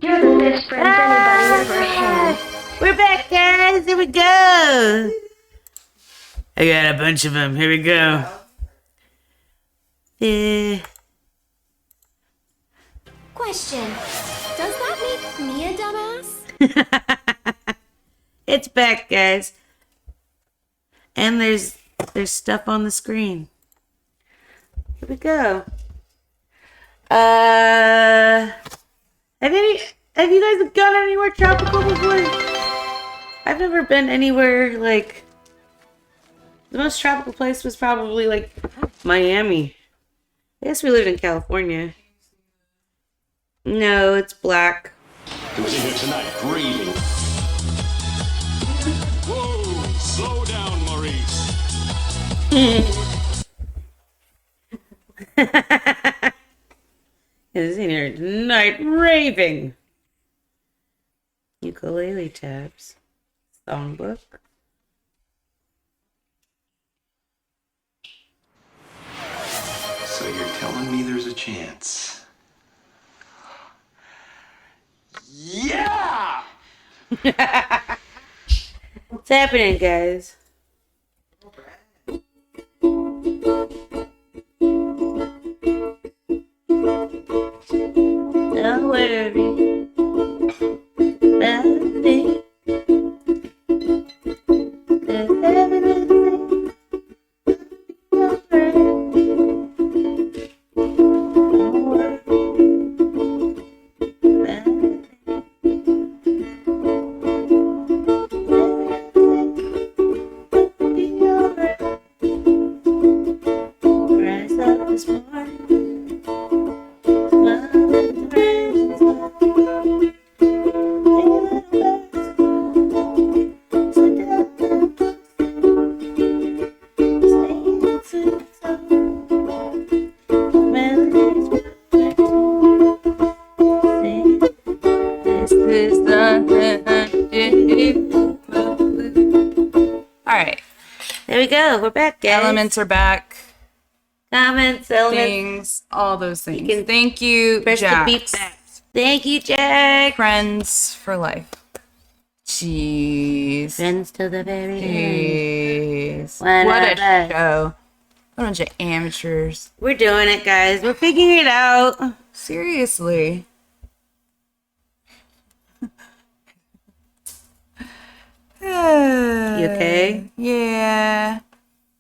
You're the best friends anybody ever had. We're back, guys. Here we go. I got a bunch of them. Here we go. Question. Does that make me a dumbass? It's back, guys. And there's stuff on the screen. Here we go. Have you guys gone anywhere tropical before? I've never been anywhere like the most tropical place was probably like Miami. I guess we lived in California. No, it's black. Who's in here tonight? Raving. Whoa! Slow down, Maurice. Who's in here tonight? Raving. Ukulele tabs. Songbook. So you're telling me there's a chance? Yeah! What's happening, guys? Don't worry about me. There's everything alright. Don't worry about me. Everything will be alright. Rise up this morning. Alright. There we go. We're back, guys. Elements are back. Comments, elements. Things, all those things. can Thank you, Press the Jack. beep back. Thank you, Jack. Friends for life. Jeez. Friends to the very end. Jeez. One What of a us. show. What a bunch of amateurs. We're doing it, guys. We're figuring it out. Seriously. You okay? Yeah.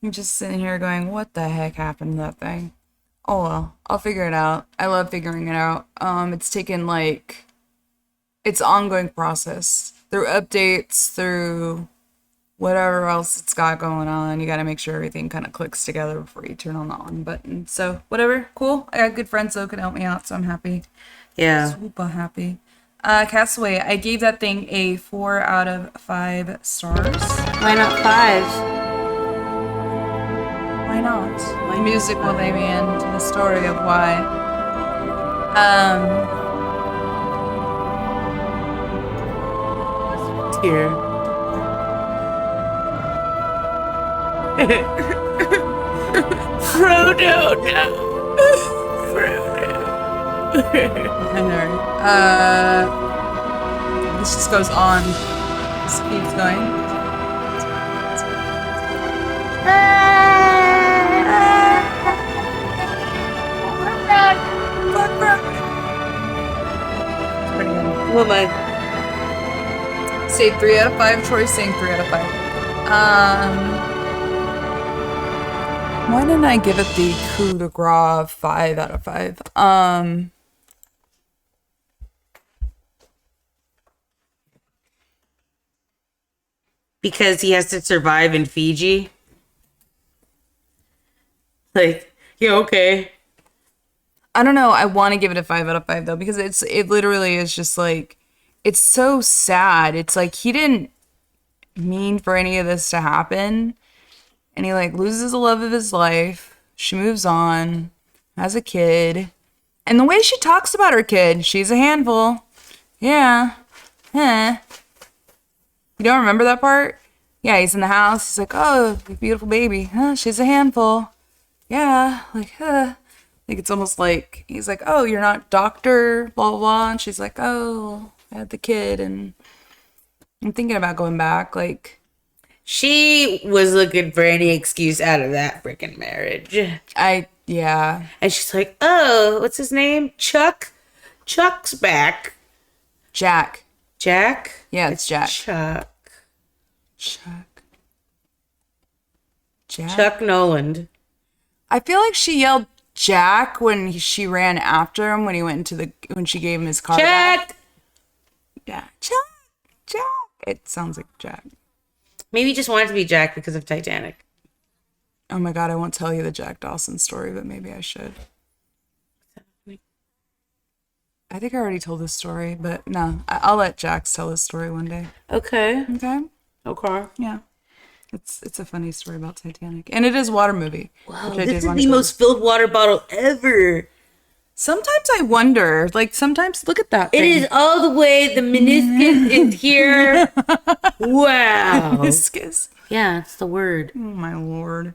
I'm just sitting here going, what the heck happened to that thing? Oh well, I'll figure it out. I love figuring it out. It's taken it's an ongoing process. Through updates, through whatever else it's got going on. You gotta make sure everything kind of clicks together before you turn on the on button. So whatever, cool. I got good friends that can help me out, so I'm happy. Yeah. Super happy. Castaway, I gave that thing a 4 out of 5 stars. Why not 5? Why not? The music will lay me into the story of why. Here. Frodo, no. Frodo. This just goes on. This keeps going. It's pretty good. What am I? Say 3 out of 5. Troy's saying 3 out of 5. Why didn't I give it the coup de grace 5 out of 5? Because he has to survive in Fiji? Like, yeah, okay. I don't know. I want to give it a 5 out of 5 though, because it literally is just like, it's so sad. It's like he didn't mean for any of this to happen. And he like loses the love of his life. She moves on, has a kid. And the way she talks about her kid, she's a handful. Yeah. Huh. You don't remember that part? Yeah, he's in the house. He's like, oh, beautiful baby. Huh, she's a handful. Yeah, like, Like, it's almost like, he's like, oh, you're not doctor, blah, blah, blah. And she's like, oh, I had the kid, and I'm thinking about going back. Like, She was looking for any excuse out of that freaking marriage. yeah. And she's like, oh, what's his name? Chuck? Chuck's back. Jack. Jack? Yeah, it's Jack. Chuck. Jack. Chuck Noland. I feel like she yelled Jack when she ran after him when he went into when she gave him his car back. Jack! Yeah. Jack. It sounds like Jack. Maybe he just wanted to be Jack because of Titanic. Oh my God, I won't tell you the Jack Dawson story, but maybe I should. I think I already told this story, but no, I'll let Jax tell his story one day. Okay. Okay? Okay. Yeah. It's a funny story about Titanic. And it is a water movie. Wow, which I this did is want the to go. most filled water bottle ever. Sometimes I wonder, like sometimes, look at that It thing. is all the way, the meniscus is here. Wow. Meniscus. Yeah, it's the word. Oh my Lord.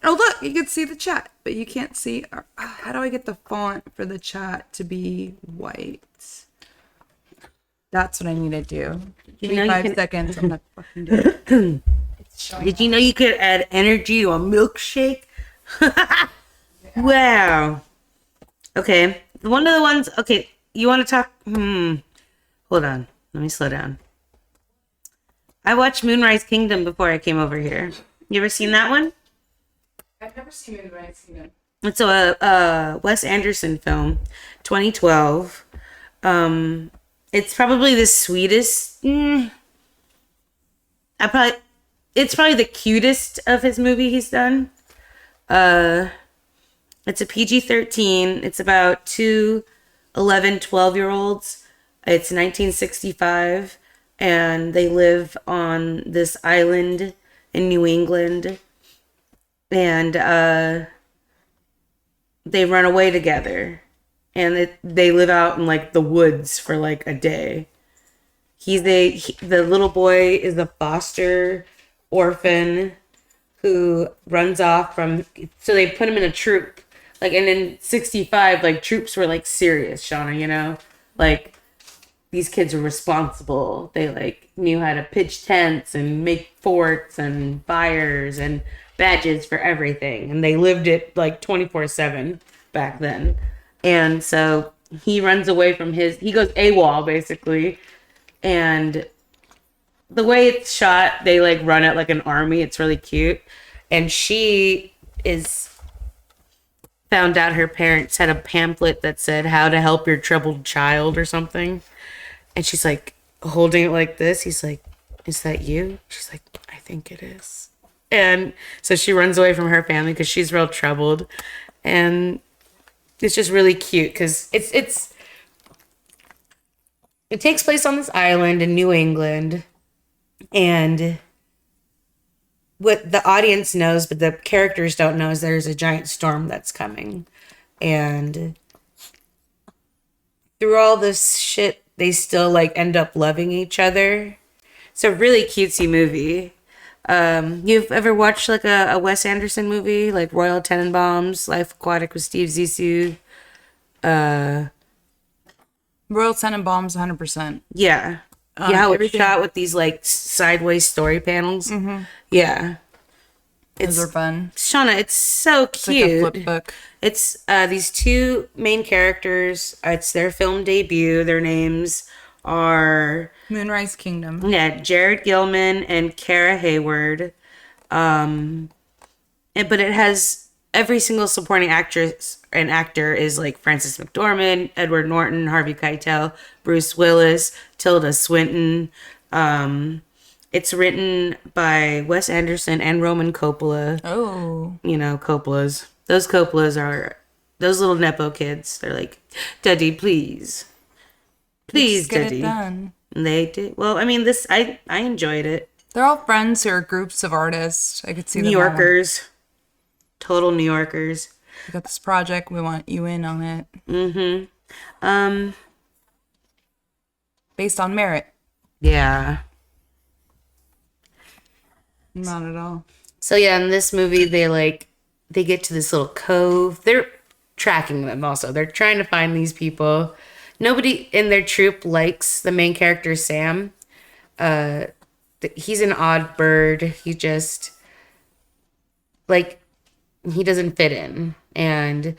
Oh look, you can see the chat, but you can't see. How do I get the font for the chat to be white? That's what I need to do. Give me 5 seconds. I'm gonna fucking do it. Did you know you could add energy to a milkshake? Wow. Okay. One of the ones, okay, you want to talk? Hold on. Let me slow down. I watched Moonrise Kingdom before I came over here. You ever seen that one? I've never seen Moonrise Kingdom. It's a Wes Anderson film, 2012. It's probably the sweetest. It's probably the cutest of his movie he's done. It's a PG-13. It's about two 11, 12-year-olds. It's 1965, and they live on this island in New England. And they run away together. And they live out in, like, the woods for, like, a day. The little boy is a foster orphan who runs off from, so they put him in a troop. Like, and in 65, like, troops were, like, serious, Shauna, you know? Like, these kids were responsible. They, like, knew how to pitch tents and make forts and fires and badges for everything. And they lived it, like, 24/7 back then. And so he runs away from he goes AWOL, basically. And the way it's shot, they, like, run it like an army. It's really cute. And she found out her parents had a pamphlet that said how to help your troubled child or something. And she's like holding it like this. He's like, is that you? She's like, I think it is. And so she runs away from her family because she's real troubled. And it's just really cute because it takes place on this island in New England. And what the audience knows, but the characters don't know, is there's a giant storm that's coming. And through all this shit, they still, like, end up loving each other. It's a really cutesy movie. You've ever watched, like, a Wes Anderson movie, like Royal Tenenbaums, Life Aquatic with Steve Zissou? Royal Tenenbaums, 100%. Yeah. Yeah, how it's everything- shot with these, like, sideways story panels. Mm-hmm. Yeah. Those are fun. Shauna, it's so It's cute. like a flip book. It's these two main characters. It's their film debut. Their names are Moonrise Kingdom. Jared Gilman and Kara Hayward. But it has every single supporting actress and actor is like Frances McDormand, Edward Norton, Harvey Keitel, Bruce Willis, Tilda Swinton. It's written by Wes Anderson and Roman Coppola. Oh. You know, Coppolas. Those Coppolas are those little Nepo kids. They're like, Daddy, please. Please, Just get Daddy. it done. They did well. I mean, I enjoyed it. They're all friends who are groups of artists. I could see New them all. Yorkers, total New Yorkers. We got this project. We want you in on it. Based on merit. Yeah. Not at all. So yeah, in this movie, they get to this little cove. They're tracking them also. They're trying to find these people. Nobody in their troupe likes the main character, Sam. He's an odd bird. He just, like, he doesn't fit in. And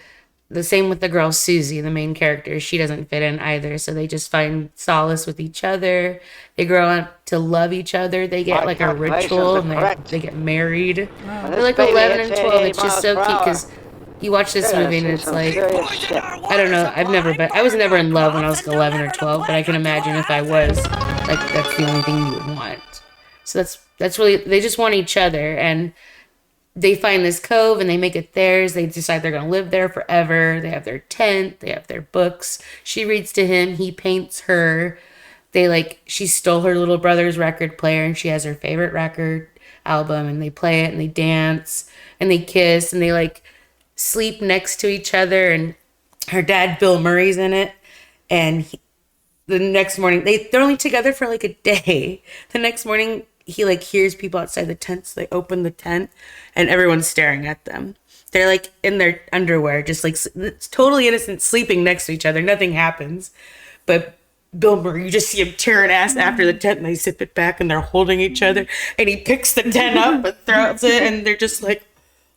the same with the girl, Susie, the main character. She doesn't fit in either. So they just find solace with each other. They grow up to love each other. They get like a ritual and they get married. They're like 11 and 12. It's just so cute because you watch this movie and it's like, I don't know. I was never in love when I was 11 or 12, but I can imagine if I was, like, that's the only thing you would want. So that's really, they just want each other. And they find this cove and they make it theirs. They decide they're going to live there forever. They have their tent. They have their books. She reads to him. He paints her. She stole her little brother's record player and she has her favorite record album and they play it and they dance and they kiss and they sleep next to each other. And her dad, Bill Murray's in it. And the next morning, they're only together for a day. The next morning, he hears people outside the tent, so they open the tent and everyone's staring at them. They're in their underwear, just it's totally innocent, sleeping next to each other. Nothing happens. But Bill Murray, you just see him tearing ass after the tent and they zip it back and they're holding each other and he picks the tent up and throws it and they're just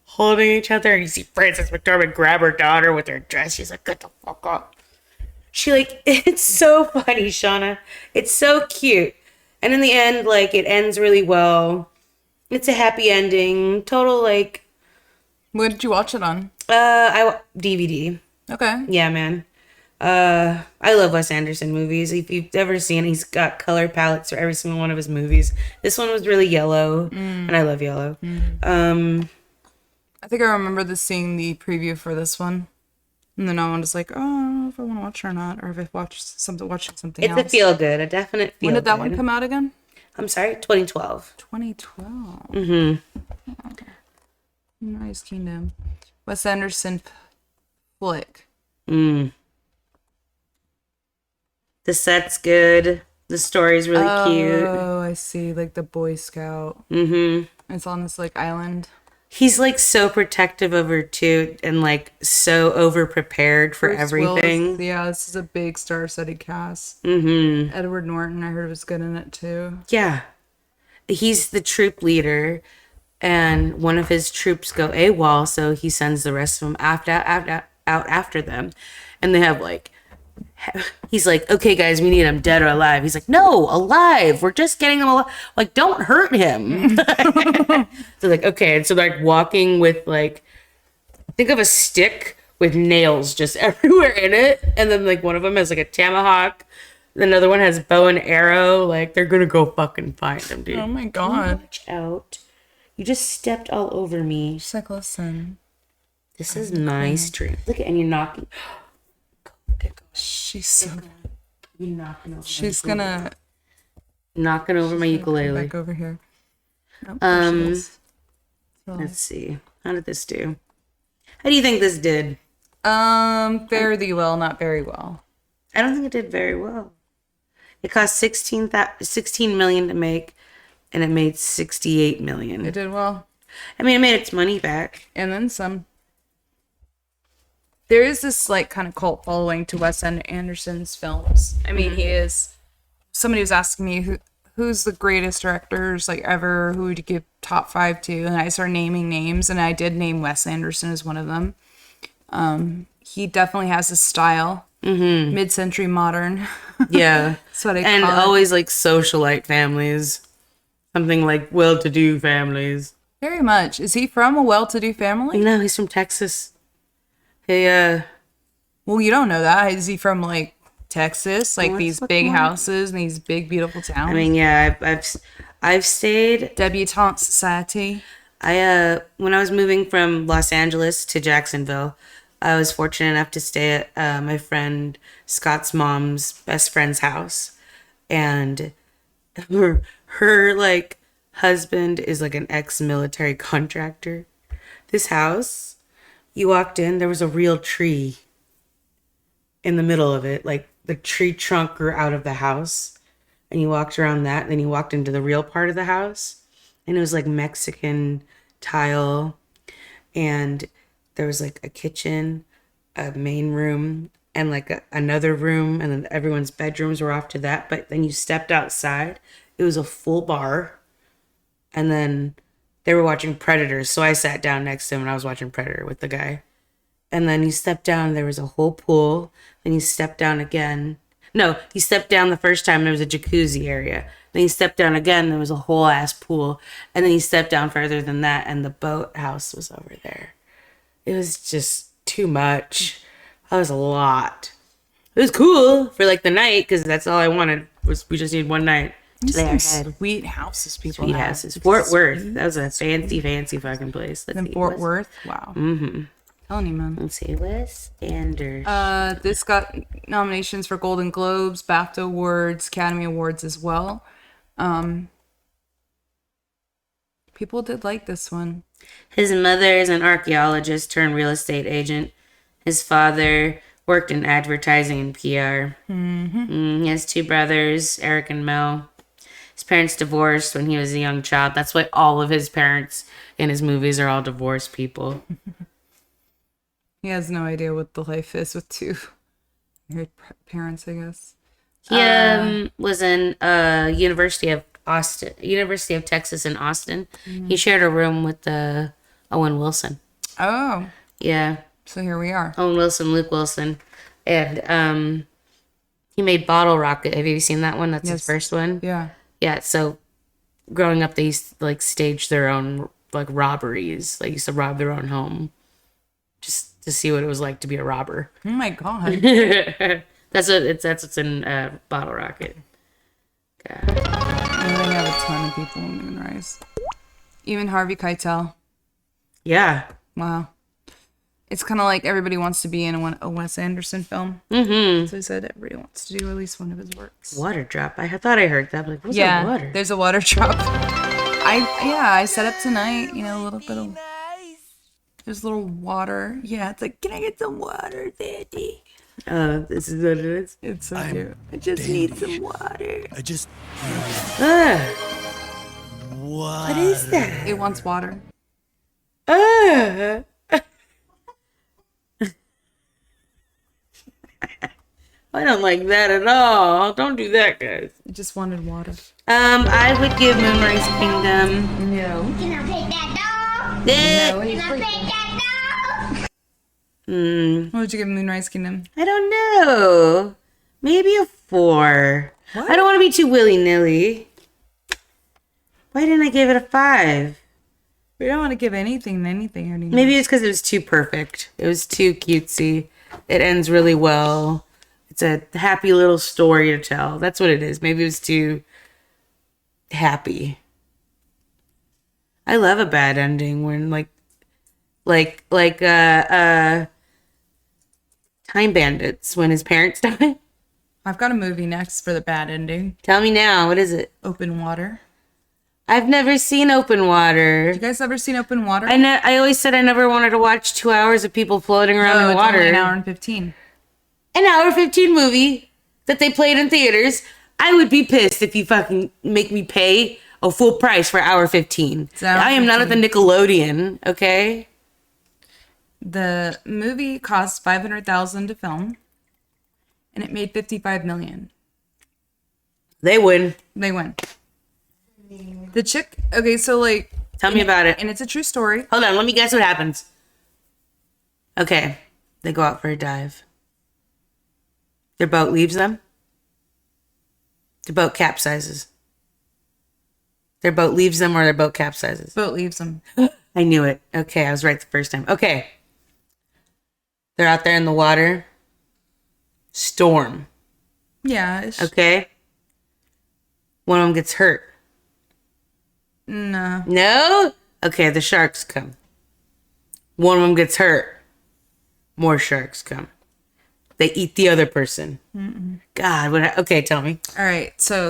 holding each other. And you see Frances McDormand grab her daughter with her dress. She's like, get the fuck up. It's so funny, Shauna. It's so cute. And in the end, it ends really well. It's a happy ending. Total, Where did you watch it on? DVD. Okay. Yeah, man. I love Wes Anderson movies. If you've ever seen it, he's got color palettes for every single one of his movies. This one was really yellow, and I love yellow. I think I remember seeing the preview for this one. And then I was like, oh, I don't know if I want to watch it or not, or if I watching something else. It's a feel good, a definite feel good. When did that one come out again? I'm sorry, 2012. 2012. Mm-hmm. Okay. Nice Kingdom. Wes Anderson flick. The set's good. The story's really cute. Oh, I see. The Boy Scout. Mm-hmm. It's on this island. He's so protective of her too, and so over prepared for Bruce everything. Willis, yeah, this is a big star-studded cast. Mm-hmm. Edward Norton, I heard, was good in it too. Yeah, he's the troop leader, and one of his troops go AWOL, so he sends the rest of them out after them, and they have he's like, okay, guys, we need him dead or alive. He's like, no, alive. We're just getting him alive. Don't hurt him. So okay. And so they're walking with think of a stick with nails just everywhere in it. And then one of them has a tomahawk. Another one has bow and arrow. They're going to go fucking find him, dude. Oh my God. Watch out. You just stepped all over me. She's listen. This is my street. Look at, and you're knocking. She's so You're knocking over. She's gonna knocking over my ukulele. Back over here. Oh, there she is. Let's see. How did this do? How do you think this did? Fairly well, not very well. I don't think it did very well. It cost 16 million to make, and it made 68 million. It did well. I mean, it made its money back. And then some. There is this kind of cult following to Wes Anderson's films. I mean, he is. Somebody was asking me who's the greatest directors ever. Who would you give top 5 to? And I started naming names, and I did name Wes Anderson as one of them. He definitely has a style, mid-century modern. Yeah, that's what I and call always socialite families, something well-to-do families. Very much. Is he from a well-to-do family? No, he's from Texas. Hey, well, you don't know that. Is he from Texas? These big more. houses and these big beautiful towns. I mean, yeah, I've stayed. Debutante society. When I was moving from Los Angeles to Jacksonville, I was fortunate enough to stay at my friend Scott's mom's best friend's house. and her like husband is like an ex-military contractor. This house, you walked in, there was a real tree in the middle of it. Like the tree trunk grew out of the house, and you walked around that, and then you walked into the real part of the house, and it was like Mexican tile, and there was like a kitchen, a main room, and like another room, and then everyone's bedrooms were off to that. But then you stepped outside, it was a full bar, and then they were watching Predators, so I sat down next to him and I was watching Predator with the guy. And then you stepped down, there was a whole pool. Then you stepped down again. No, you stepped down the first time, there was a jacuzzi area. Then you stepped down again, there was a whole ass pool. And then you stepped down further than that, and the boathouse was over there. It was just too much. That was a lot. It was cool for like the night, because that's all I wanted, was we just need one night. Sweet houses, people. Sweet have. houses. Fort Worth. That was a fancy fucking place. Let's In see, Fort what's- Worth? Wow. Mm-hmm. Telling you, man. Let's see, Wes Anders. This got nominations for Golden Globes, BAFTA Awards, Academy Awards as well. People did like this one. His mother is an archaeologist turned real estate agent. His father worked in advertising and PR. He has two brothers, Eric and Mel. His parents divorced when he was a young child. That's why all of his parents in his movies are all divorced people. He has no idea what the life is with two married parents, I guess. He was in University of Texas in Austin. He shared a room with Owen Wilson. Oh, Yeah, so here we are. Owen Wilson, Luke Wilson, and he made Bottle Rocket. Have you seen that one? That's his Yes. first one. Yeah. Yeah. So growing up, they used to, like, stage their own like robberies. They used to rob their own home, just to see what it was like to be a robber. Oh my god. That's what's in Bottle Rocket. And they have a ton of people in Moonrise. Even Harvey Keitel. Yeah. Wow. It's kind of like everybody wants to be in a Wes Anderson film. Mm-hmm. So he said everybody wants to do at least one of his works. Water drop. I thought I heard that. But like, what's Yeah, a water? there's a water drop. I set up tonight, a little bit of... There's a little water. Yeah, it's like, can I get some water, Daddy? This is what it is. It's so cute. I just need some water. I just. What is that? It wants water. I don't like that at all. Don't do that, guys. It just wanted water. I would give Moonrise Kingdom. No. Can I take that dog? No. Can I take that What would you give Moonrise Kingdom? I don't know. Maybe a 4. I don't want to be too willy-nilly. Why didn't I give it a 5? We don't want to give anything anymore. Maybe it's because it was too perfect. It was too cutesy. It ends really well. It's a happy little story to tell. That's what it is. Maybe it was too happy. I love a bad ending when Time Bandits, when his parents die. I've got a movie next for the bad ending. Tell me now, what is it? Open Water. I've never seen Open Water. You guys ever seen Open Water? I always said I never wanted to watch 2 hours of people floating around No, in it's water. only an hour and 15. An hour 15 movie that they played in theaters. I would be pissed if you fucking make me pay a full price for hour 15. It's hour I am not at the 15. Nickelodeon, okay? The movie cost $500,000 to film, and it made $55 million. They win. They win. The chick. Okay, so like. Tell me about it. And it's a true story. Hold on, let me guess what happens. Okay, they go out for a dive. Their boat leaves them. Their boat capsizes. Their boat leaves them or their boat capsizes. Boat leaves them. I knew it. Okay, I was right the first time. Okay. They're out there in the water. Storm. Yeah. It's, Okay. One of them gets hurt. No. No? Okay, the sharks come. One of them gets hurt. More sharks come. They eat the other person. God, okay, tell me. All right, so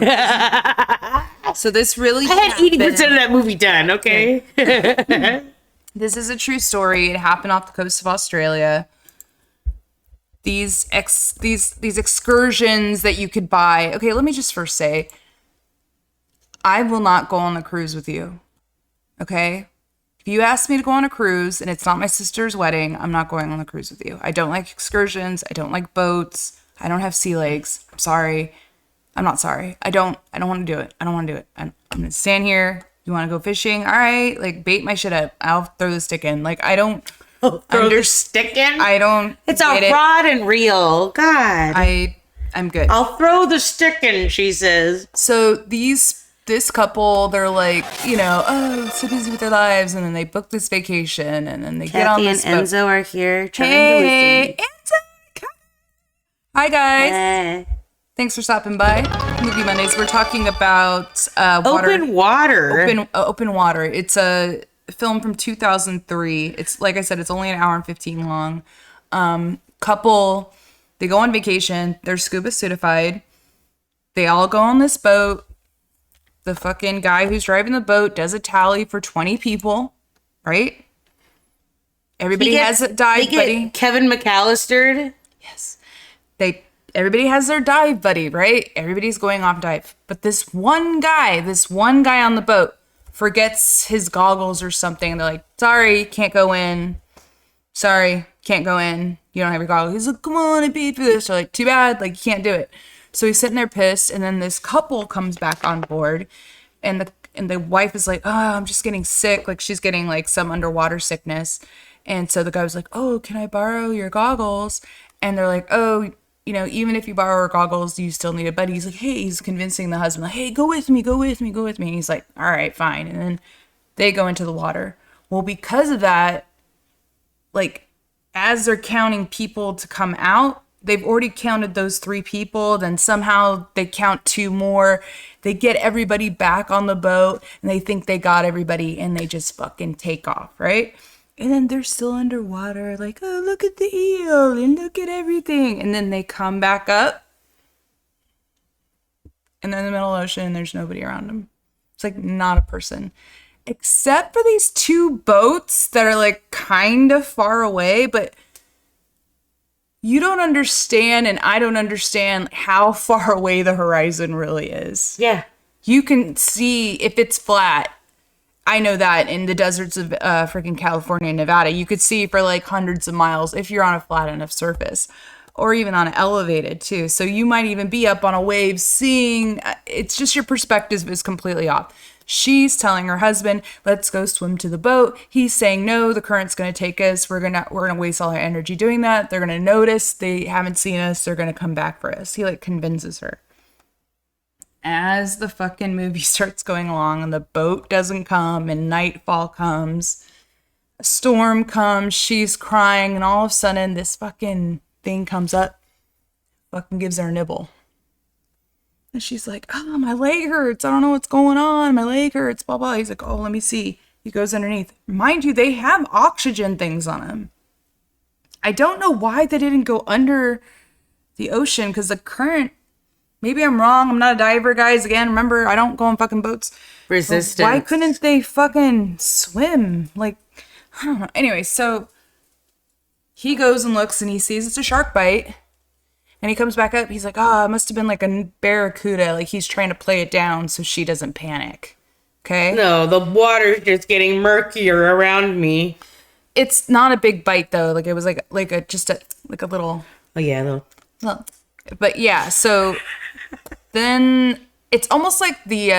so this really I had happened. 80% of that movie done, okay? This is a true story. It happened off the coast of Australia. These excursions that you could buy. Okay, let me just first say, I will not go on a cruise with you. Okay? If you ask me to go on a cruise and it's not my sister's wedding, I'm not going on a cruise with you. I don't like excursions. I don't like boats. I don't have sea legs. I'm sorry. I'm not sorry. I don't want to do it. I don't want to do it. I'm going to stand here. You want to go fishing? All right. Like, bait my shit up. I'll throw the stick in. Like, I don't Throw the stick in? I don't It's get a it. rod and reel. God. I'm good. I'll throw the stick in, she says. So this couple, they're like, oh, so busy with their lives, and then they book this vacation, and then they get on Kathy and this boat. Enzo are here trying to Hey, listen. Enzo! Hi guys. Eh. Thanks for stopping by. Movie Mondays. We're talking about water. Open water. Open water. It's a film from 2003. It's like I said, it's only an hour and 15 long. Couple, they go on vacation. They're scuba certified. They all go on this boat. The fucking guy who's driving the boat does a tally for 20 people, right? Everybody has a dive buddy. Kevin McAllister. Yes. Everybody has their dive buddy, right? Everybody's going off dive. But this one guy on the boat forgets his goggles or something. They're like, sorry, can't go in. Sorry, can't go in. You don't have your goggles. He's like, come on, I paid for this. They're like, too bad, like, you can't do it. So he's sitting there pissed, and then this couple comes back on board, and the wife is like, oh, I'm just getting sick. Like, she's getting like some underwater sickness. And so the guy was like, oh, can I borrow your goggles? And they're like, oh, even if you borrow our goggles, you still need a buddy. He's like, hey, he's convincing the husband, like, hey, go with me. And he's like, all right, fine. And then they go into the water. Well, because of that, like, as they're counting people to come out, they've already counted those 3 people. Then somehow they count 2 more. They get everybody back on the boat, and they think they got everybody, and they just fucking take off, right? And then they're still underwater, like, oh, look at the eel and look at everything. And then they come back up, and they're in the middle of the ocean, and there's nobody around them. It's like not a person. Except for these 2 boats that are like kind of far away, but you don't understand, and I don't understand how far away the horizon really is. Yeah. You can see if it's flat. I know that in the deserts of freaking California and Nevada, you could see for like hundreds of miles if you're on a flat enough surface, or even on an elevated too. So you might even be up on a wave seeing, it's just your perspective is completely off. She's telling her husband, let's go swim to the boat. He's saying, no, the current's going to take us. We're going to waste all our energy doing that. They're going to notice. They haven't seen us. They're going to come back for us. He like convinces her. As the fucking movie starts going along and the boat doesn't come and nightfall comes, a storm comes, she's crying, and all of a sudden this fucking thing comes up, fucking gives her a nibble. And she's like, oh, my leg hurts. I don't know what's going on. My leg hurts, blah, blah. He's like, oh, let me see. He goes underneath. Mind you, they have oxygen things on them. I don't know why they didn't go under the ocean, because the current, maybe I'm wrong. I'm not a diver, guys. Again, remember, I don't go on fucking boats. Resistance. But why couldn't they fucking swim? Like, I don't know. Anyway, so he goes and looks, and he sees it's a shark bite. And he comes back up. He's like, oh, it must have been like a barracuda. Like, he's trying to play it down so she doesn't panic. Okay? No, the water's just getting murkier around me. It's not a big bite, though. Like, it was like a little... Oh, yeah, Well, but yeah, so then it's almost like the,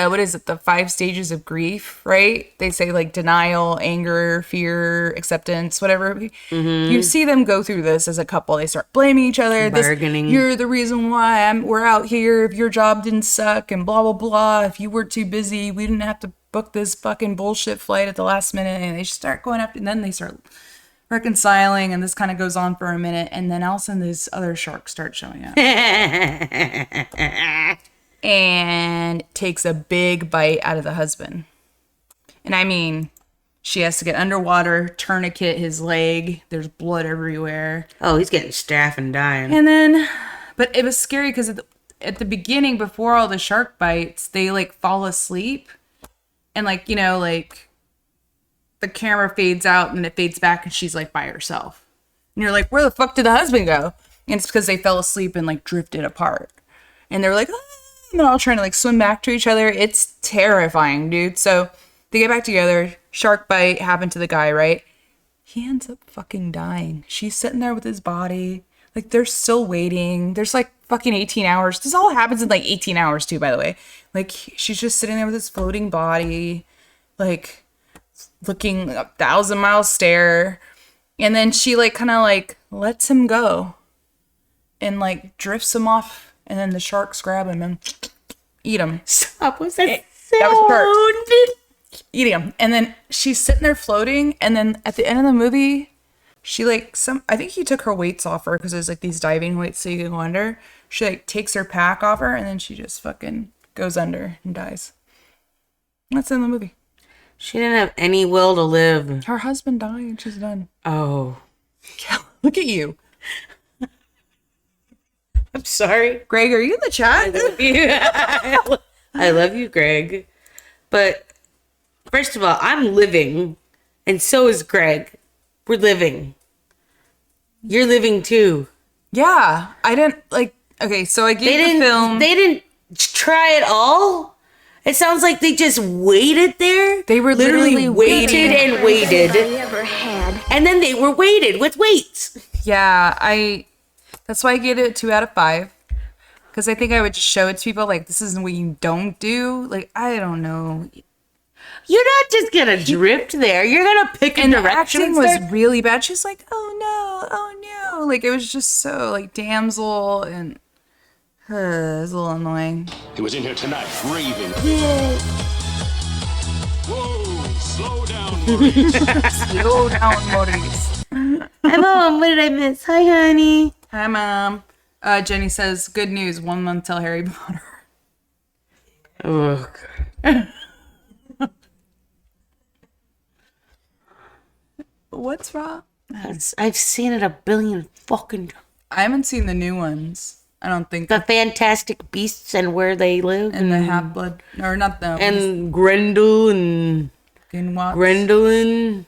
the 5 stages of grief, right? They say like denial, anger, fear, acceptance, whatever. Mm-hmm. You see them go through this as a couple. They start blaming each other. Bargaining. You're the reason why we're out here. If your job didn't suck and blah, blah, blah. If you were too busy, we didn't have to book this fucking bullshit flight at the last minute. And they start going up, and then they start reconciling, and this kind of goes on for a minute, and then all of a sudden these other sharks start showing up. And takes a big bite out of the husband. And I mean, She has to get underwater, tourniquet his leg. There's blood everywhere. Oh, he's getting staff and dying. And then, but it was scary because at the beginning, before all the shark bites, they like fall asleep. And like, you know, like the camera fades out and it fades back and she's like by herself. And you're like, where the fuck did the husband go? And it's because they fell asleep and like drifted apart. And they're like, ah, and they're all trying to like swim back to each other. It's terrifying, dude. So they get back together. Shark bite happened to the guy, right? He ends up fucking dying. She's sitting there with his body. Like, they're still waiting. There's like fucking 18 hours. This all happens in like 18 hours too, by the way. Like, she's just sitting there with his floating body, like looking a 1,000-mile stare. And then she like kind of like lets him go and like drifts him off. And then the sharks grab him and eat him. Stop. What's that sound? That was sharks. Eating him. And then she's sitting there floating. And then at the end of the movie, she like I think he took her weights off her because there's like these diving weights so you can go under. She like takes her pack off her and then she just fucking goes under and dies. That's the end of the movie. She didn't have any will to live. Her husband died and she's done. Oh. Look at you. I'm sorry. Greg, are you in the chat? I love you, Greg. But first of all, I'm living, and so is Greg. We're living. You're living too. Yeah. I didn't like. Okay, so I gave the film. They didn't try at all. It sounds like they just waited there. They were literally waited and waited, I ever had. and then they were weighted with weights. Yeah, that's why I gave it 2 out of 5. Because I think I would just show it to people like, this isn't what you don't do. Like, I don't know. You're not just gonna drift there. You're gonna pick a And the direction. acting was really bad. She's like, oh no. Like, it was just so, like, damsel and... it was a little annoying. He was in here tonight, raving. Whoa, slow down, Maurice. Slow down, Maurice. Hi, Mom. What did I miss? Hi, honey. Hi, Mom. Jenny says, good news, 1 month till Harry Potter. Oh, God. What's wrong? I've seen it a billion fucking times. I haven't seen the new ones. I don't think. The Fantastic Beasts and Where They Live. And the Half-Blood. Or not the... And Grendel and... Grindelwald. Grendelin.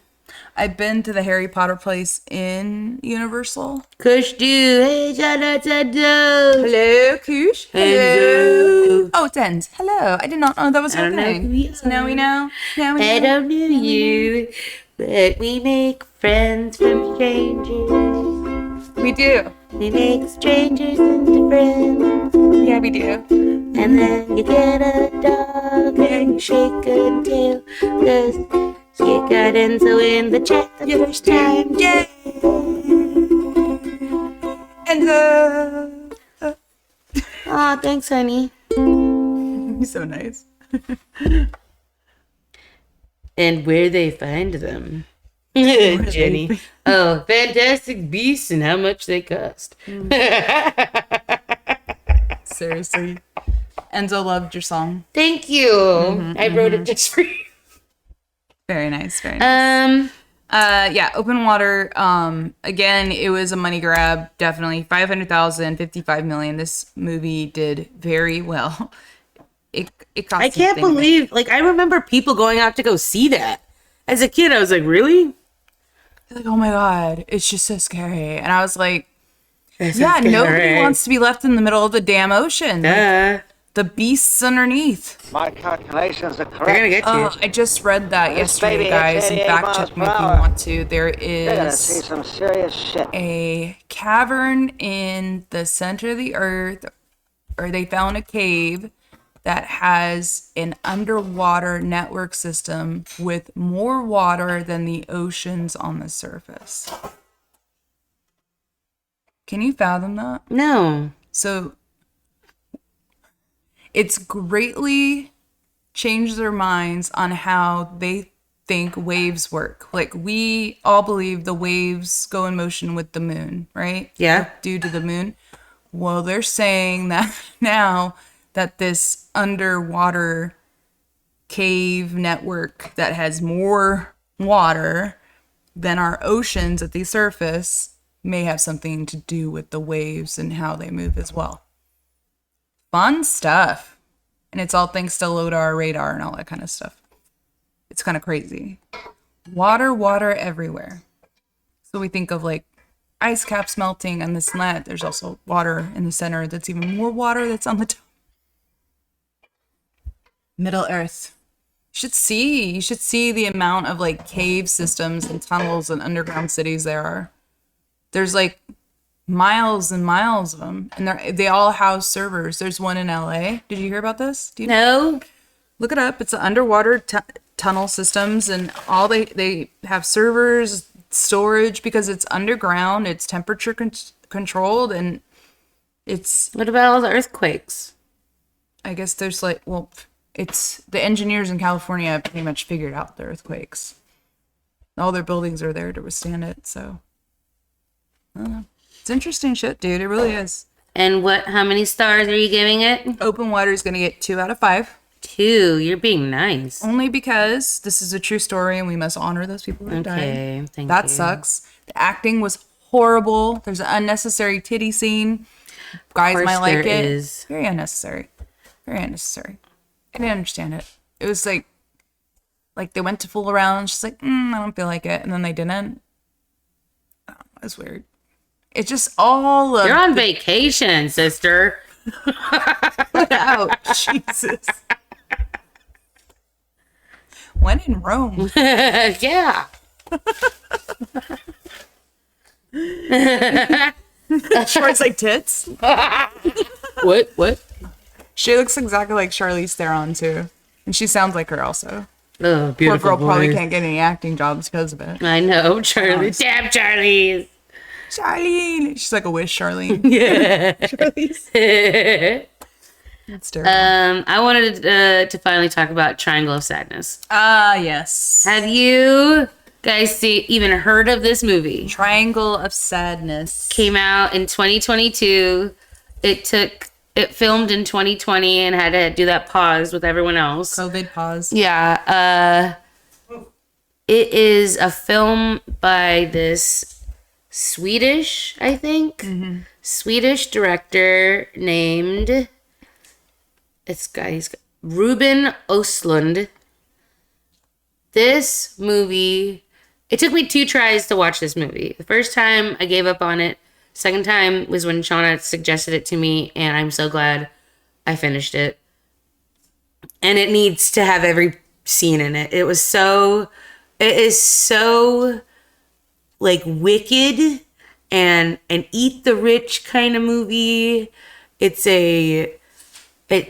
I've been to the Harry Potter place in Universal. Kush do. Hey, shout out to do. Hello, Kush. Hello. Oh, it ends. Hello. I did not know that was I don't know happening. who you So now we know. Now we know. I don't know you, but we make friends from strangers. We do. We make strangers into friends. Yeah, we do. And then you get a dog and you shake a tail. 'Cause you got Enzo in the chat the first time. Yay! And Aw, thanks, honey. He's so nice. And where they find them. Jenny. Oh, Fantastic Beasts and how much they cost. Seriously. Enzo loved your song. Thank you. I wrote it just for you. Very nice. Very nice. Yeah, Open Water. Again, it was a money grab. Definitely 500,000, 55 million. This movie did very well. It cost. I can't believe, like, I remember people going out to go see that. As a kid, I was like, really? Like, oh my god, it's just so scary. And I was like, yeah, nobody wants to be left in the middle of the damn ocean. The beasts underneath. My calculations are correct. They're gonna get you. I just read that yesterday, baby, guys. it's And 88 fact check me if you miles per want to. There You're gonna see is some serious shit. a cavern in the center of the earth, or they found a cave that has an underwater network system with more water than the oceans on the surface. Can you fathom that? No. So it's greatly changed their minds on how they think waves work. Like, we all believe the waves go in motion with the moon, right? Yeah. Due to the moon. Well, they're saying that now that this underwater cave network that has more water, then our oceans at the surface may have something to do with the waves and how they move as well. Fun stuff. And it's all thanks to LODAR, radar, and all that kind of stuff. It's kind of crazy. Water everywhere. So we think of like ice caps melting and this and that. There's also water in the center that's even more water that's on the top. Middle Earth. You should see the amount of like cave systems and tunnels and underground cities there are. There's like miles and miles of them, and they all house servers. There's one in LA. Did you hear about this? Do you No. Look it up. It's underwater tunnel systems, and all they have servers, storage, because it's underground. It's temperature controlled, and it's. What about all the earthquakes? I guess there's like, well, it's the engineers in California have pretty much figured out the earthquakes. All their buildings are there to withstand it. So, I don't know. It's interesting shit, dude. It really is. And how many stars are you giving it? Open Water is going to get 2 out of 5. 2. You're being nice. Only because this is a true story and we must honor those people who died. Okay, thank you. That sucks. The acting was horrible. There's an unnecessary titty scene. Guys might like it. Is. Very unnecessary. Very unnecessary. I didn't understand it. It was like they went to fool around. She's like, I don't feel like it. And then they didn't. Oh, it was weird. It's just all of You're on vacation, sister. out. Jesus. When in Rome. Yeah. Shorts like tits. What? She looks exactly like Charlize Theron too. And she sounds like her also. Oh, Poor beautiful girl probably voice. can't get any acting jobs because of it. I know, Charlie. Damn, Charlie. Charlene. She's like a wish Charlene. Yeah. Charlize. That's terrible. I wanted to finally talk about Triangle of Sadness. Yes. Have you guys even heard of this movie? Triangle of Sadness. Came out in 2022. It filmed in 2020 and had to do that pause with everyone else. COVID pause. Yeah. It is a film by this Swedish, I think, Swedish director named he's Ruben Östlund. This movie, it took me 2 tries to watch this movie. The first time I gave up on it. Second time was when Shauna suggested it to me, and I'm so glad I finished it. And it needs to have every scene in it. It is so like wicked and an eat the rich kind of movie. It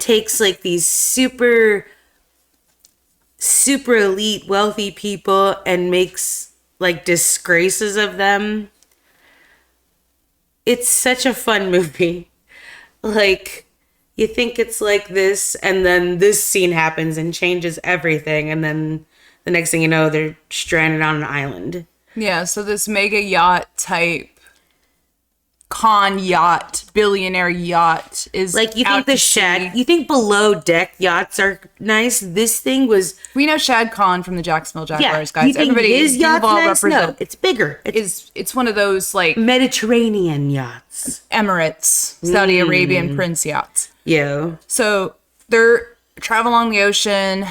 takes like these super elite wealthy people and makes like disgraces of them. It's such a fun movie. Like, you think it's like this, and then this scene happens and changes everything, and then the next thing you know, they're stranded on an island. Yeah, so this mega yacht type con yacht, billionaire yacht is Like, you out think to sea. you think below deck yachts are nice? This thing was, We know Shad Khan from the Jacksonville Jaguars, guys. You think Everybody his yacht's Duval nice? No, represent- it's bigger. It's one of those like Mediterranean yachts. Emirates, Saudi Arabian prince yachts. Yeah. So they're travel along the ocean.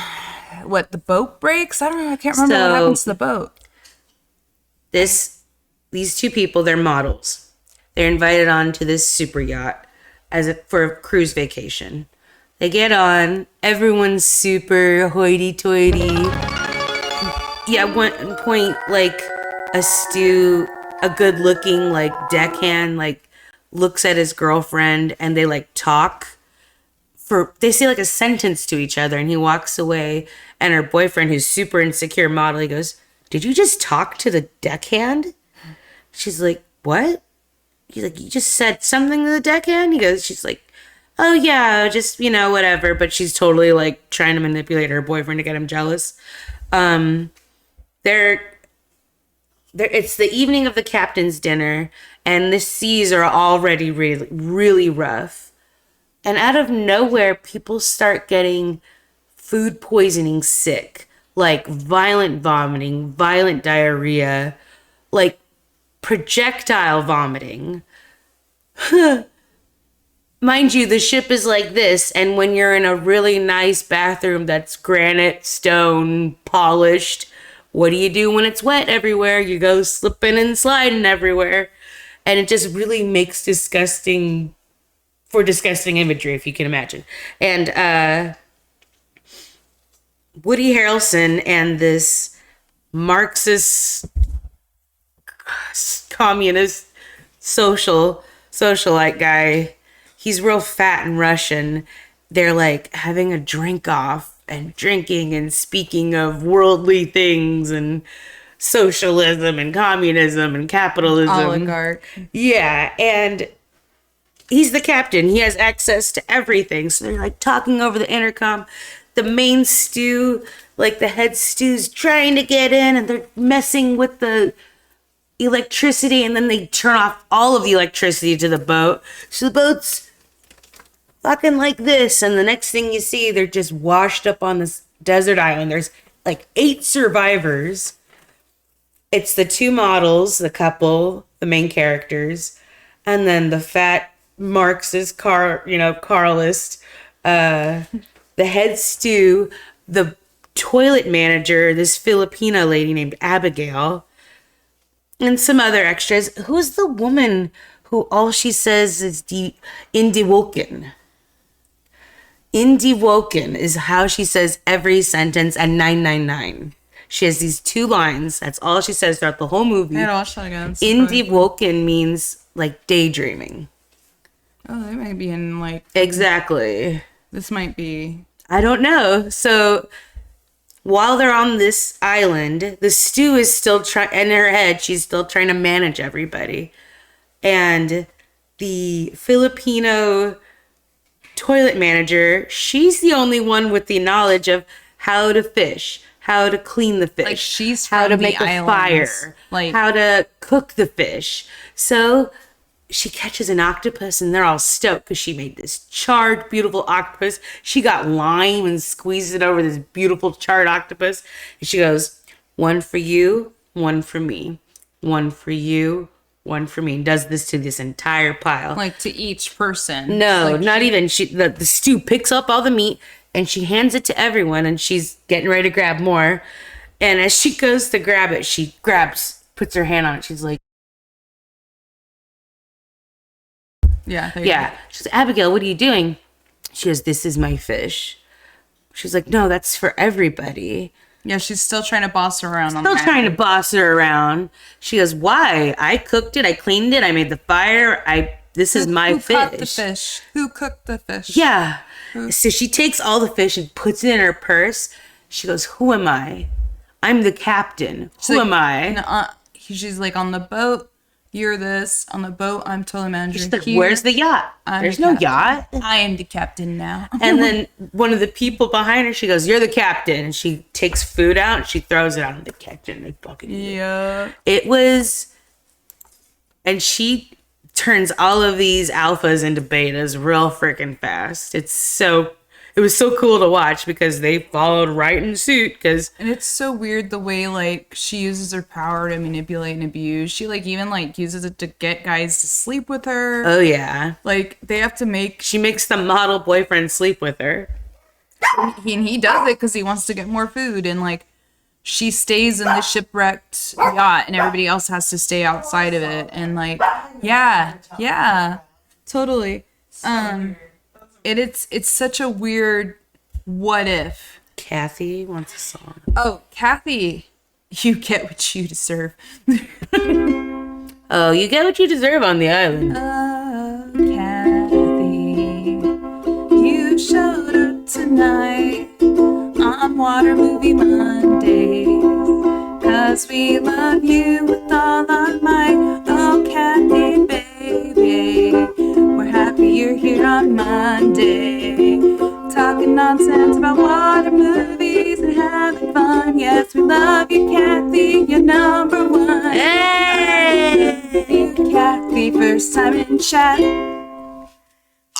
What, the boat breaks? I don't know. I can't remember what happens to the boat. These 2 people, they're models. They're invited on to this super yacht for a cruise vacation. They get on. Everyone's super hoity-toity. Yeah, at one point, like, a good-looking, like, deckhand, like, looks at his girlfriend, and they, like, talk. They say, like, a sentence to each other, and he walks away, and her boyfriend, who's super insecure model, he goes, "Did you just talk to the deckhand?" She's like, "What?" He's like, "You just said something to the deckhand?" She's like, "Oh yeah, just, whatever." But she's totally like trying to manipulate her boyfriend to get him jealous. It's the evening of the captain's dinner, and the seas are already really, really rough. And out of nowhere, people start getting food poisoning sick. like violent vomiting, violent diarrhea, like projectile vomiting. Mind you, the ship is like this, and when you're in a really nice bathroom that's granite, stone, polished, what do you do when it's wet everywhere? You go slipping and sliding everywhere. And it just really makes disgusting imagery, if you can imagine. And Woody Harrelson and this Marxist communist socialite guy, he's real fat and Russian. They're like having a drink off and drinking and speaking of worldly things and socialism and communism and capitalism. Oligarch. Yeah, and he's the captain. He has access to everything. So they're like talking over the intercom. The main stew, like the head stew's trying to get in, and they're messing with the electricity, and then they turn off all of the electricity to the boat. So the boat's fucking like this, and the next thing you see, they're just washed up on this desert island. There's like 8 survivors. It's the 2 models, the couple, the main characters, and then the fat Marxist Carlist, the head stew, the toilet manager, this Filipino lady named Abigail, and some other extras. Who's the woman who all she says is Indie Woken? Indie Woken is how she says every sentence, and 999. She has these 2 lines. That's all she says throughout the whole movie. I gotta watch that again. Indie Woken means like daydreaming. Oh, they might be in like... Exactly. This might be... I don't know. So while they're on this island, the stew is still trying, in her head, she's still trying to manage everybody. And the Filipino toilet manager, she's the only one with the knowledge of how to fish, how to clean the fish, Like, she's how to from make the a islands. fire, Like- how to cook the fish. So she catches an octopus, and they're all stoked because she made this charred, beautiful octopus. She got lime and squeezed it over this beautiful charred octopus. And she goes, 1 for you, 1 for me, 1 for you, 1 for me. And does this to this entire pile. Like, to each person. No, Like, not even. The stew picks up all the meat and she hands it to everyone, and she's getting ready to grab more. And as she goes to grab it, she puts her hand on it. She's like, Yeah. there you yeah. She's like, Abigail, what are you doing? She goes, this is my fish. She's like, no, that's for everybody. go. Yeah, she's still trying to boss her around. Still trying to boss her around. She goes, why? I cooked it. I cleaned it. I made the fire. This is my fish. Who caught the fish? Who cooked the fish? Yeah. So she takes all the fish and puts it in her purse. She goes, who am I? I'm the captain. Who am I? She's like, on the boat, you're this. On the boat, I'm total manager. She's like, Here, where's the yacht? I'm There's the no captain. yacht. I am the captain now. And then one of the people behind her, she goes, you're the captain. And she takes food out and she throws it out in the kitchen. They fucking eat it. Yeah. It was, and she turns all of these alphas into betas real freaking fast. It was so cool to watch because they followed right in suit. And it's so weird the way, like, she uses her power to manipulate and abuse. She, like, even, like, uses it to get guys to sleep with her. Oh yeah. Like, they have to make... She makes the model boyfriend sleep with her. He does it because he wants to get more food. And, like, she stays in the shipwrecked yacht and everybody else has to stay outside of it. And, like, yeah, totally. It's such a weird what if. Kathy wants a song. Oh, Kathy, you get what you deserve. Oh, you get what you deserve on the island. Oh, Kathy, you showed up tonight on Water Movie Mondays, 'cause we love you with all our might. Oh, Kathy, baby, we're happy you're here on Monday, talking nonsense about water movies and having fun. Yes, we love you, Kathy, you're number 1. Hey! Kathy, first time in chat.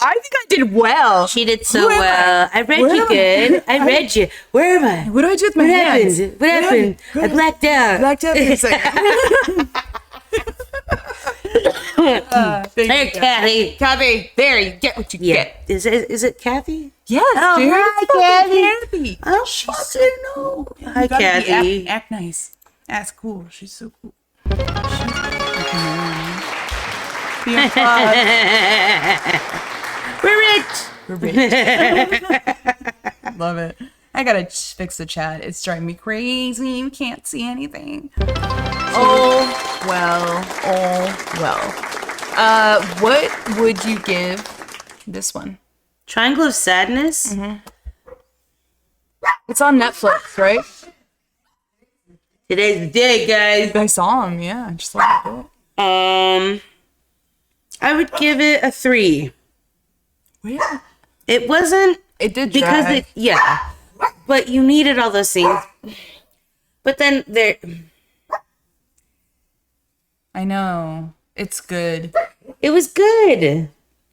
I think I did well. She did so Who am well. I read Where you am I? good. I read you. Where am I? What do I do with my What hands? happened? What happened? I blacked out. Blacked out for a second. Hey, Kathy. Kathy, there, you get what you Yeah. get. Is it Kathy? Yes, Oh, dude. hi, It's fucking Kathy. I don't fucking know. Hi, You gotta be Kathy. Act nice. That's cool. She's so cool. We're rich. Love it. I gotta fix the chat. It's driving me crazy. You can't see anything. Oh well. Oh well. What would you give this one? Triangle of Sadness. It's on Netflix, right? Today's the day, guys. I saw him. Yeah, I just like it. I would give it a 3. Yeah. It wasn't It did because drag. but you needed all those scenes. But then there, I know. It's good. it was good.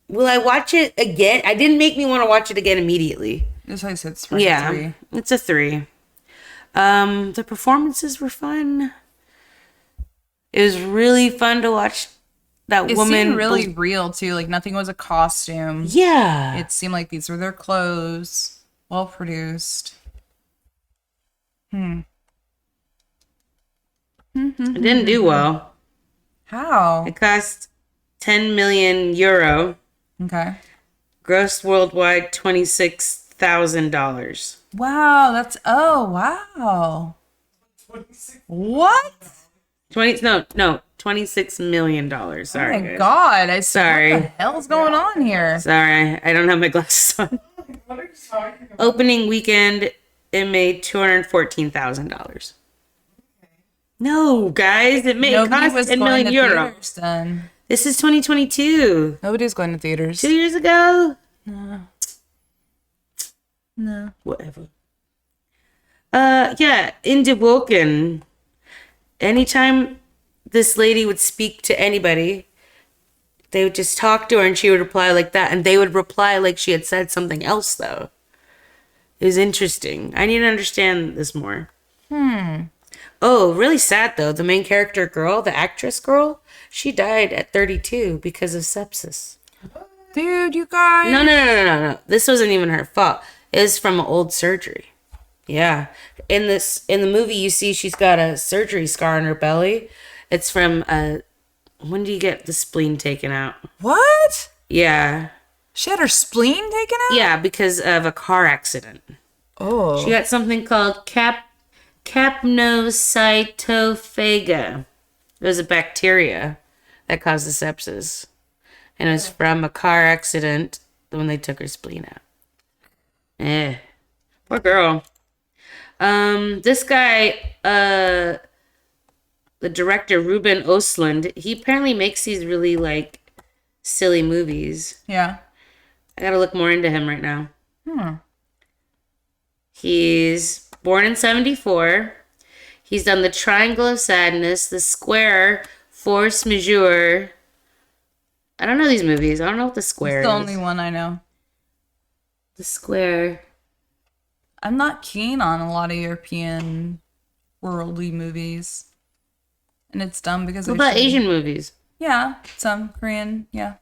Will I watch it again? I didn't make me want to watch it again immediately. That's why I said it's for Yeah, 3. it's a 3. The performances were fun. It was really fun to watch that It woman. seemed really real too. Like nothing was a costume. Yeah. It seemed like these were their clothes. Well produced. It didn't do well. How? It cost 10 million euro. Okay. Grossed worldwide $26,000. Wow, that's wow. What? 26 million dollars. Sorry. Oh my guys. god, Sorry. What the hell's going on here? Sorry, I don't have my glasses on. Opening weekend, it made $214,000. No, guys, it Nobody cost was 10 going million to euro. theaters then. This is 2022. Nobody's going to theaters. 2 years ago. No. Whatever. Yeah, in Dewoken, anytime this lady would speak to anybody, they would just talk to her and she would reply like that, and they would reply like she had said something else, though. It was interesting. I need to understand this more. Oh, really sad, though. The main character girl, the actress girl, she died at 32 because of sepsis. Dude, you guys. No. This wasn't even her fault. It was from an old surgery. Yeah. In the movie, you see she's got a surgery scar on her belly. It's from when do you get the spleen taken out? What? Yeah. She had her spleen taken out? Yeah, because of a car accident. Oh. She got something called capnocytophaga. It was a bacteria that caused the sepsis. And it was from a car accident when they took her spleen out. Poor girl. This guy, the director, Ruben Östlund, he apparently makes these really, like, silly movies. Yeah. I gotta look more into him right now. He's born in 1974. He's done The Triangle of Sadness, The Square, Force Majeure. I don't know these movies. I don't know what The Square It's the is. only one I know. The Square. I'm not keen on a lot of European worldly movies. And it's dumb because What about Asian movies? Yeah, some Korean, yeah.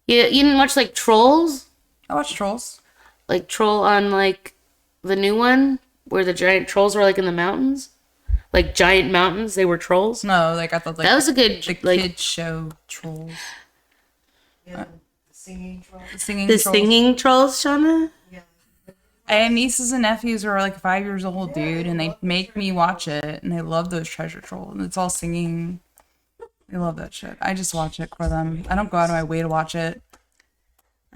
You didn't watch, like, Trolls? I watch Trolls. Like, Troll on, like, the new one? Where the giant trolls were, like, in the mountains? Like, giant mountains? They were trolls? No, like I thought like That was a good, the like... kid show Trolls. The singing troll. The singing The Trolls. singing trolls, Shauna? I have nieces and nephews who are like 5 years old, dude, and they make me watch it, and they love those treasure trolls, and it's all singing. They love that shit. I just watch it for them. I don't go out of my way to watch it.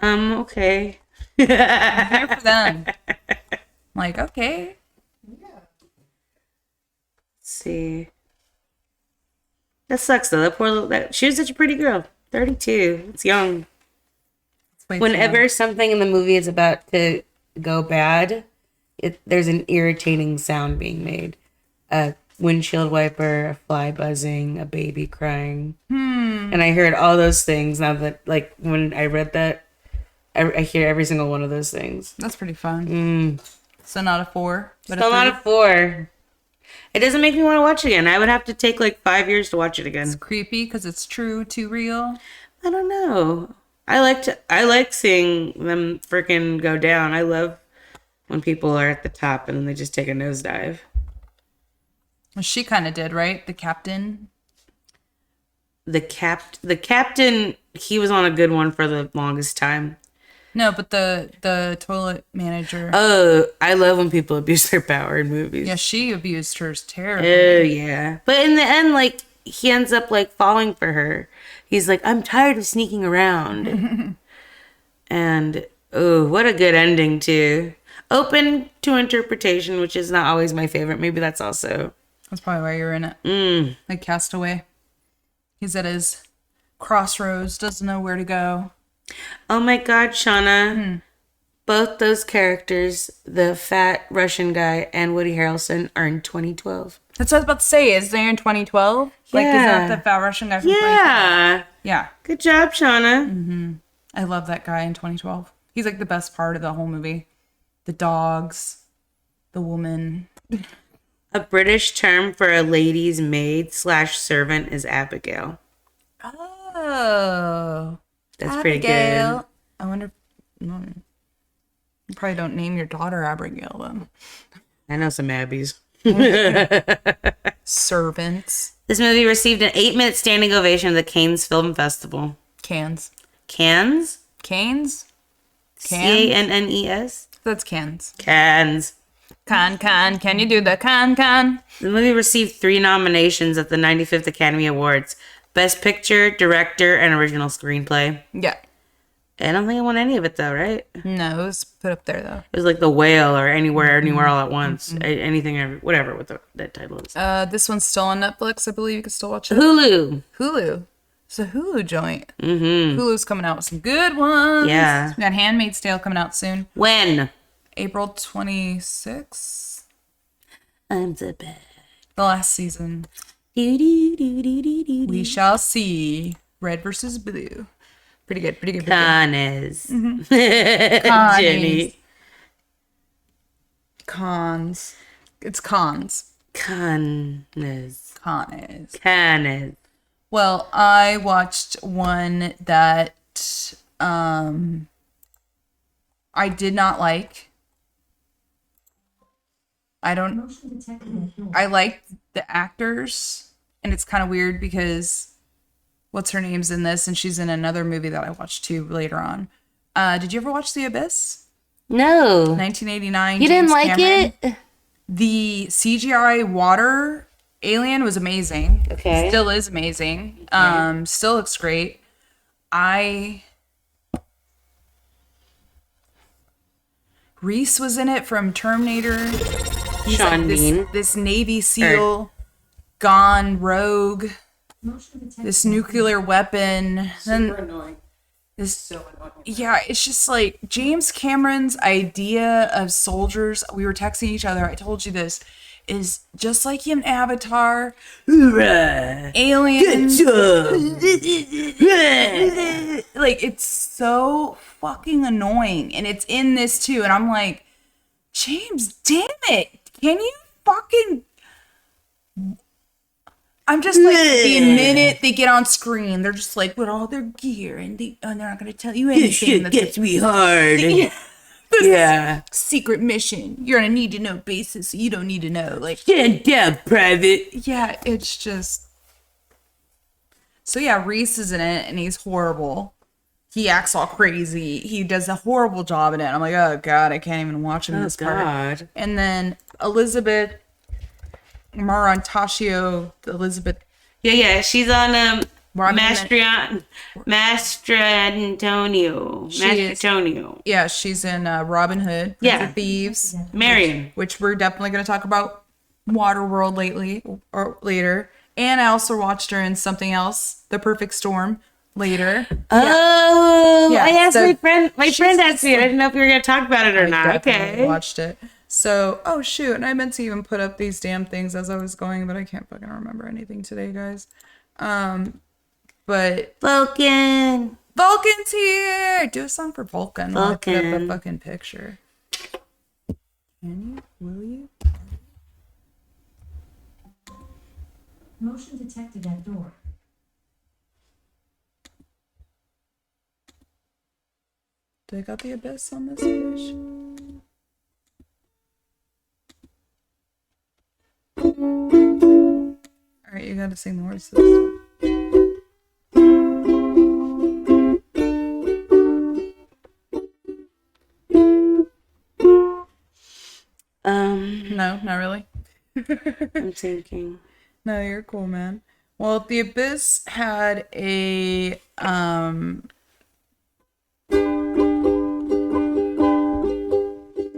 Okay. I'm here for them. Like, okay. Let's see. That sucks, though. That poor little... she was such a pretty girl. 32. It's young. It's way too Whenever long. something in the movie is about to go bad, there's an irritating sound being made. A windshield wiper, a fly buzzing, a baby crying. And I heard all those things now that, like, when I read that, I hear every single one of those things. That's pretty fun. So not a 4, but Still a 3. not a 4. It doesn't make me want to watch it again. I would have to take like 5 years to watch it again. It's creepy because it's true, too real. I don't know. I like seeing them freaking go down. I love when people are at the top and then they just take a nosedive. Well, she kind of did, right? The captain. The captain, he was on a good one for the longest time. No, but the toilet manager. Oh, I love when people abuse their power in movies. Yeah, she abused hers terribly. Oh, yeah. But in the end, like, he ends up, like, falling for her. He's like, I'm tired of sneaking around. And, oh, what a good ending, too. Open to interpretation, which is not always my favorite. Maybe that's also... That's probably why you're in it. Like Castaway. He's at his crossroads, doesn't know where to go. Oh, my God, Shauna. Both those characters, the fat Russian guy and Woody Harrelson, are in 2012. That's what I was about to say. Is they in 2012? Like, is that the fat Russian guy from 2012? Yeah. Yeah. Good job, Shauna. I love that guy in 2012. He's like the best part of the whole movie. The dogs, the woman. A British term for a lady's maid / servant is Abigail. Oh. That's pretty good. Abigail. I wonder. You probably don't name your daughter Abigail, then. I know some Abbies. Servants. This movie received an 8-minute standing ovation at the Cannes Film Festival. Cans. Cannes? Canes? Cannes? That's cans. Cannes. Can you do the can? The movie received 3 nominations at the 95th Academy Awards. Best Picture, Director, and Original Screenplay. Yeah. I don't think I won any of it, though, right? It No, it was put up there, though. was like The Whale or Anywhere, All at Once. Anything, whatever what that title is. This one's still on Netflix. I believe you can still watch it. Hulu. Hulu. It's a Hulu joint. Hulu's coming out with some good ones. Yeah. We got Handmaid's Tale coming out soon. When? April 26th. I'm so bad. The last season. We We shall see. Red versus blue. Pretty good. Cannes. Cons. Jenny. Cons. It's cons. Cannes. Cons. Well, I watched one that I did not like. I liked the actors, and it's kind of weird because what's her name's in this, and she's in another movie that I watched too later on. Did you ever watch The Abyss? No. 1989. You didn't James like Cameron. it? The CGI water alien was amazing. Okay. Still is amazing. Still looks great. Reese was in it from Terminator. He's Sean Bean. this Navy SEAL gone rogue. This nuclear weapon. Super annoying. This, So annoying. yeah, it's just like James Cameron's idea of soldiers. We were texting each other. I told you this is just like in Avatar. Aliens. Like, it's so fucking annoying, and it's in this too. And I'm like, James, damn it! Can you fucking? I'm just like, the minute they get on screen, they're just like with all their gear, and they're not gonna tell you anything. That's me hard. the Yeah. secret mission. You're on a need to know basis, so you don't need to know. Like, Stand down, Private. yeah, it's just. So yeah, Reese is in it, and he's horrible. He acts all crazy. He does a horrible job in it. I'm like, oh god, I can't even watch him in this part. God. And then Elizabeth Marantaccio, Elizabeth. Yeah. She's on Robin Mastrantonio. She is. Mastrantonio. Yeah, she's in Robin Hood. Yeah. Prince of Thieves, Marion. which we're definitely going to talk about Waterworld later. And I also watched her in something else, The Perfect Storm, later. Oh, Yeah, I asked so my friend. My she's friend asked me. I didn't know if we were gonna talk about it or not. Definitely Okay. watched it. So, oh shoot, and I meant to even put up these damn things as I was going, but I can't fucking remember anything today, guys. But Vulcan. Vulcan's here! Do a song for Vulcan while I put up a Vulcan. fucking picture. Can you? Will you? Motion detected at door. Do I got the Abyss on this page? Alright, you gotta sing the words to this. No, not really. I'm thinking. No, you're cool, man. Well, the Abyss had a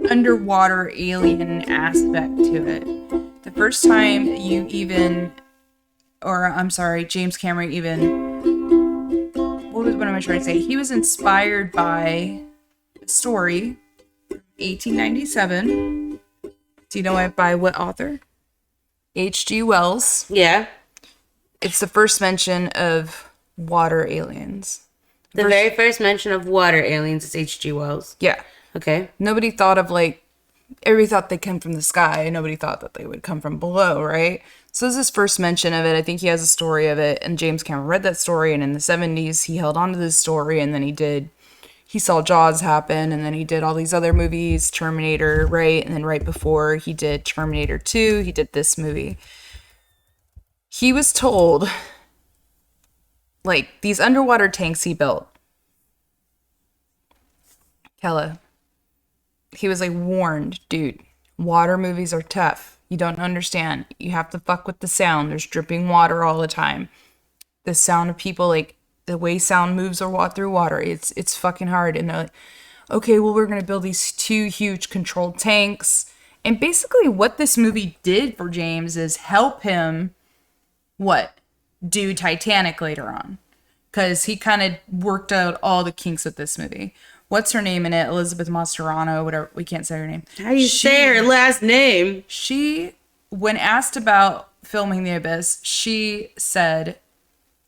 underwater alien aspect to it. The first time you even, or I'm sorry, James Cameron even, what am I trying to say? He was inspired by a story, 1897. Do you know it by what author? H.G. Wells. Yeah. It's the first mention of water aliens. The very first mention of water aliens is H.G. Wells. Yeah. Okay. Nobody thought of everybody thought they come from the sky. Nobody thought that they would come from below, right? So this is his first mention of it. I think he has a story of it, and James Cameron read that story, and in the 70s he held on to this story, and then he saw Jaws happen, and then he did all these other movies, Terminator, right? And then right before he did Terminator 2, he did this movie. He was told, these underwater tanks he built, Kella, he was warned, dude, water movies are tough. You don't understand. You have to fuck with the sound. There's dripping water all the time. The sound of people, the way sound moves through water, it's fucking hard. And they're like, okay, well, we're going to build these 2 huge controlled tanks. And basically what this movie did for James is help him, do Titanic later on. Because he kind of worked out all the kinks with this movie. What's her name in it? Elizabeth Mastroianni, whatever. We can't say her name. How do you say her last name? She, when asked about filming The Abyss, she said,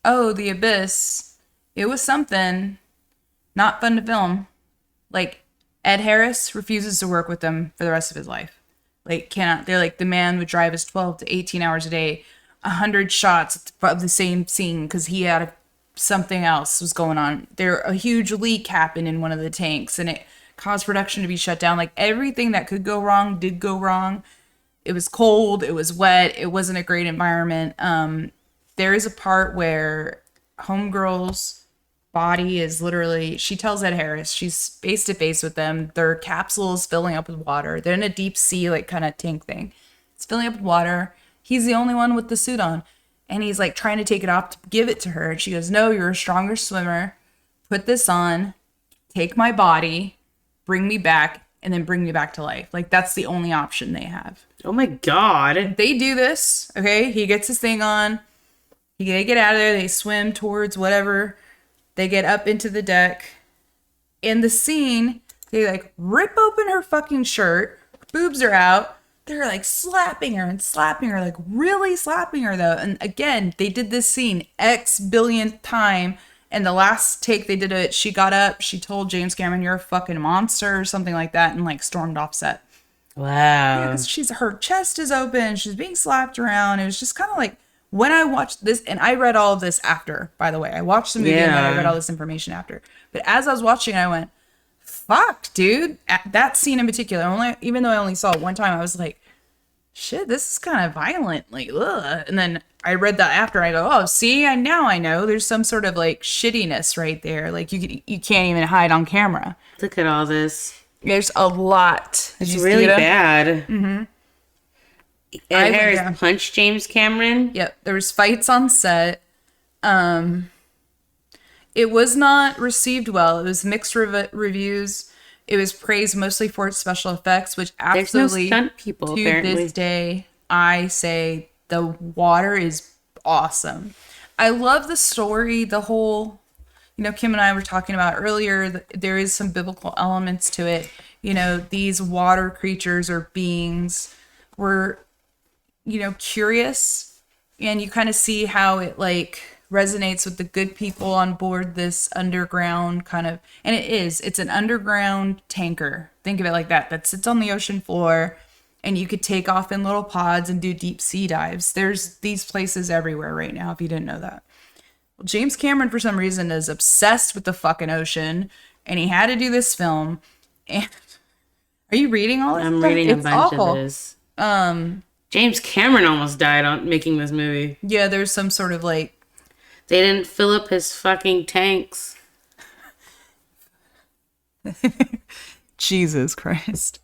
oh, The Abyss, it was something not fun to film. Ed Harris refuses to work with them for the rest of his life. Cannot. They're the man would drive us 12 to 18 hours a day, 100 shots of the same scene because he had something else was going on. A huge leak happened in one of the tanks, and it caused production to be shut down. Everything that could go wrong did go wrong. It was cold. It was wet. It wasn't a great environment. There is a part where Homegirl's body is literally, she tells Ed Harris, she's face to face with them. Their capsule is filling up with water. They're in a deep sea, kind of tank thing. It's filling up with water. He's the only one with the suit on. And he's trying to take it off to give it to her. And she goes, no, you're a stronger swimmer. Put this on. Take my body. Bring me back. And then bring me back to life. That's the only option they have. Oh my God. They do this. Okay. He gets his thing on. They get out of there. They swim towards whatever. They get up into the deck. In the scene, they rip open her fucking shirt. Boobs are out. They're slapping her, really slapping her though. And again, they did this scene X billionth time. And the last take they did it, she got up, she told James Cameron, you're a fucking monster or something like that, and stormed off set. Wow. Yeah, her chest is open, she's being slapped around. It was just kind of when I watched this, and I read all of this after, by the way. I watched the movie and then I read all this information after. But as I was watching, I went, fuck, dude. That scene in particular, even though I only saw it one time, I was like, shit, this is kind of violent. Ugh. And then I read that after, and I go, oh, see, now I know. There's some sort of shittiness right there. You can't even hide on camera. Look at all this. There's a lot. It's really bad. Mm-hmm. And Harris punched James Cameron. Yep. There was fights on set. It was not received well. It was mixed reviews. It was praised mostly for its special effects, which absolutely, there's no stunt people, to apparently. this day, I say the water is awesome. I love the story, the whole, Kim and I were talking about earlier, there is some biblical elements to it. These water creatures or beings were, curious, and you kind of see how it resonates with the good people on board this underground kind of, and it's an underground tanker. Think of it like that sits on the ocean floor, and you could take off in little pods and do deep sea dives. There's these places everywhere right now, if you didn't know that. Well, James Cameron, for some reason, is obsessed with the fucking ocean, and he had to do this film. And are you reading all this I'm stuff? reading a It's bunch awful. of this. James Cameron almost died on making this movie. Yeah, there's some sort of like, They didn't fill up his fucking tanks. Jesus Christ.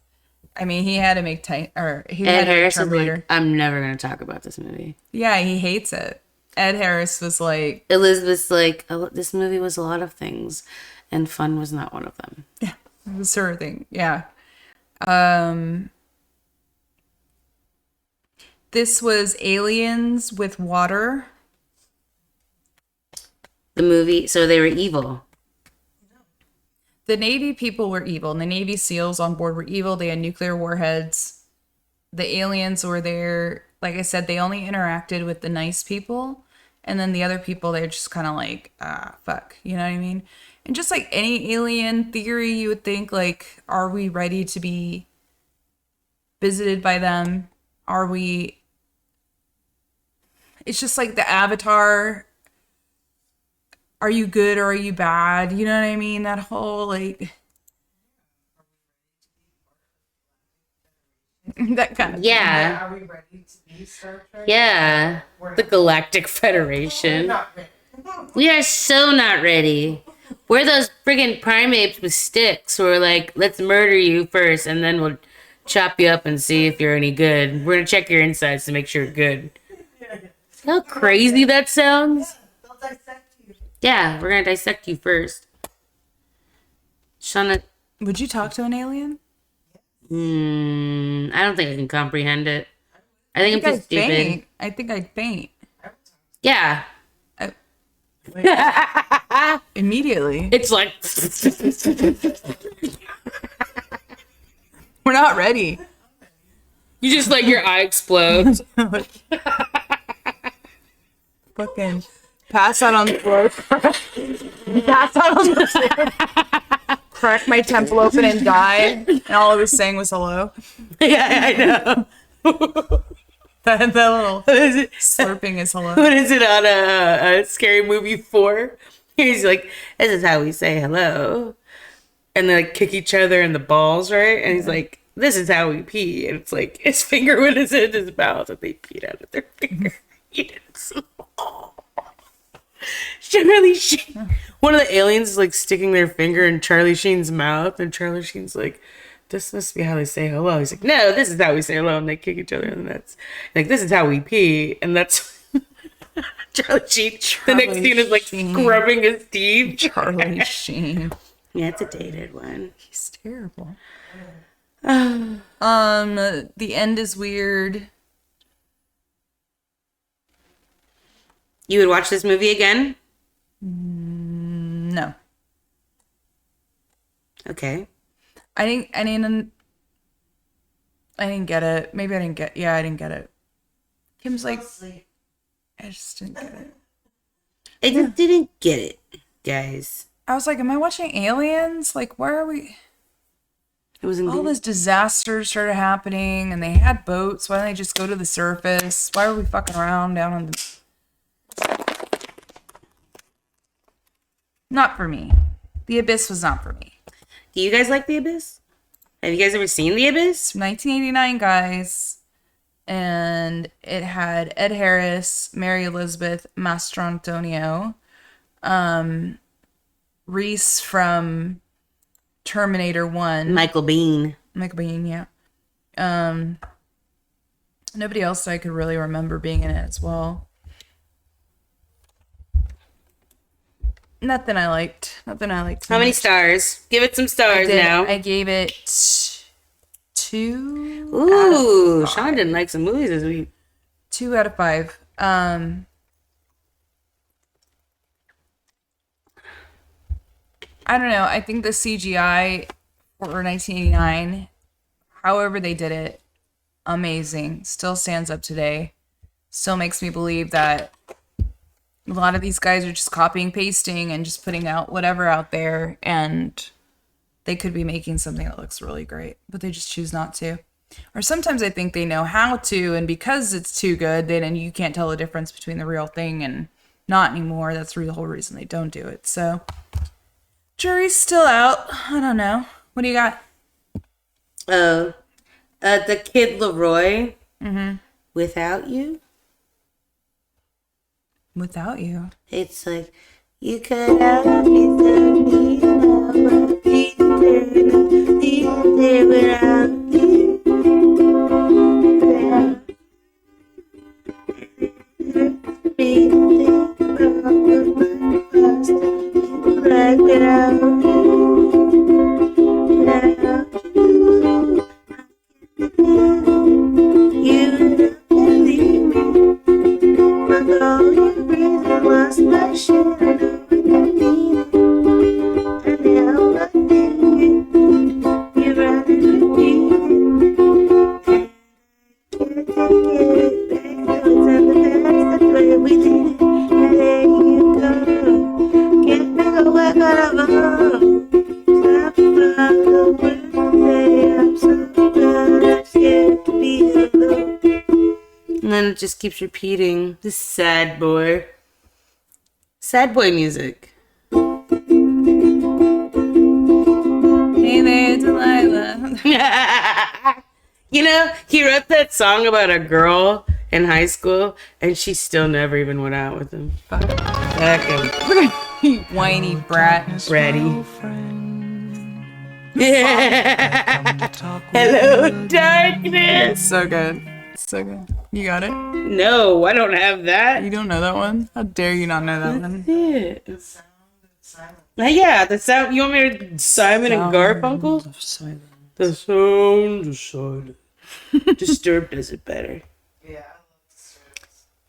I mean, he had to make he Ed had to make Harris is Terminator. like, I'm never gonna talk about this movie. Yeah, he hates it. Ed Harris was like, Elizabeth's like, oh, this movie was a lot of things, and fun was not one of them. yeah, it was her thing. Yeah. This was Aliens with water. The movie, so they were evil. The Navy people were evil, and the Navy SEALs on board were evil. They had nuclear warheads. The aliens were there. Like I said, they only interacted with the nice people. And then the other people, they're just kind of like, fuck. You know what I mean? And just like any alien theory, you would think, like, are we ready to be visited by them? Are we... It's just like the Avatar. Are you good or are you bad? You know what I mean? That whole, like... that kind of... Yeah. Are we ready to be Star Trek? Yeah. The Galactic Federation. Not ready. We are so not ready. We're those friggin' primates with sticks who are like, let's murder you first and then we'll chop you up and see if you're any good. We're gonna check your insides to make sure you're good. How crazy that sounds? They'll dissect you. Yeah, we're gonna dissect you first. Shauna, Would you talk to an alien? I don't think I can comprehend it. I think I'm too stupid. Faint. I think I'd faint. Yeah. Immediately. It's like, We're not ready. you just like your eye explodes. Fucking pass out on the floor. Pass out on the floor. Crack my temple open and die. And all I was saying was hello. Yeah, I know. That little slurping is hello. What is it on a Scary Movie 4? He's like, this is how we say hello. And they like kick each other in the balls, right? And he's like, this is how we pee. And it's like, his finger went in his mouth and they peed out of their finger. Charlie Sheen. One of the aliens is like sticking their finger in Charlie Sheen's mouth. And Charlie Sheen's like, this must be how they say hello. He's like, no, this is how we say hello. And they kick each other in the nuts. Like, this is how we pee. And that's Charlie Sheen. The next scene is like scrubbing his teeth. Charlie Sheen. Yeah, it's a dated one. He's terrible. The end is weird. You would watch this movie again? No. Okay. I didn't get it. Maybe I didn't get. Yeah, I didn't get it. Kim's like, I just didn't get it. I just didn't get it, guys. I was like, am I watching Aliens? Like, where are we? It was All this disasters started happening, and they had boats. Why don't they just go to the surface? Why are we fucking around down on the? Not for me. The Abyss was not for me. Do you guys like The Abyss? Have you guys ever seen The Abyss? 1989, guys, and it had Ed Harris, Mary Elizabeth Mastrantonio, Reese from Terminator 1. Michael Biehn. Michael Biehn, yeah. Nobody else I could really remember being in it as well. Nothing I liked. How many stars? Give it some stars now. I gave it 2. Ooh, Sean didn't like some movies this week. 2 out of 5. I don't know. I think the CGI for 1989, however they did it, amazing. Still stands up today. Still makes me believe that A lot of these guys are just copying, pasting, and just putting out whatever out there, and they could be making something that looks really great, but they just choose not to. Or sometimes I think they know how to, and because it's too good, then you can't tell the difference between the real thing and not anymore. That's the whole reason they don't do it. So, jury's still out. I don't know. What do you got? The Kid Leroy. Without You. Without You. It's like, you could have a piece of me now, but please stay without you. Me think about my past, like without you, without you. You don't leave me. But all you reason was my shit. I know I don't need it. And now I think it. You're running with me. And I can't take it back. So it's in the past. That's where we did it. And there you go. Can't make a work out of all. Stop from the world. Say I'm so bad. I'm scared to be alone. And then it just keeps repeating. This sad boy. Sad boy music. Hey there, Delilah. You know, he wrote that song about a girl in high school, and she still never even went out with him. Fuck him. You whiny brat. Ready. Hello, darkness. So good. So good. You got it? No, I don't have that. You don't know that one? How dare you not know that one? Yeah. Yeah, the sound. You want me to Simon and Garfunkel? The sound of silence. Disturbed does it better. Yeah.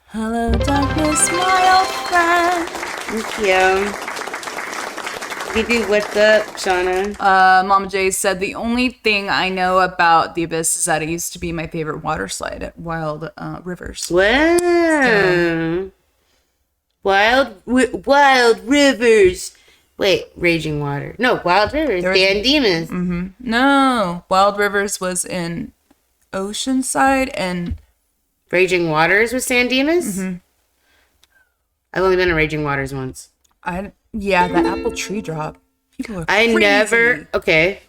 Hello, darkness, my old friend. Thank you. You do what's up, Shauna? Mama J said the only thing I know about the Abyss is that it used to be my favorite water slide at Wild Rivers. Wow. Wild Rivers. Wait, Raging Water. No, Wild Rivers. Dan Demas. No, Wild Rivers was in Oceanside and Raging Waters with San Dimas? I've only been to Raging Waters once. yeah, the apple tree drop. People are crazy. Okay.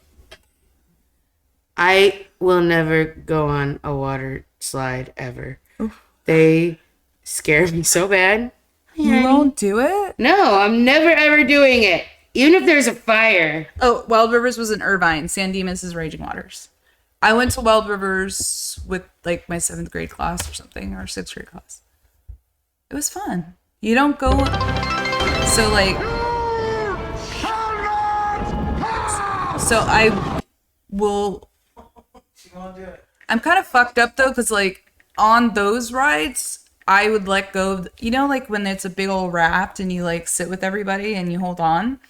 I will never go on a water slide ever. Oof. They scare me so bad. You won't do it? No, I'm never ever doing it. Even if there's a fire. Oh, Wild Rivers was in Irvine. San Dimas is Raging Waters. I went to Wild Rivers with like my 7th grade class or something, or 6th grade class. It was fun. You don't go. So like. So I will. She won't do it. I'm kind of fucked up though, because like on those rides, I would let go of, you know, like when it's a big old raft and you like sit with everybody and you hold on.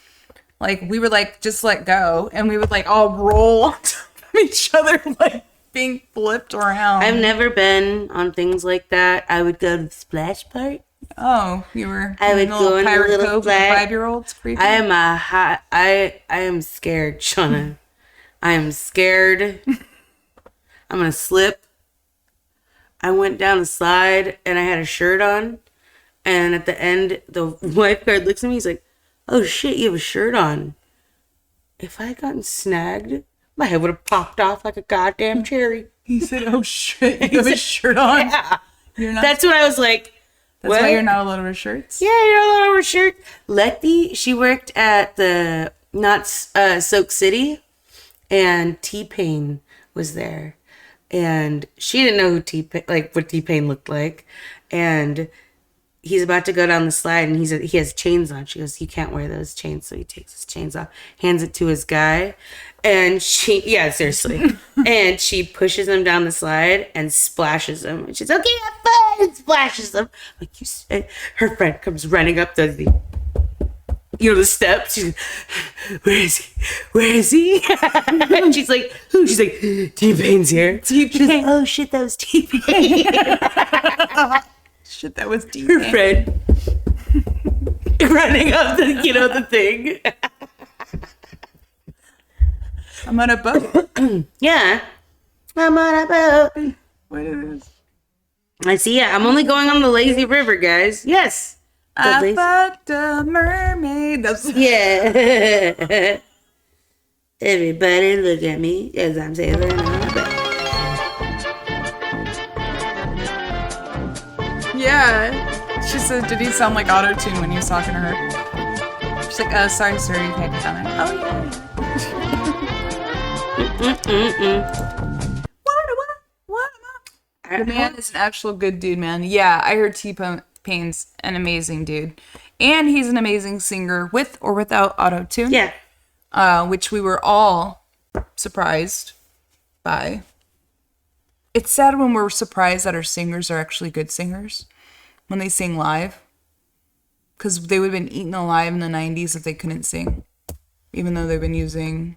Like we would like just let go and we would like all roll on top of each other, like being flipped around. I've never been on things like that. I would go to the splash part. Oh, you were. I would go in the Pirate little Cove with flag. 5-year-olds. Creepy. I am scared, Shauna. I am scared. I'm gonna slip. I went down a slide and I had a shirt on, and at the end, the lifeguard looks at me. He's like, "Oh shit, you have a shirt on." If I had gotten snagged, my head would have popped off like a goddamn cherry. He said, "Oh shit, you have a shirt on." Yeah, You're not. that's when I was like, That's what? why you're not allowed to wear shirts. Yeah, you're not allowed to wear a shirt. Letty, she worked at the Soak City, and T-Pain was there, and she didn't know who what T-Pain looked like, and he's about to go down the slide, and he has chains on. She goes, "You can't wear those chains," so he takes his chains off, hands it to his guy, and seriously, and she pushes him down the slide and splashes him, and she's okay, have fun, and splashes him. Like you said, her friend comes running up the steps. She's like, "Where is he? Where is he?" And she's like, "Who?" She's like, "T-Pain's here." She's like, "Oh shit, that was T-Pain." Shit, that was deep. Her friend running up the, the thing. I'm on a boat. Yeah. I'm on a boat. What is this? I see. Yeah, I'm only going on the lazy river, guys. Yes. The I lazy- fucked a mermaid. That's Yeah. Everybody look at me as I'm sailing on a boat. yeah. She said, "Did he sound like auto-tune when he was talking to her?" She's like, "Oh, sorry, sir, you can't get down there." Oh yeah. What? The man is an actual good dude, man. Yeah, I heard T-Pain's an amazing dude, and he's an amazing singer with or without auto-tune. Yeah. Which we were all surprised by. It's sad when we're surprised that our singers are actually good singers when they sing live, because they would have been eaten alive in the 90s if they couldn't sing, even though they've been using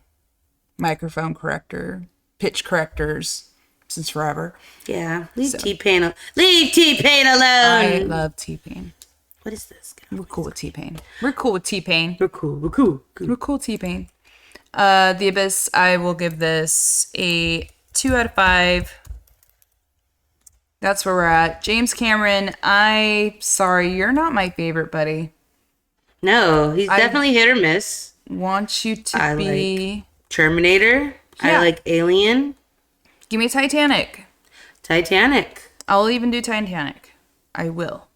microphone corrector, pitch correctors since forever. Yeah. Leave T-Pain alone. I love T-Pain. What is this? We're cool with T-Pain. We're cool with T-Pain. We're cool. We're cool. We're cool T-Pain. The Abyss, I will give this a 2 out of 5. That's where we're at. James Cameron, sorry, you're not my favorite, buddy. No, he's definitely hit or miss. Want you to I be... Terminator. Yeah. I like Alien. Give me Titanic. Titanic. I'll even do Titanic. I will.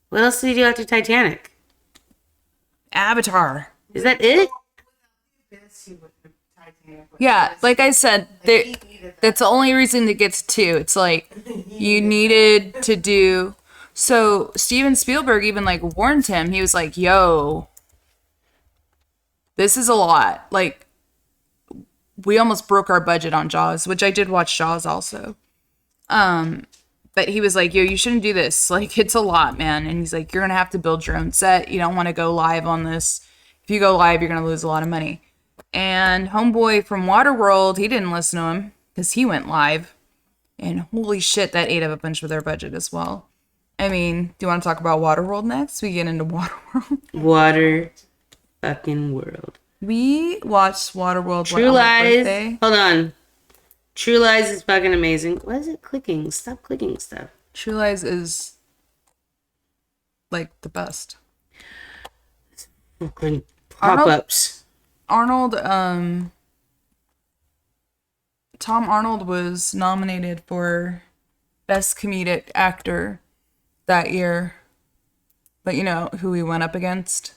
What else did you do after Titanic? Avatar. Is that it? Yeah, like I said, that's the only reason to get to 2. It's like, you needed to do... So, Steven Spielberg even, like, warned him. He was like, yo, this is a lot. Like, we almost broke our budget on Jaws, which I did watch Jaws also. But he was like, yo, you shouldn't do this. Like, it's a lot, man. And he's like, you're going to have to build your own set. You don't want to go live on this. If you go live, you're going to lose a lot of money. And homeboy from Waterworld, he didn't listen to him because he went live. And holy shit, that ate up a bunch of their budget as well. I mean, do you want to talk about Waterworld next? We get into Waterworld. Water fucking world. We watched Waterworld True on my Lies. birthday. Hold on. True Lies is fucking amazing. Why is it clicking? Stop clicking stuff. True Lies is like the best. Fucking pop-ups. Arnold, Tom Arnold was nominated for Best Comedic Actor that year. But you know who he went up against?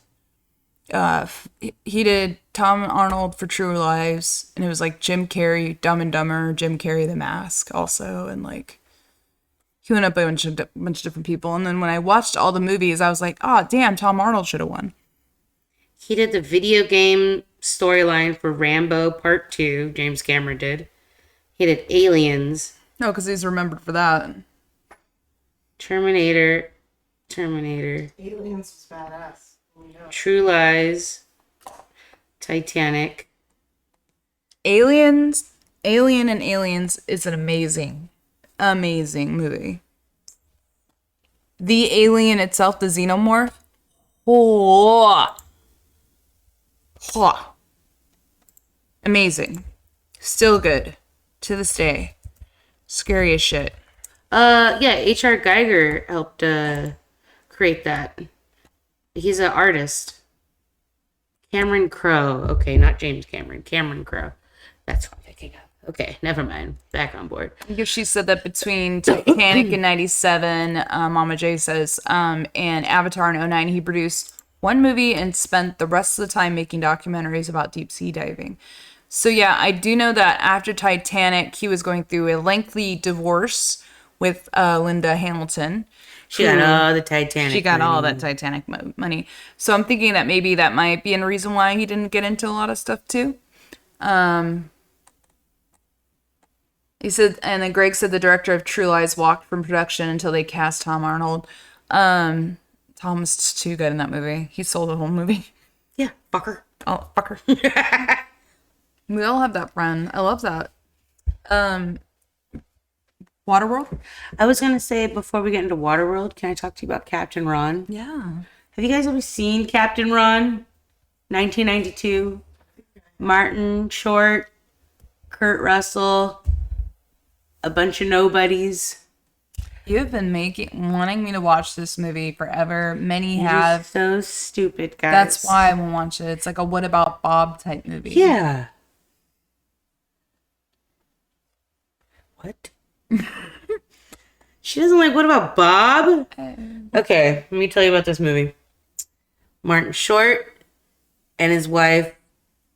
He did Tom Arnold for True Lies, and it was like Jim Carrey, Dumb and Dumber, Jim Carrey, The Mask also, and like he went up a bunch of different people. And then when I watched all the movies, I was like, oh damn, Tom Arnold should have won. He did the video game storyline for Rambo Part 2. James Cameron did. He did Aliens. No, because he's remembered for that. Terminator. Aliens was badass. True Lies. Titanic. Alien and Aliens is an amazing movie. The alien itself, the xenomorph, amazing. Still good to this day. Scary as shit. Yeah, H.R. Geiger helped create that. He's an artist. Cameron Crowe. Okay, not James Cameron. Cameron Crowe. That's what I'm thinking of. Okay, never mind. Back on board. Because she said that between Titanic in 97, Mama J says, and Avatar in 09, he produced one movie and spent the rest of the time making documentaries about deep sea diving. So yeah, I do know that after Titanic, he was going through a lengthy divorce with Linda Hamilton. She got all the Titanic. She got money. all that Titanic money. So I'm thinking that maybe that might be a reason why he didn't get into a lot of stuff too. He said, and then Greg said the director of True Lies walked from production until they cast Tom Arnold. Tom was too good in that movie. He sold the whole movie. Yeah, fucker. Oh, fucker. We all have that friend. I love that. Waterworld? I was gonna say before we get into Waterworld, can I talk to you about Captain Ron? Yeah. Have you guys ever seen Captain Ron? 1992. Martin Short, Kurt Russell, a bunch of nobodies. You have been wanting me to watch this movie forever. Many You're have. so stupid, guys. That's why I won't watch it. It's like a What About Bob type movie. Yeah. What? She doesn't like What About Bob? Okay, let me tell you about this movie. Martin Short and his wife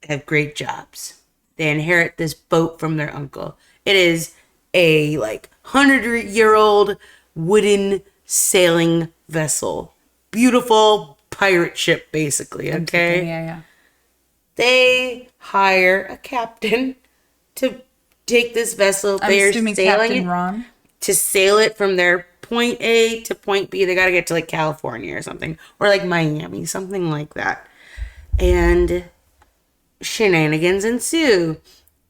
have great jobs. They inherit this boat from their uncle. It is a 100-year-old wooden sailing vessel. Beautiful pirate ship, basically, okay? Yeah. They hire a captain to take this vessel. I'm They're assuming sailing Captain it Ron. to sail it from their point A to point B. They got to get to California or something, or Miami, something like that. And shenanigans ensue.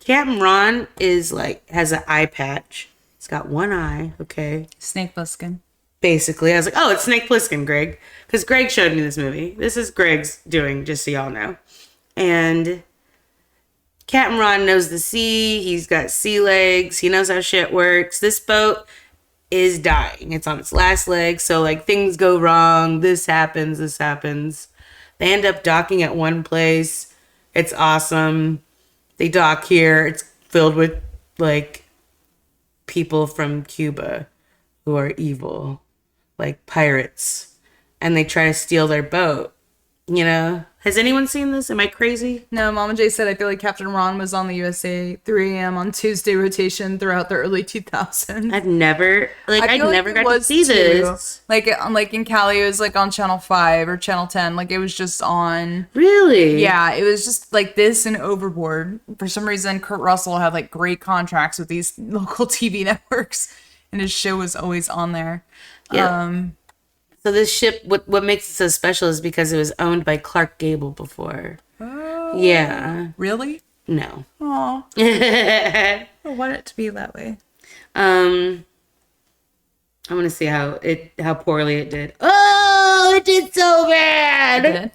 Captain Ron is has an eye patch. He's got one eye, okay? Snake Plissken. Basically, I was like, oh, it's Snake Plissken, Greg. Because Greg showed me this movie. This is Greg's doing, just so y'all know. And Captain Ron knows the sea. He's got sea legs. He knows how shit works. This boat is dying. It's on its last leg. So, things go wrong. This happens. They end up docking at one place. It's awesome. They dock here. It's filled with, people from Cuba who are evil. Pirates. And they try to steal their boat. You know? Has anyone seen this? Am I crazy? No, Mama J said I feel like Captain Ron was on the USA 3 a.m. on Tuesday rotation throughout the early 2000s. I've never, I feel never it got to was see too. this. Like in Cali, it was on Channel 5 or Channel 10. It was just on. Really? Yeah, it was just this and Overboard. For some reason, Kurt Russell had great contracts with these local TV networks, and his show was always on there. Yeah. So this ship, what makes it so special is because it was owned by Clark Gable before. Oh. Yeah. Really? No. Aw. I want it to be that way. I want to see how poorly it did. Oh, it did so bad.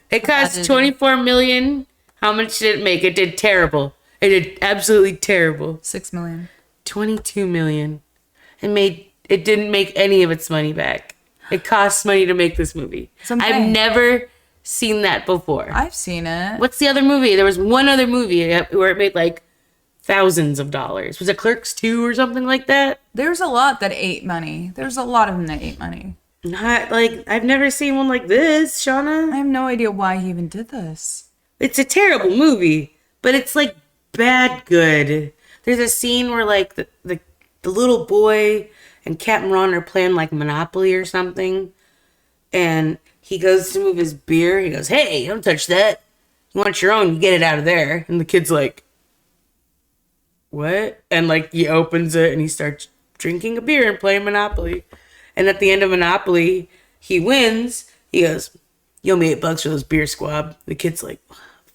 It cost $24 million. How much did it make? It did terrible. It did absolutely terrible. $6 million. $22 million. It didn't make any of its money back. It costs money to make this movie. I've never seen that before. I've seen it. What's the other movie? There was one other movie where it made thousands of dollars. Was it Clerks 2 or something like that? There's a lot that ate money. There's a lot of them that ate money. Not I've never seen one like this, Shauna. I have no idea why he even did this. It's a terrible movie, but it's bad good. There's a scene where the little boy and Captain Ron are playing Monopoly or something. And he goes to move his beer. He goes, hey, don't touch that. You want your own, you get it out of there. And the kid's like, what? And he opens it and he starts drinking a beer and playing Monopoly. And at the end of Monopoly, he wins. He goes, you owe me $8 for those beer, squab. The kid's like,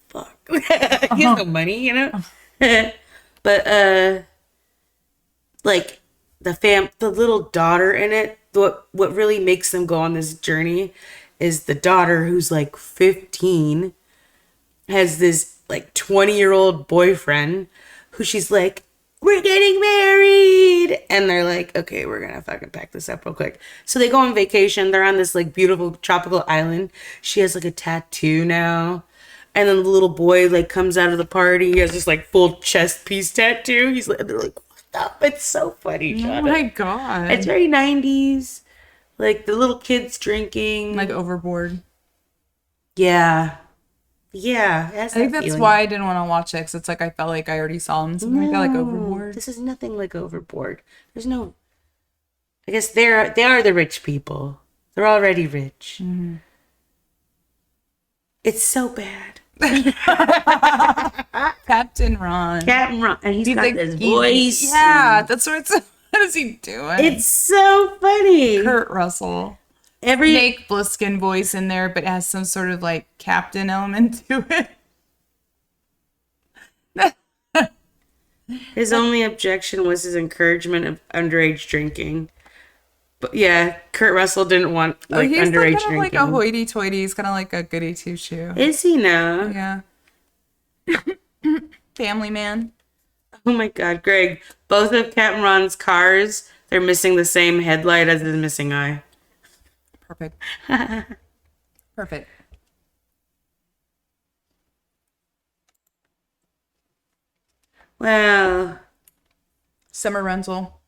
fuck. He has no money, you know? But, the little daughter in it, what really makes them go on this journey is the daughter who's 15 has this 20-year-old boyfriend who she's like, we're getting married, and they're like, okay, we're gonna fucking pack this up real quick. So they go on vacation. They're on this beautiful tropical island. She has a tattoo now. And then the little boy comes out of the party. He has this full chest piece tattoo. They're like, up. It's so funny, Shauna. Oh my god. It's very 90s. The little kids drinking. Overboard. Yeah. Yeah. I think that's why I didn't want to watch it, because it's I felt like I already saw him. Something like that, Overboard. This is nothing like Overboard. There's no... I guess they are the rich people. They're already rich. Mm-hmm. It's so bad. Captain Ron. And he's got this voice. Yeah, that's what it's... What is he doing? It's so funny. Kurt Russell. Snake Plissken voice in there, but it has some sort of captain element to it. His only objection was his encouragement of underage drinking. But yeah, Kurt Russell didn't want like he's underage kind of like drinking. a hoity-toity. He's kind of like a goody two-shoe. Is he now? Yeah. Family man. Oh my God, Greg! Both of Captain Ron's cars, they're missing the same headlight as the missing eye. Perfect. Perfect. Wow, Summer rental.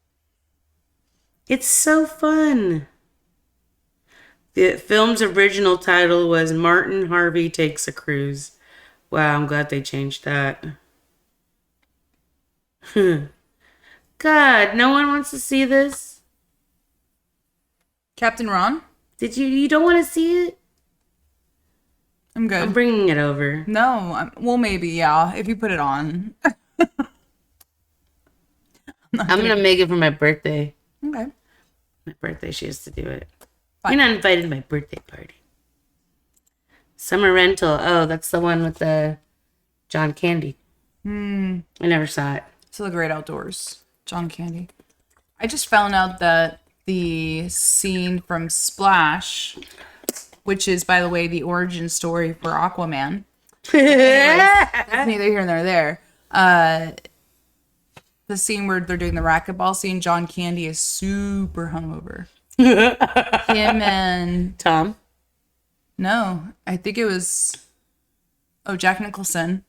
it's so fun. The film's original title was Martin Harvey Takes a Cruise. Wow, I'm glad they changed that. God, no one wants to see this? Captain Ron? You don't want to see it? I'm good. I'm bringing it over. No, well, maybe, yeah, if you put it on. I'm going to make it for my birthday. Okay. My birthday, she has to do it. Fine. You're not invited to my birthday party. Summer Rental. Oh, that's the one with the John Candy. I never saw it. Still a great outdoors. John Candy. I just found out that the scene from Splash, which is, by the way, the origin story for Aquaman. Anyways, that's neither here nor there. The scene where they're doing the racquetball scene, John Candy is super hungover. Him and Tom? no, I think it was Jack Nicholson.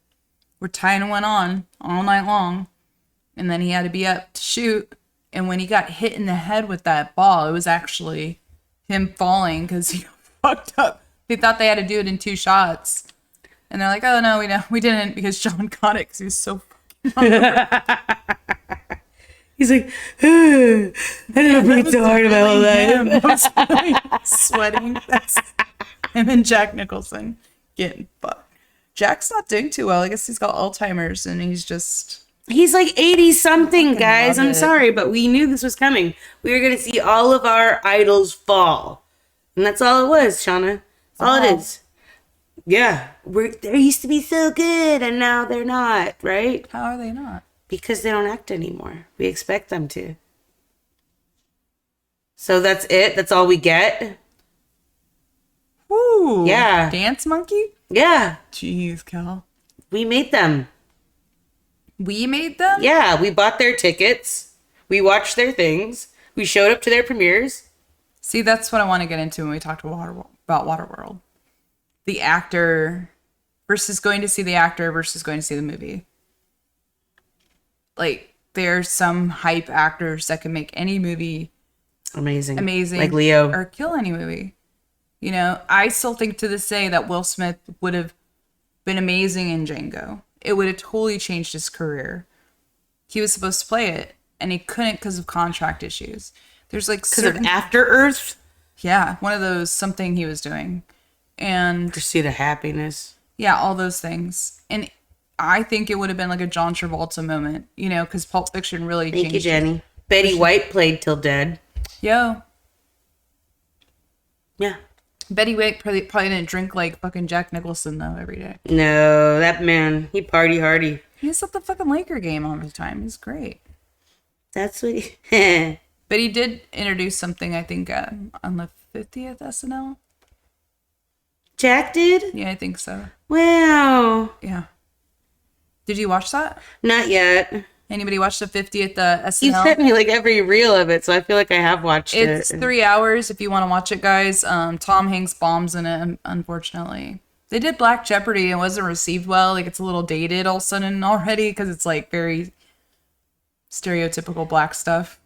Were tying one on all night long, and then he had to be up to shoot. And when he got hit in the head with that ball, it was actually him falling because he fucked up. They thought they had to do it in 2 shots, and they're like, "Oh no, we didn't," because John got it because he was so He's like, I never breathed so hard in my whole life. I was really sweating. That's him and Jack Nicholson getting fucked. Jack's not doing too well. I guess he's got Alzheimer's and he's just... He's like 80 something, guys. love I'm it. sorry, but we knew this was coming. We were going to see all of our idols fall. And that's all it was, Shauna. That's all it is. Yeah. They used to be so good, and now they're not, right? How are they not? Because they don't act anymore. We expect them to. So that's it? That's all we get? Woo! Yeah. Dance monkey? Yeah. Jeez, Cal. We made them. We made them? Yeah, we bought their tickets. We watched their things. We showed up to their premieres. See, that's what I want to get into when we talk about Waterworld. The actor versus going to see the actor versus going to see the movie. Like, there's some hype actors that can make any movie Amazing. amazing. Like Leo. Or kill any movie. You know, I still think to this day that Will Smith would have been amazing in Django. It would have totally changed his career. He was supposed to play it, and he couldn't because of contract issues. There's like Because of After Earth? yeah, one of those something he was doing. And Pursuit of Happiness. yeah, all those things. And I think it would have been like a John Travolta moment, you know, because Pulp Fiction really Thank you, changed. Jenny. Betty White played Till Dead. Yo, Yeah. Betty White probably didn't drink like fucking Jack Nicholson though every day. No, that man, he party hardy. He was at the fucking Laker game all the time. He's great. That's what he... But he did introduce something, I think, on the 50th SNL. Jack did? Yeah, I think so. Wow. Yeah. Did you watch that? Not yet. Anybody watch the 50th You SNL? sent me like every reel of it, so I feel like I have watched It's it. 3 hours if you want to watch it, guys. Tom Hanks bombs in it, unfortunately. They did Black Jeopardy and it wasn't received well. Like, it's a little dated all of a sudden already because it's like very stereotypical black stuff.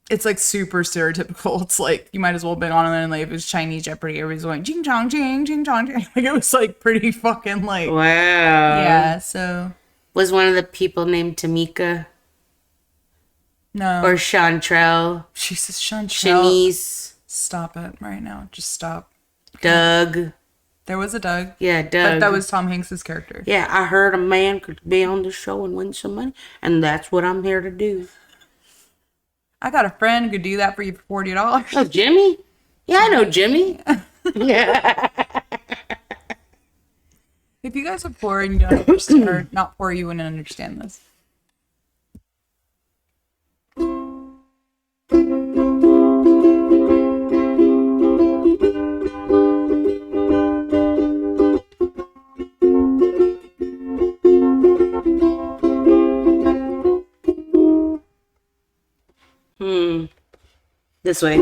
It's like super stereotypical. It's like you might as well have been on it and like it was Chinese Jeopardy. Everybody's going ching chong ching ching chong ching. Like it was like pretty fucking like Wow. yeah. So Was one of the people named Tamika? no. Or Chantrell? Jesus, Chantel. Shanice? Stop it right now. Just stop. Doug? There was a Doug. Yeah, Doug. But that was Tom Hanks's character. Yeah, I heard a man could be on the show and win some money, and that's what I'm here to do. I got a friend who could do that for you for $40. Oh, Jimmy? Yeah, I know Jimmy. Yeah. If you guys are poor and you don't understand, or not poor, you wouldn't understand this. This way.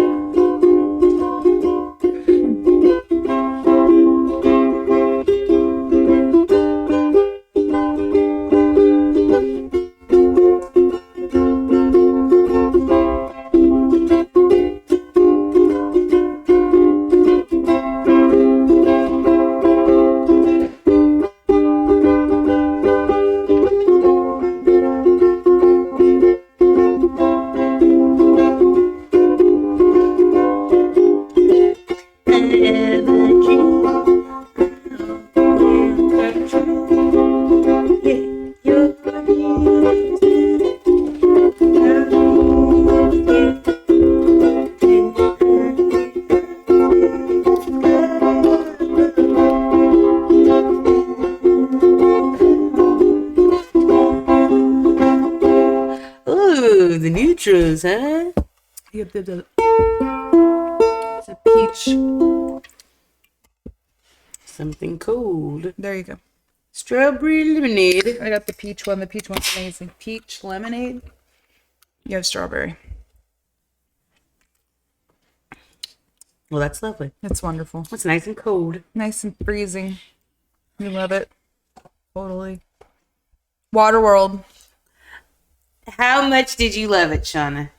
Ooh, the neutrals, huh? Yep. It's a peach. Something cold. There you go. Strawberry lemonade. I got the peach one. The peach one's amazing. Peach lemonade. You have strawberry. Well, that's lovely. It's wonderful. It's nice and cold. Nice and freezing. You love it. Totally. Waterworld. How much did you love it, Shauna?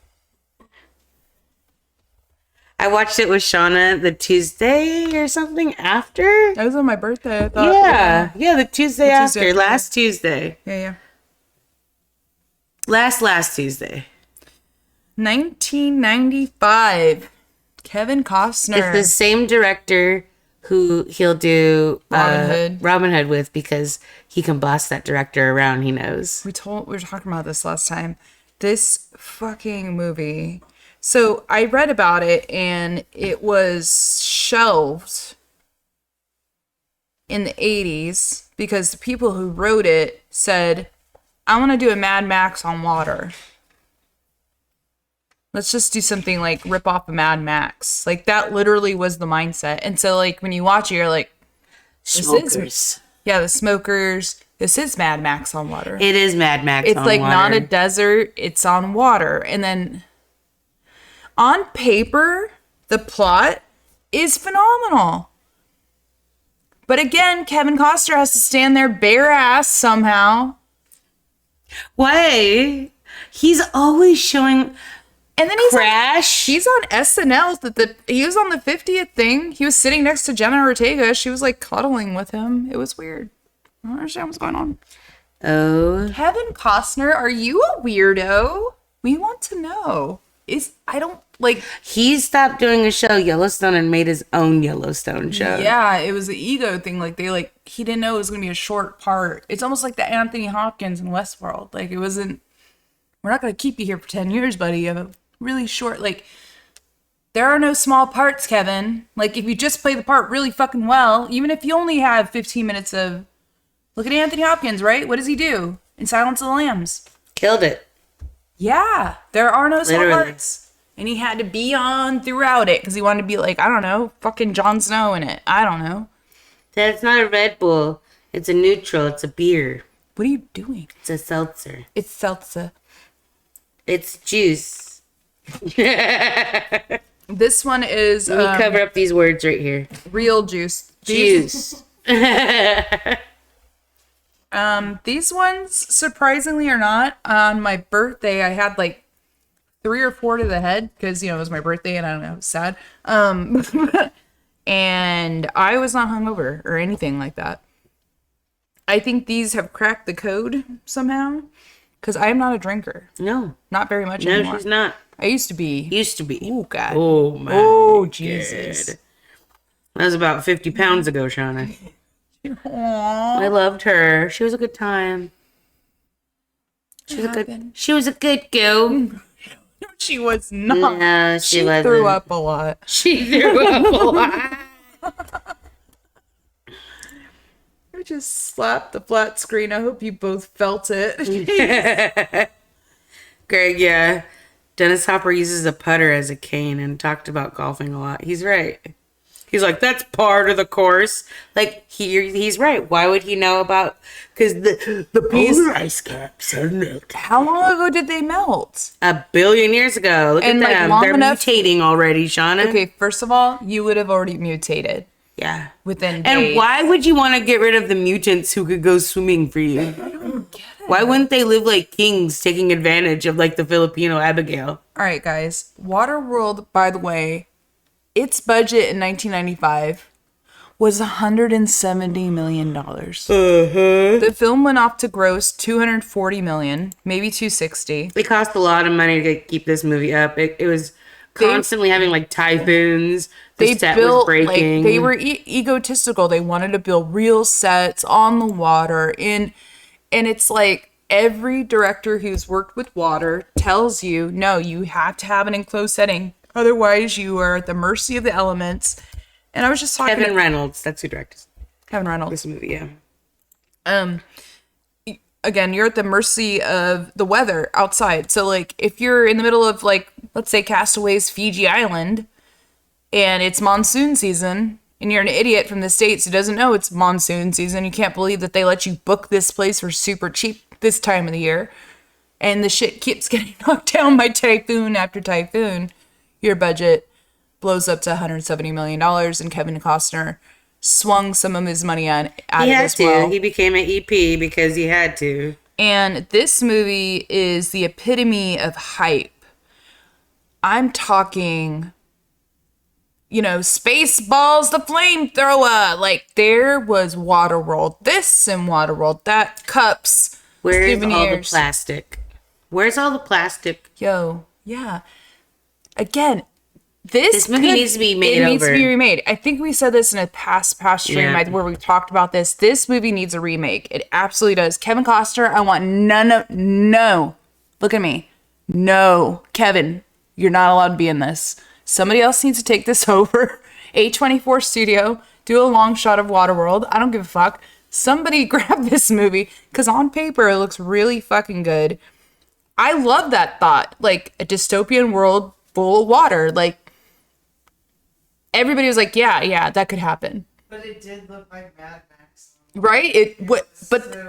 I watched it with Shauna the Tuesday or something after. That was on my birthday, I thought. Yeah, the Tuesday after. after. Last Tuesday. Yeah. Last Tuesday. 1995. Kevin Costner. It's the same director who he'll do Robin Hood with, because he can boss that director around, he knows. We were talking about this last time. This fucking movie. So I read about it and it was shelved in the 80s because the people who wrote it said, I want to do a Mad Max on water. Let's just do something like rip off a Mad Max. Like that literally was the mindset. And so like when you watch it, you're like, Smokers. the smokers. This is Mad Max on water. It is Mad Max It's on like water. not a desert. It's on water. And then on paper, the plot is phenomenal. But again, Kevin Costner has to stand there bare ass somehow. Why? He's always showing And then he's Crash. he's on SNL. He was on the 50th thing. He was sitting next to Jenna Ortega. She was like cuddling with him. It was weird. I don't understand what's going on. Oh. Kevin Costner, are you a weirdo? We want to know. He stopped doing a show, Yellowstone, and made his own Yellowstone show. Yeah, it was the ego thing. He didn't know it was going to be a short part. It's almost like the Anthony Hopkins in Westworld. Like, it wasn't, we're not going to keep you here for 10 years, buddy. You have a really short, there are no small parts, Kevin. Like, if you just play the part really fucking well, even if you only have 15 minutes of, look at Anthony Hopkins, right? What does he do in Silence of the Lambs? Killed it. Yeah, there are no small Literally. parts. And he had to be on throughout it because he wanted to be like, I don't know, fucking Jon Snow in it. I don't know. That's not a Red Bull. It's a neutral. It's a beer. What are you doing? It's a seltzer. It's seltzer. It's juice. This one is Let me cover up these words right here. real juice. Juice. These ones, surprisingly or not, on my birthday, I had 3 or 4 to the head because, it was my birthday and I don't know, it was sad. And I was not hungover or anything like that. I think these have cracked the code somehow because I am not a drinker. No. Not very much No, anymore. she's not. I used to be. Used to be. Oh, God. Oh, my Oh, Jesus. God. That was about 50 pounds ago, Shauna. Aww. I loved her. She was a good time. She was a good girl. She was not. No, she wasn't. threw up a lot. She threw up a lot. I just slapped the flat screen. I hope you both felt it. Greg, yeah. Dennis Hopper uses a putter as a cane and talked about golfing a lot. He's right. He's like, that's part of the course. Like, he's right. Why would he know about? Because the polar ice caps are melting. How long ago did they melt? A billion years ago. Look And, at like, them. long They're enough- mutating already, Shauna. Okay, first of all, you would have already mutated Yeah. within And days. why would you want to get rid of the mutants who could go swimming for you? I don't get it. Why wouldn't they live like kings, taking advantage of like the Filipino Abigail? All right, guys. Waterworld, by the way, its budget in 1995 was $170 million. The film went off to gross $240 million, maybe $260. It cost a lot of money to keep this movie up. It was constantly having like typhoons. The set was breaking. Like, they were egotistical. They wanted to build real sets on the water. And it's like every director who's worked with water tells you, no, you have to have an enclosed setting. Otherwise, you are at the mercy of the elements. And I was just talking Kevin Reynolds, that's who directed Kevin Reynolds. this movie, yeah. Again, you're at the mercy of the weather outside. So, like, if you're in the middle of, like, let's say Castaway's Fiji Island, and it's monsoon season, and you're an idiot from the States who doesn't know it's monsoon season, you can't believe that they let you book this place for super cheap this time of the year, and the shit keeps getting knocked down by typhoon after typhoon, your budget blows up to $170 million, and Kevin Costner swung some of his money at it as well. He became an EP because he had to. And this movie is the epitome of hype. I'm talking, you know, Spaceballs, the flamethrower. Like, there was Waterworld. This and Waterworld. That, cups, Where's all the souvenirs. plastic? Where's all the plastic? Yo, yeah. Again, this movie needs to be made It needs to over. be remade. I think we said this in a past stream Yeah. where we talked about this. This movie needs a remake. It absolutely does. Kevin Costner, I want no. Look at me. No. Kevin, you're not allowed to be in this. Somebody else needs to take this over. A24 Studio, do a long shot of Waterworld. I don't give a fuck. Somebody grab this movie, because on paper it looks really fucking good. I love that thought. Like, a dystopian world full of water. Like, everybody was like, yeah, that could happen. But it did look like Mad Max. Right?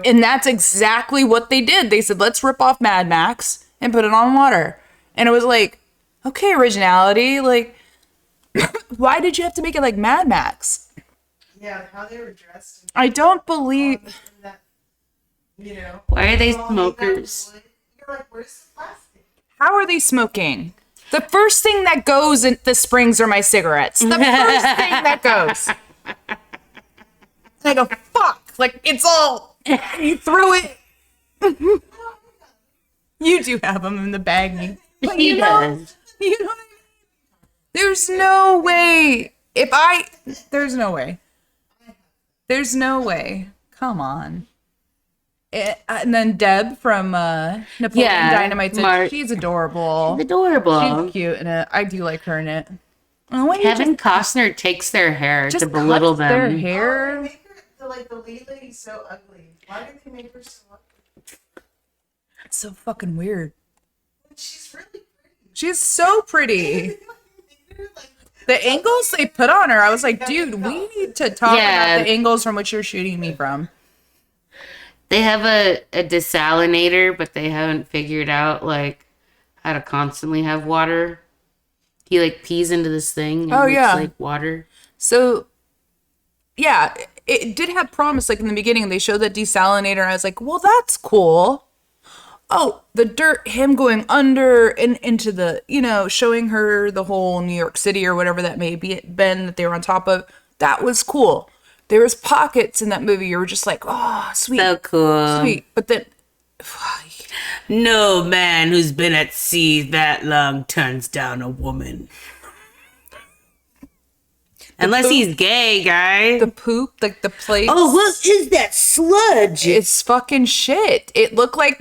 And that's exactly what they did. They said, let's rip off Mad Max and put it on water. And it was like, okay, originality. Like, why did you have to make it like Mad Max? Yeah, how they were dressed. And I don't believe. that, you know. Why are they all smokers? that wood. You're like, where's the plastic? How are they smoking? The first thing that goes in the springs are my cigarettes. The first thing that goes. I go, fuck. Like, it's all. You threw it. You do have them in the bag. But He you know, does. you know what I mean? There's no way. There's no way. There's no way. Come on. And then Deb from Napoleon Yeah, Dynamite said Mark. she's adorable. Adorable. She's cute in it. I do like her in it. And why don't you Kevin Costner takes their hair just to belittle cuts their them. They hair. make her, the lead lady's so ugly. Why did they make her so ugly? It's so fucking weird. She's really pretty. She's so pretty. They made her, like, The angles they put on her, I was like, dude, we need to talk Yeah. about the angles from which you're shooting me from. They have a desalinator, but they haven't figured out like how to constantly have water. He like pees into this thing and Oh, it's yeah. like water. So, yeah, it did have promise. Like in the beginning, they showed that desalinator. And I was like, well, that's cool. Oh, the dirt, him going under and into the, you know, showing her the whole New York City or whatever that may be been that they were on top of. That was cool. There was pockets in that movie. You were just like, oh, sweet, So cool. sweet. But then, No man who's been at sea that long turns down a woman. Unless he's gay, guy. the poop, like the place. Oh, what is that sludge? It's fucking shit. It looked like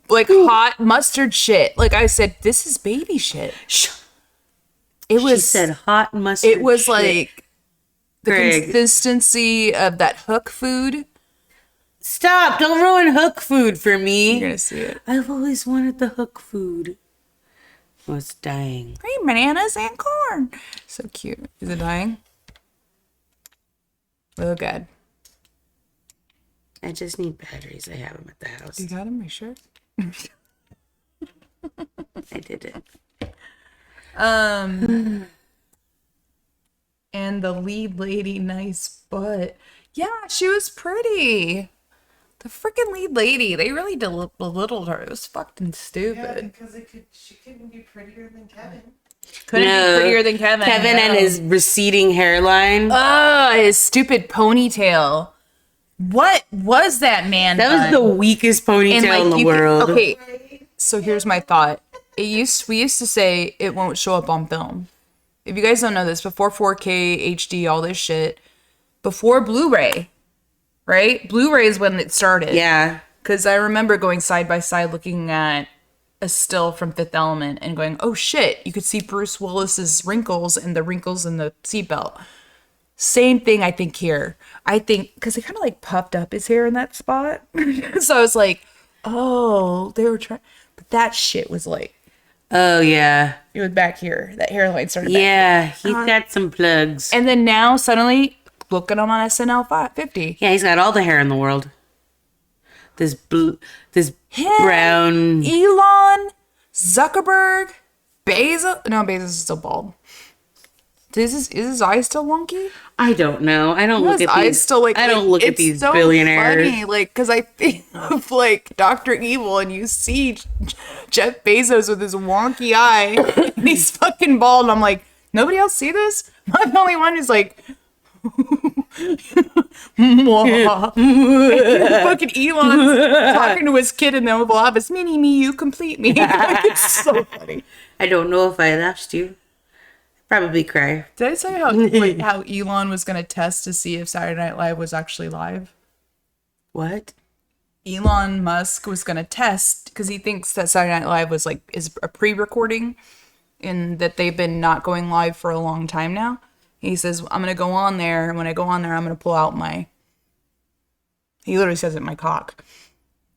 hot mustard shit. Like I said, this is baby shit. It She was said hot mustard. it was shit. like the Greg. consistency of that hook food. Stop! Don't ruin hook food for me. You're gonna see it. I've always wanted the hook food. Oh, it's dying. Green bananas and corn. So cute. Is it dying? Real good. I just need batteries. I have them at the house. You got him? Are you sure? I did it. And the lead lady, nice butt. Yeah, she was pretty. The freaking lead lady, they really belittled her. It was fucking Yeah, stupid. because she couldn't be prettier than Kevin. Couldn't No. be prettier than Kevin. Kevin and no. his receding hairline. His stupid ponytail. What was that, man? That was the weakest ponytail in the world. Okay, so here's my thought. We used to say it won't show up on film. If you guys don't know this, before 4K, HD, all this shit, before Blu-ray, right? Blu-ray is when it started. Yeah. Because I remember going side by side looking at a still from Fifth Element and going, oh shit, you could see Bruce Willis's wrinkles and the wrinkles in the seatbelt. Same thing, I think, here. I think, because it kind of like puffed up his hair in that spot. So I was like, oh, they were trying. But that shit was like, Oh, yeah. it was back here. That hairline started back Yeah, he's got some plugs. And then now, suddenly, look at him on SNL 50. Yeah, he's got all the hair in the world. This brown. Elon, Zuckerberg, Bezos. No, Bezos is still bald. Is his eye still wonky? I don't know. I don't look His at eyes these. still like I don't look at it's these so billionaires. Funny, like, because I think of like Dr. Evil, and you see Jeff Bezos with his wonky eye, and he's fucking bald. And I'm like, nobody else see this? I'm the only one who's like. Fucking Elon's talking to his kid in the Oval Office. Mini me, you complete me. Like, it's so funny. I don't know if I lost you. Probably cry. Did I say how Elon was gonna test to see if Saturday Night Live was actually live? What? Elon Musk was gonna test because he thinks that Saturday Night Live is a pre-recording, and that they've been not going live for a long time now. He says, I'm gonna go on there, and when I go on there, I'm gonna pull out he literally says it, my cock.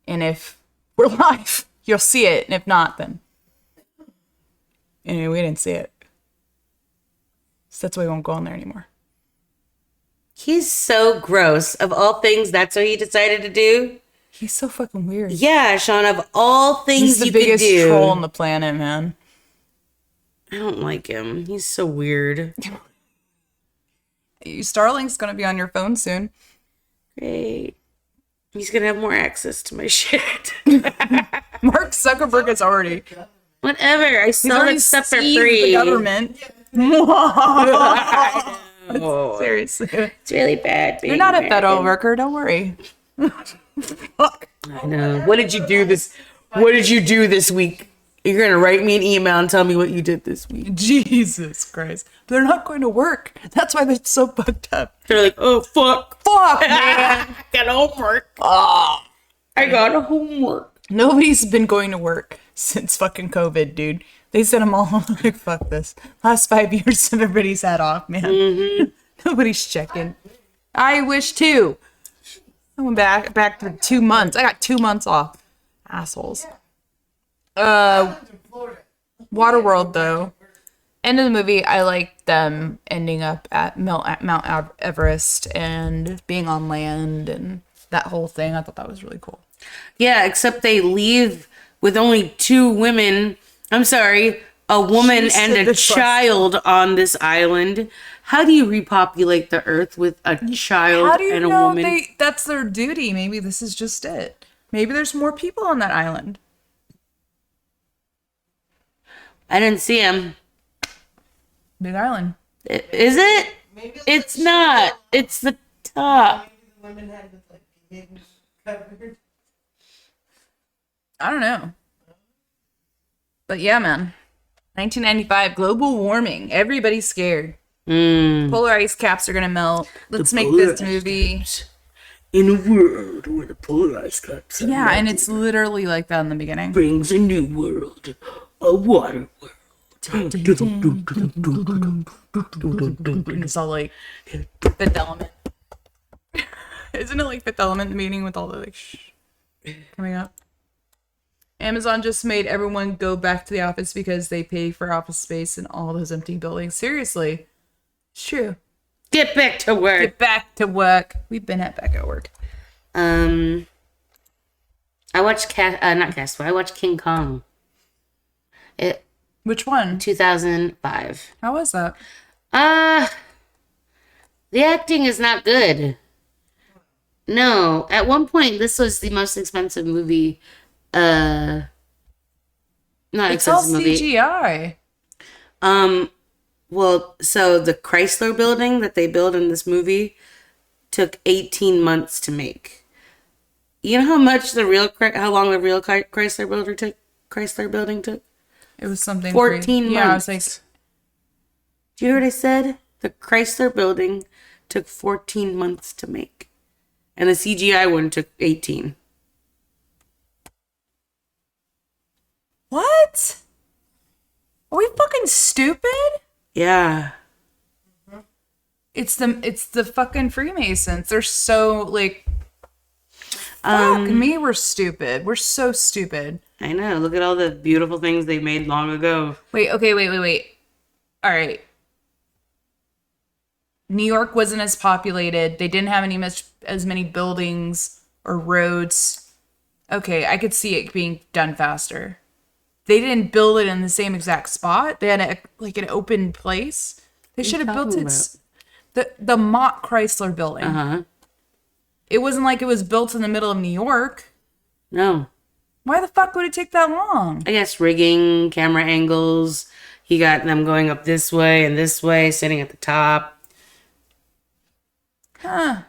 And if we're live, you'll see it, and if not, then anyway, we didn't see it. So that's why we won't go on there anymore. He's so gross. Of all things, that's what he decided to do? He's so fucking weird. Yeah, Sean, of all things He's the you could biggest do. troll on the planet, man. I don't like him. He's so weird. Starlink's gonna be on your phone soon. Great. He's going to have more access to my shit. Mark Zuckerberg is already. Whatever. I sell already that stuff for seized free. The government. Seriously. It's really bad. You're not a federal worker, don't worry. Fuck. I know. What did you do this week? You're going to write me an email and tell me what you did this week. Jesus Christ. They're not going to work. That's why they're so fucked up. They're like, oh, fuck. Fuck, man. I got homework. I got homework. Nobody's been going to work since fucking COVID, dude. They sent them all like, fuck this. Last 5 years, everybody's had off, man. Mm-hmm. Nobody's checking. I wish too. I went back to 2 months. I got 2 months off. Assholes. Waterworld, though. End of the movie, I liked them ending up at Mount Everest and being on land and that whole thing. I thought that was really cool. Yeah, except they leave with only 2 women. I'm sorry, a woman and a child on this island. How do you repopulate the earth with a child How do you and a know woman? that's their duty? Maybe this is just it. Maybe there's more people on that island. I didn't see him. Big island. Is it? Maybe It's not. It's the top. the women had with like hidden covered. I don't know. But yeah, man. 1995, global warming. Everybody's scared. Polar ice caps are gonna melt. Let's make this movie. In a world where the polar ice caps are Yeah, and melting, it's literally like that in the beginning. brings a new world, a water world. And it's all like Fifth Element. Isn't it like Fifth Element the meeting with all the like coming up? Amazon just made everyone go back to the office because they pay for office space in all those empty buildings. Seriously. It's true. Get back to work. Get back to work. We've been back at work. I watched not Castaway. I watched King Kong. Which one? 2005. How was that? The acting is not good. No, at one point this was the most expensive movie. Not It's all expensive movie. CGI. Well, so the Chrysler building that they build in this movie took 18 months to make. You know how long the real Chrysler building took? It was something 14 crazy. months. Yeah, I was like, Do you hear what I said? The Chrysler building took 14 months to make. And the CGI one took 18. what? Are we fucking stupid? Yeah. It's the fucking Freemasons. They're so like, fuck me, we're stupid. We're so stupid. I know. Look at all the beautiful things they made long ago. Wait. All right. New York wasn't as populated. They didn't have as many buildings or roads. Okay, I could see it being done faster. They didn't build it in the same exact spot. They had an open place. They should have built it. The Mott Chrysler building. Uh-huh. It wasn't like it was built in the middle of New York. No. Why the fuck would it take that long? I guess rigging, camera angles. He got them going up this way and this way, sitting at the top. Huh.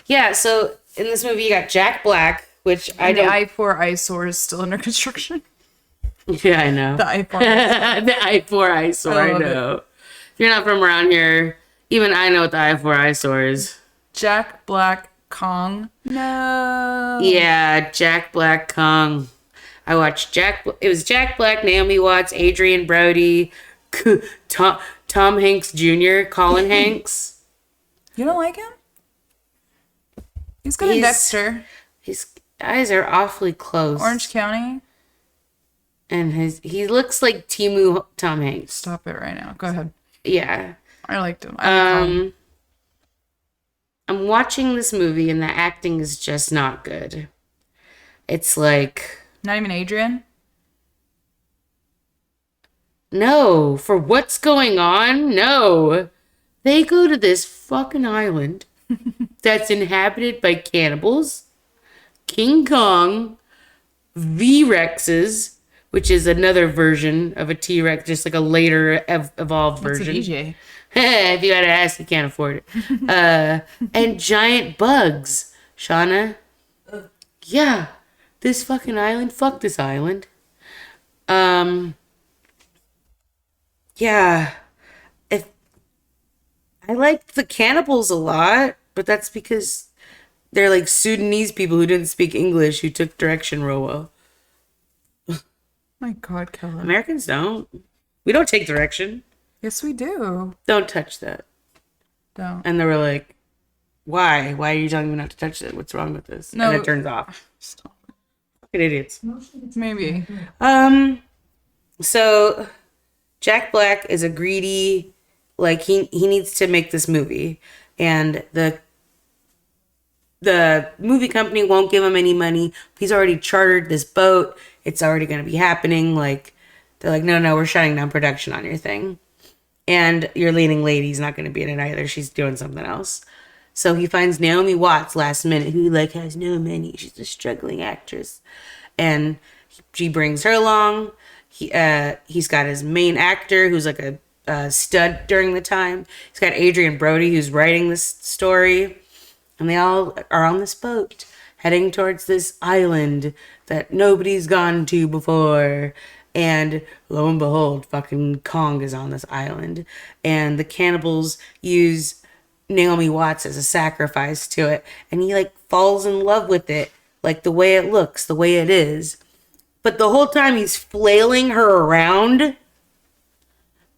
Yeah, so in this movie you got Jack Black, which And the I-4 eyesore is still under construction. Yeah, I know. The I-4. The I-4 eyesore, I love know. If you're not from around here, even I know what the I-4 eyesore is. Jack Black Kong. No. Yeah, Jack Black Kong. I watched it was Jack Black, Naomi Watts, Adrian Brody, Tom Hanks Jr., Colin Hanks. You don't like him? He's good in Dexter. His eyes are awfully close. Orange County. And he looks like Timu Tom Hanks. Stop it right now. Go ahead. Yeah. I liked him. I like him. I'm watching this movie and the acting is just not good. It's like... Not even Adrian? No. For what's going on? No. They go to this fucking island that's inhabited by cannibals, King Kong, V-Rexes, which is another version of a T-Rex, just like a later evolved What's version. a DJ? If you gotta ask, you can't afford it. And giant bugs. Shauna? Yeah. This fucking island? Fuck this island. Yeah. I liked the cannibals a lot, but that's because they're like Sudanese people who didn't speak English who took direction real well. My God, Keller. Americans don't. We don't take direction. Yes, we do. Don't touch that. Don't. And they were like, why? Why are you telling me not to touch it? What's wrong with this? No. And it turns off. Stop. Fucking idiots. Maybe. So Jack Black is a greedy, like he needs to make this movie. And the movie company won't give him any money. He's already chartered this boat. It's already going to be happening. Like, they're like, no, we're shutting down production on your thing. And your leading lady's not going to be in it either. She's doing something else. So he finds Naomi Watts last minute, who like has no money. She's a struggling actress. And she brings her along. He's got his main actor, who's like a stud during the time. He's got Adrian Brody, who's writing this story. And they all are on this boat heading towards this island that nobody's gone to before. And lo and behold, fucking Kong is on this island. And the cannibals use Naomi Watts as a sacrifice to it. And he like falls in love with it. Like the way it looks, the way it is. But the whole time he's flailing her around,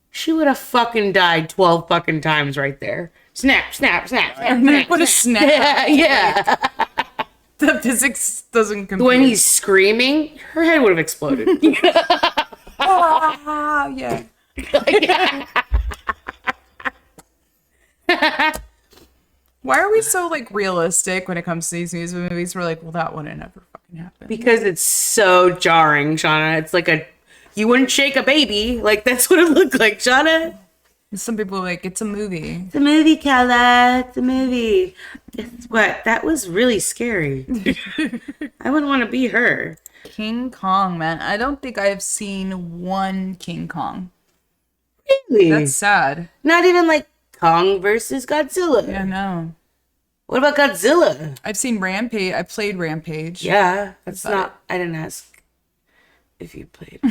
she would have fucking died 12 fucking times right there. Snap, snap, snap, snap. I'm gonna put a snap. Yeah. The physics doesn't compute. When he's screaming, her head would have exploded. Ah, yeah. Why are we so like realistic when it comes to these movies? We're like, well, that wouldn't ever fucking happen. Because it's so jarring, Shauna. It's like you wouldn't shake a baby. Like, that's what it looked like, Shauna. Some people are like, it's a movie. It's a movie, Kala. It's a movie. Guess what? That was really scary. I wouldn't want to be her. King Kong, man. I don't think I've seen one King Kong. Really? That's sad. Not even like Kong versus Godzilla. Yeah, no. What about Godzilla? I've seen Rampage. I played Rampage. Yeah, that's About not. I didn't ask if you played.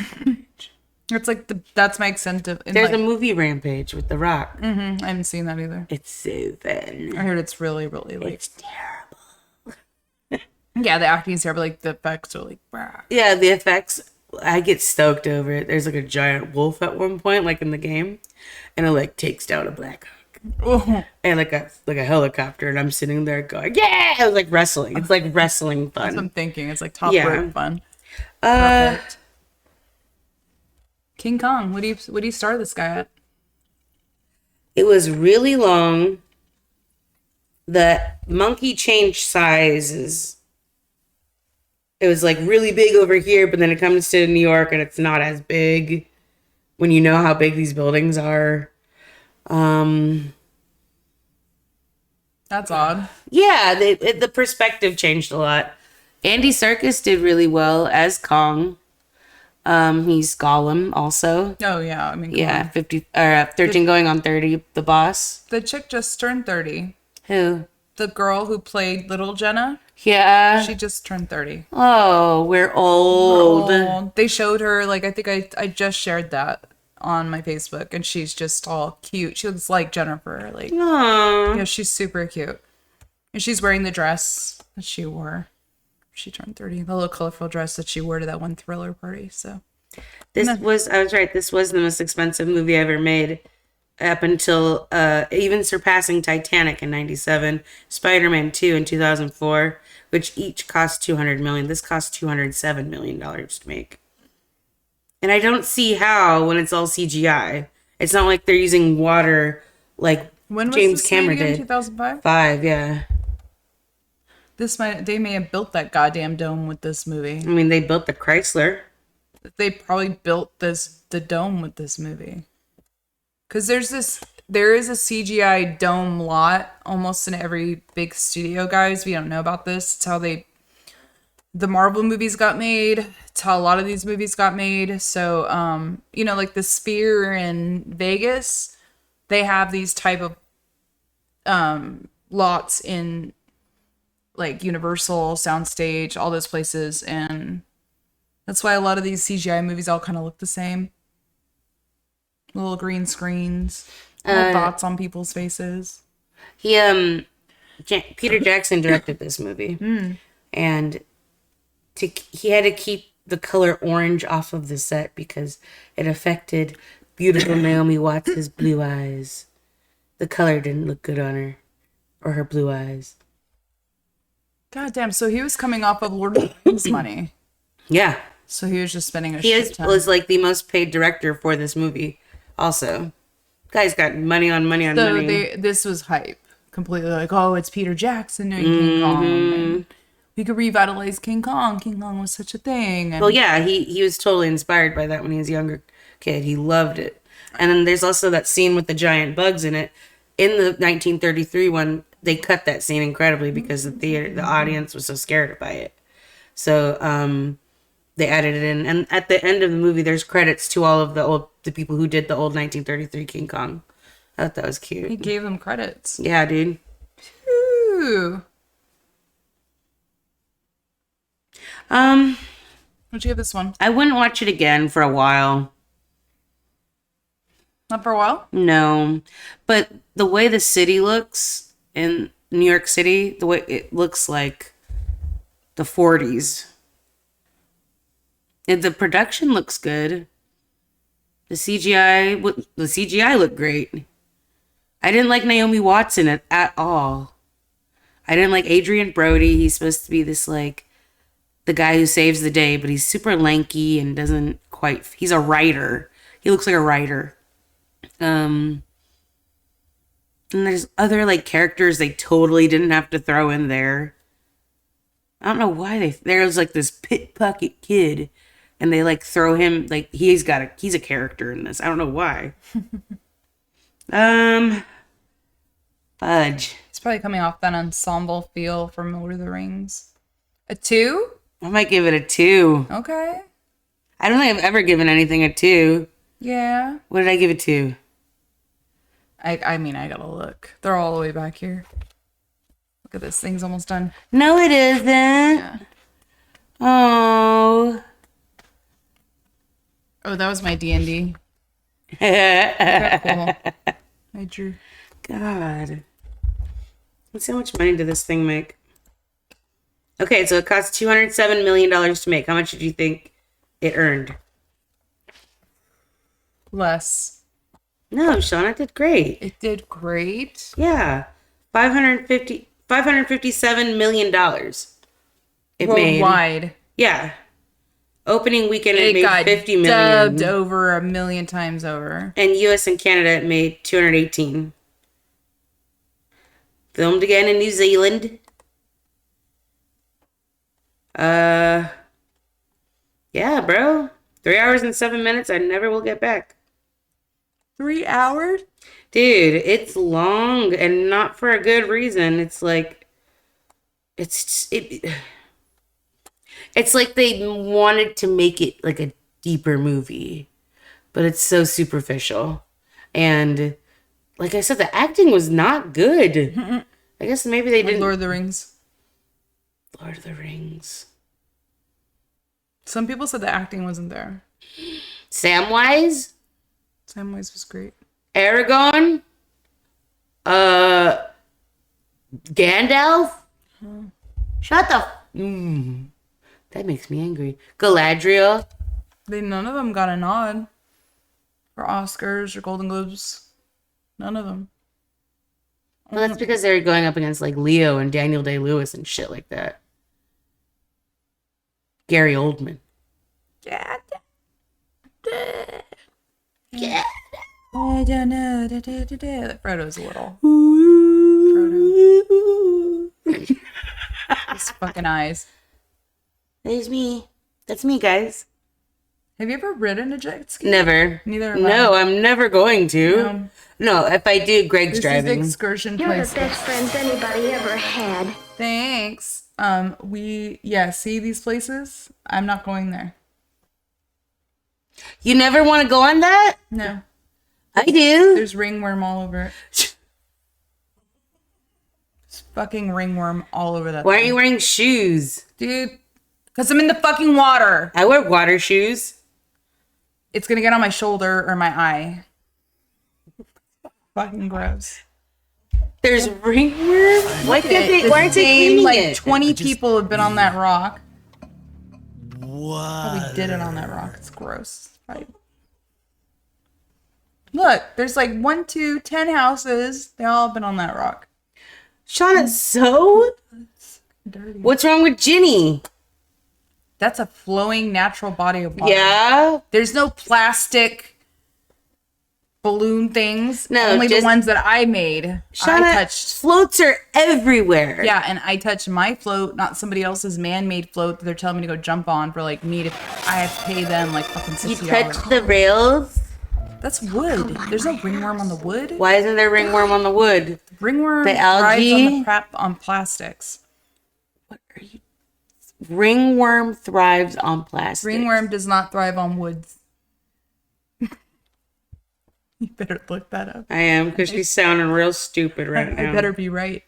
It's like that's my extent of. There's a movie Rampage with The Rock. I haven't seen that either. It's so fun. I heard it's really, really like. It's terrible. Yeah, the acting is terrible. Like the effects are like. Brah. Yeah, the effects. I get stoked over it. There's like a giant wolf at one point, like in the game, and it like takes down a Black Hawk. Oh. And like a helicopter, and I'm sitting there going, "Yeah!" It was like wrestling. It's like wrestling That's fun. what I'm thinking. It's like top Yeah. rope fun. Uh, Perfect. King Kong. What do you start this guy at? it was really long. The monkey changed sizes. It was like really big over here, but then it comes to New York and it's not as big when you know how big these buildings are. That's odd. Yeah, the perspective changed a lot. Andy Serkis did really well as Kong. He's Gollum also. Oh yeah, I mean, Yeah, 13 going on 30, the boss. the chick just turned 30. Who? The girl who played Little Jenna, Yeah. she just turned 30. Oh, we're old. Oh, they showed her, like, I think I just shared that on my Facebook, and she's just all cute. She looks like Jennifer. Like, Aww. yeah, she's super cute. And she's wearing the dress that she wore. She turned 30. The little colorful dress that she wore to that one Thriller party. So I was right. This was the most expensive movie ever made up until even surpassing Titanic in 97, Spider-Man 2 in 2004, which each cost $200 million. This cost $207 million to make. And I don't see how when it's all CGI. It's not like they're using water like when was James this Cameron made again? did. 2005? 5, yeah. They may have built that goddamn dome with this movie. I mean, they built the Chrysler. They probably built the dome with this movie. Cause there is a CGI dome lot almost in every big studio, guys. We don't know about this. It's how the Marvel movies got made. It's how a lot of these movies got made. So, like the Sphere in Vegas, they have these type of lots in like Universal, Soundstage, all those places, and that's why a lot of these CGI movies all kind of look the same. Little green screens, little dots on people's faces. He Peter Jackson directed this movie, and he had to keep the color orange off of the set because it affected beautiful Naomi Watts' blue eyes. The color didn't look good on her or her blue eyes. God damn! So he was coming off of Lord of the Rings money. Yeah, So he was just spending a he shit ton. was like the most paid director for this movie. Also, guy's got money on money on So money. this was hype. Completely like, oh, it's Peter Jackson doing King Kong. And we could revitalize King Kong. King Kong was such a thing. And Well, yeah, he was totally inspired by that when he was a younger kid. He loved it. And then there's also that scene with the giant bugs in it. In the 1933 one, they cut that scene incredibly because the audience was so scared by it. So they added it in. And at the end of the movie, there's credits to all of the people who did the old 1933 King Kong. I thought that was he cute. gave them credits. Yeah, dude. Ooh. What'd you give this one? I wouldn't watch it again for a while. Not for a while? No, but the way the city looks in New York City, the way it looks like the 40s. And the production looks good. The CGI looked great. I didn't like Naomi Watts in it at all. I didn't like Adrian Brody. He's supposed to be this like the guy who saves the day, but he's super lanky and doesn't quite. He's a writer. He looks like a writer. And there's other like characters they totally didn't have to throw in there. I don't know why there's like this pickpocket kid and they like throw him like he's a character in this. I don't know why. Fudge. It's probably coming off that ensemble feel from Lord of the Rings. A 2? I might give it a 2. Okay. I don't think I've ever given anything a 2. Yeah. What did I give it to? I mean, I gotta look. They're all the way back here. Look at this. Thing's almost done. No, it isn't. Yeah. Oh. Oh, that was my D&D. Okay, cool. I drew. God. Let's see how much money did this thing make. Okay, so it cost $207 million to make. How much did you think it earned? Less. No, Shauna did great. It did great. Yeah. $557 million. It made. Worldwide. Yeah. Opening weekend it It made got 50 million. dubbed over 1 million times over. And US and Canada it made 218. Filmed again in New Zealand. Yeah, bro. 3 hours and 7 minutes. I never will get back. 3 hours? Dude, it's long and not for a good reason. It's like it's like they wanted to make it like a deeper movie, but it's so superficial. And like I said, the acting was not good. I guess maybe they didn't. Lord of the Rings. Lord of the Rings. Some people said the acting wasn't there. Samwise, Samwise was great. Aragon, Gandalf. Shut the. That makes me angry. Galadriel. None of them got a nod for Oscars or Golden Globes. None of them. Well, that's because they're going up against like Leo and Daniel Day-Lewis and shit like that. Gary Oldman. Yeah. Yeah. I don't know. Frodo's a little. Frodo. His fucking eyes. There's me. That's me, guys. Have you ever ridden a jet ski? Never. Neither have No, I. I'm never going to. No, if I do, Greg's This driving. is excursion You're the place. best friends anybody ever had. Thanks. See these places? I'm not going there. You never want to go on that? No. I do. There's ringworm all over it. There's fucking ringworm all over that Why thing. are you wearing shoes? Dude, because I'm in the fucking water. I wear water shoes. It's gonna get on my shoulder or my eye. Fucking gross. There's ringworm? Why aren't they cleaning like it? 20 people have been on that rock. What? Probably did it on that rock. It's gross. Right. Look, there's like 1, 2, 10 houses. They all have been on that rock. Shauna, so? Dirty. What's wrong with Ginny? That's a flowing natural body of water. Yeah? There's no plastic balloon things. No, only just- the ones that I made. Shauna, I touched. floats are everywhere. Yeah, and I touched my float, not somebody else's man-made float that they're telling me to go jump on for like me to. I have to pay them like fucking You $60. touch the rails? That's wood. There's no ringworm on the wood. Why isn't there ringworm on the wood? Ringworm The thrives algae? on plastics. What are you? Ringworm thrives on plastic. Ringworm does not thrive on woods. You better look that up. I am, because she's sounding real stupid right now. I better be right.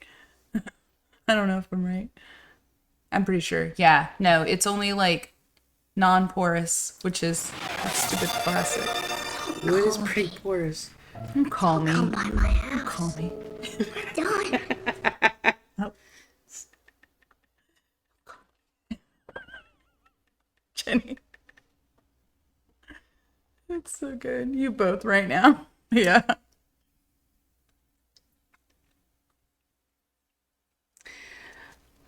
I don't know if I'm right. I'm pretty sure. Yeah, no, it's only like non-porous, which is stupid plastic. Wood is pretty porous. Don't call me. Come by my house. Don't call me. Done. Oh. Jenny. That's so good. You both right now. Yeah.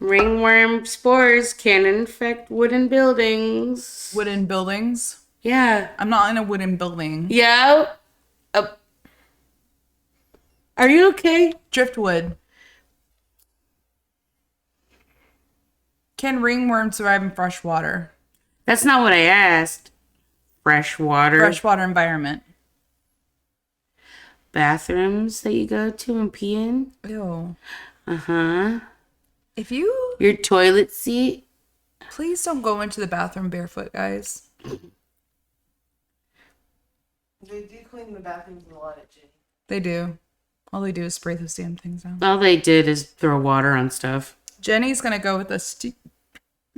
Ringworm spores can infect wooden buildings. Wooden buildings. Yeah. I'm not in a wooden building. Yeah. Are you okay? Driftwood. Can ringworms survive in fresh water? That's not what I asked. Fresh water. Freshwater environment. Bathrooms that you go to and pee in. Ew. Uh-huh. If you Your toilet seat. please don't go into the bathroom barefoot, guys. They do clean the bathrooms a lot at Ginny. They do. All they do is spray those damn things out. All they did is throw water on stuff. Jenny's gonna go with us.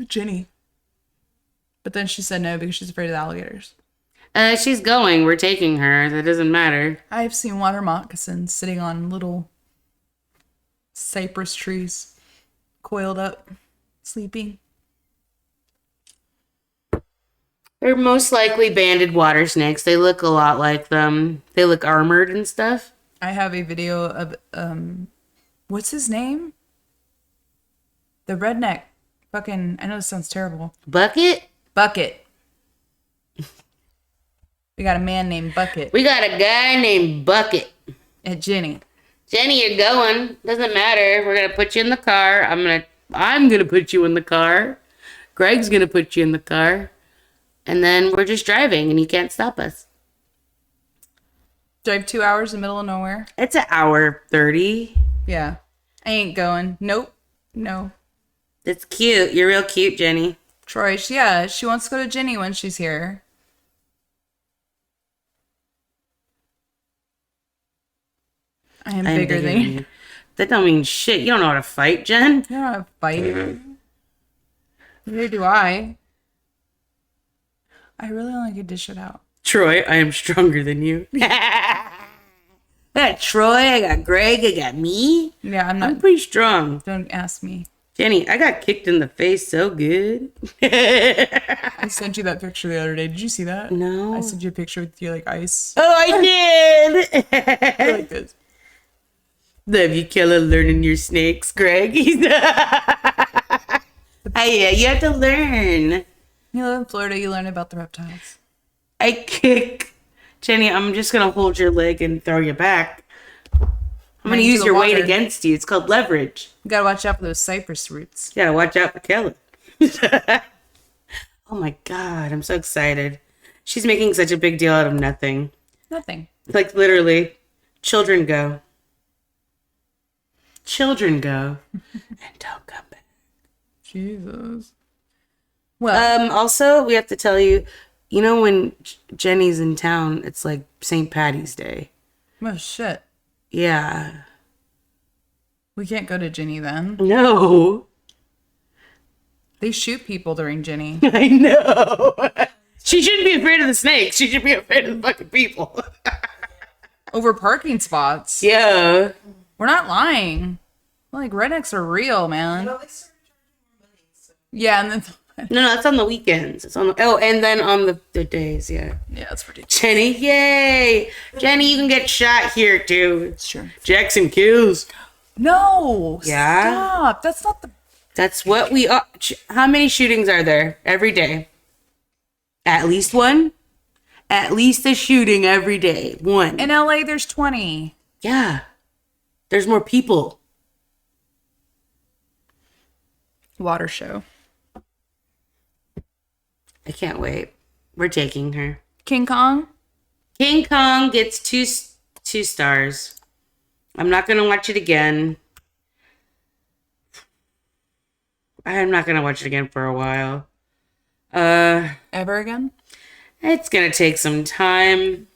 Jenny. But then she said no because she's afraid of the alligators. She's going. We're taking her. That doesn't matter. I've seen water moccasins sitting on little cypress trees, coiled up, sleeping. They're most likely banded water snakes. They look a lot like them. They look armored and stuff. I have a video of what's his name? The redneck. Fucking, I know this sounds terrible. Bucket? Bucket. We got a man named Bucket We got a guy named Bucket. at Jenny. Jenny, you're going. Doesn't matter. We're gonna put you in the car. I'm gonna put you in the car. Greg's gonna put you in the car. And then we're just driving and you can't stop us. Drive 2 hours in the middle of nowhere. It's an hour 30. Yeah. I ain't going. Nope. No. It's cute. You're real cute, Jenny. Troy, she wants to go to Jenny when she's here. I am bigger than you. That don't mean shit. You don't know how to fight, Jen. You're not a fighter. Neither do I. I really only could dish it out. Troy, I am stronger than you. I got Troy, I got Greg, I got me. Yeah, I'm I'm not. pretty strong. Don't ask me. Jenny, I got kicked in the face so good. I sent you that picture the other day. Did you see that? No. I sent you a picture with you like ice. Oh, I did. Like this. Love you, killer, learning your snakes, Greg. Hey, yeah, you have to learn. You live in Florida, you learn about the reptiles. I kick. Jenny, I'm just going to hold your leg and throw you back. I'm going to Into use the your weight water. against you. It's called leverage. You gotta watch out for those cypress roots. You gotta watch out for Kelly. Oh my God, I'm so excited. She's making such a big deal out of nothing. Nothing. Like literally, children go. Children go. And don't come back. Jesus. Well, Also, we have to tell you, you know when Jenny's in town, it's like St. Patty's Day. oh shit. Yeah. We can't go to Ginny then. No. They shoot people during Ginny. I know. She shouldn't be afraid of the snakes. She should be afraid of the fucking people. Over parking spots. Yeah. We're not lying. Like, rednecks are real, man. Well, they started charging more money, so Yeah, and then... No, it's on the weekends. It's on the, and then on the days, yeah. Yeah, that's ridiculous. Jenny, yay! Jenny, you can get shot here too. Sure. Jackson kills. No! Yeah? Stop! That's not the... That's what we are. How many shootings are there every day? At least one? At least a shooting every day. One. In LA, there's 20. Yeah. There's more people. Water show. I can't wait. We're taking her. King Kong? King Kong gets two stars. I'm not going to watch it again. I'm not going to watch it again for a while. Ever again? It's going to take some time.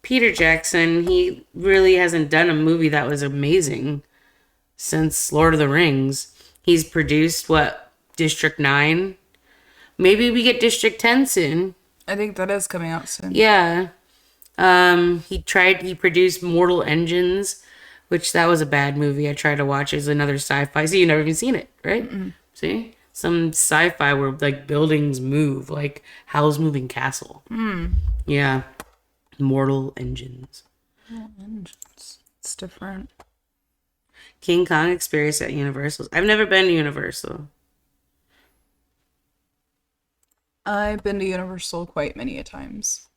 Peter Jackson, he really hasn't done a movie that was amazing since Lord of the Rings. He's produced, District 9? Maybe we get District 10 soon. I think that is coming out soon. Yeah. He produced Mortal Engines, which that was a bad movie. I tried to watch it. It's another sci-fi. See, you've never even seen it, right? Mm-mm. See? Some sci-fi where like buildings move, like Howl's Moving Castle. Yeah. Mortal Engines. It's different. King Kong experience at Universal. I've never been to Universal. I've been to Universal quite many a times.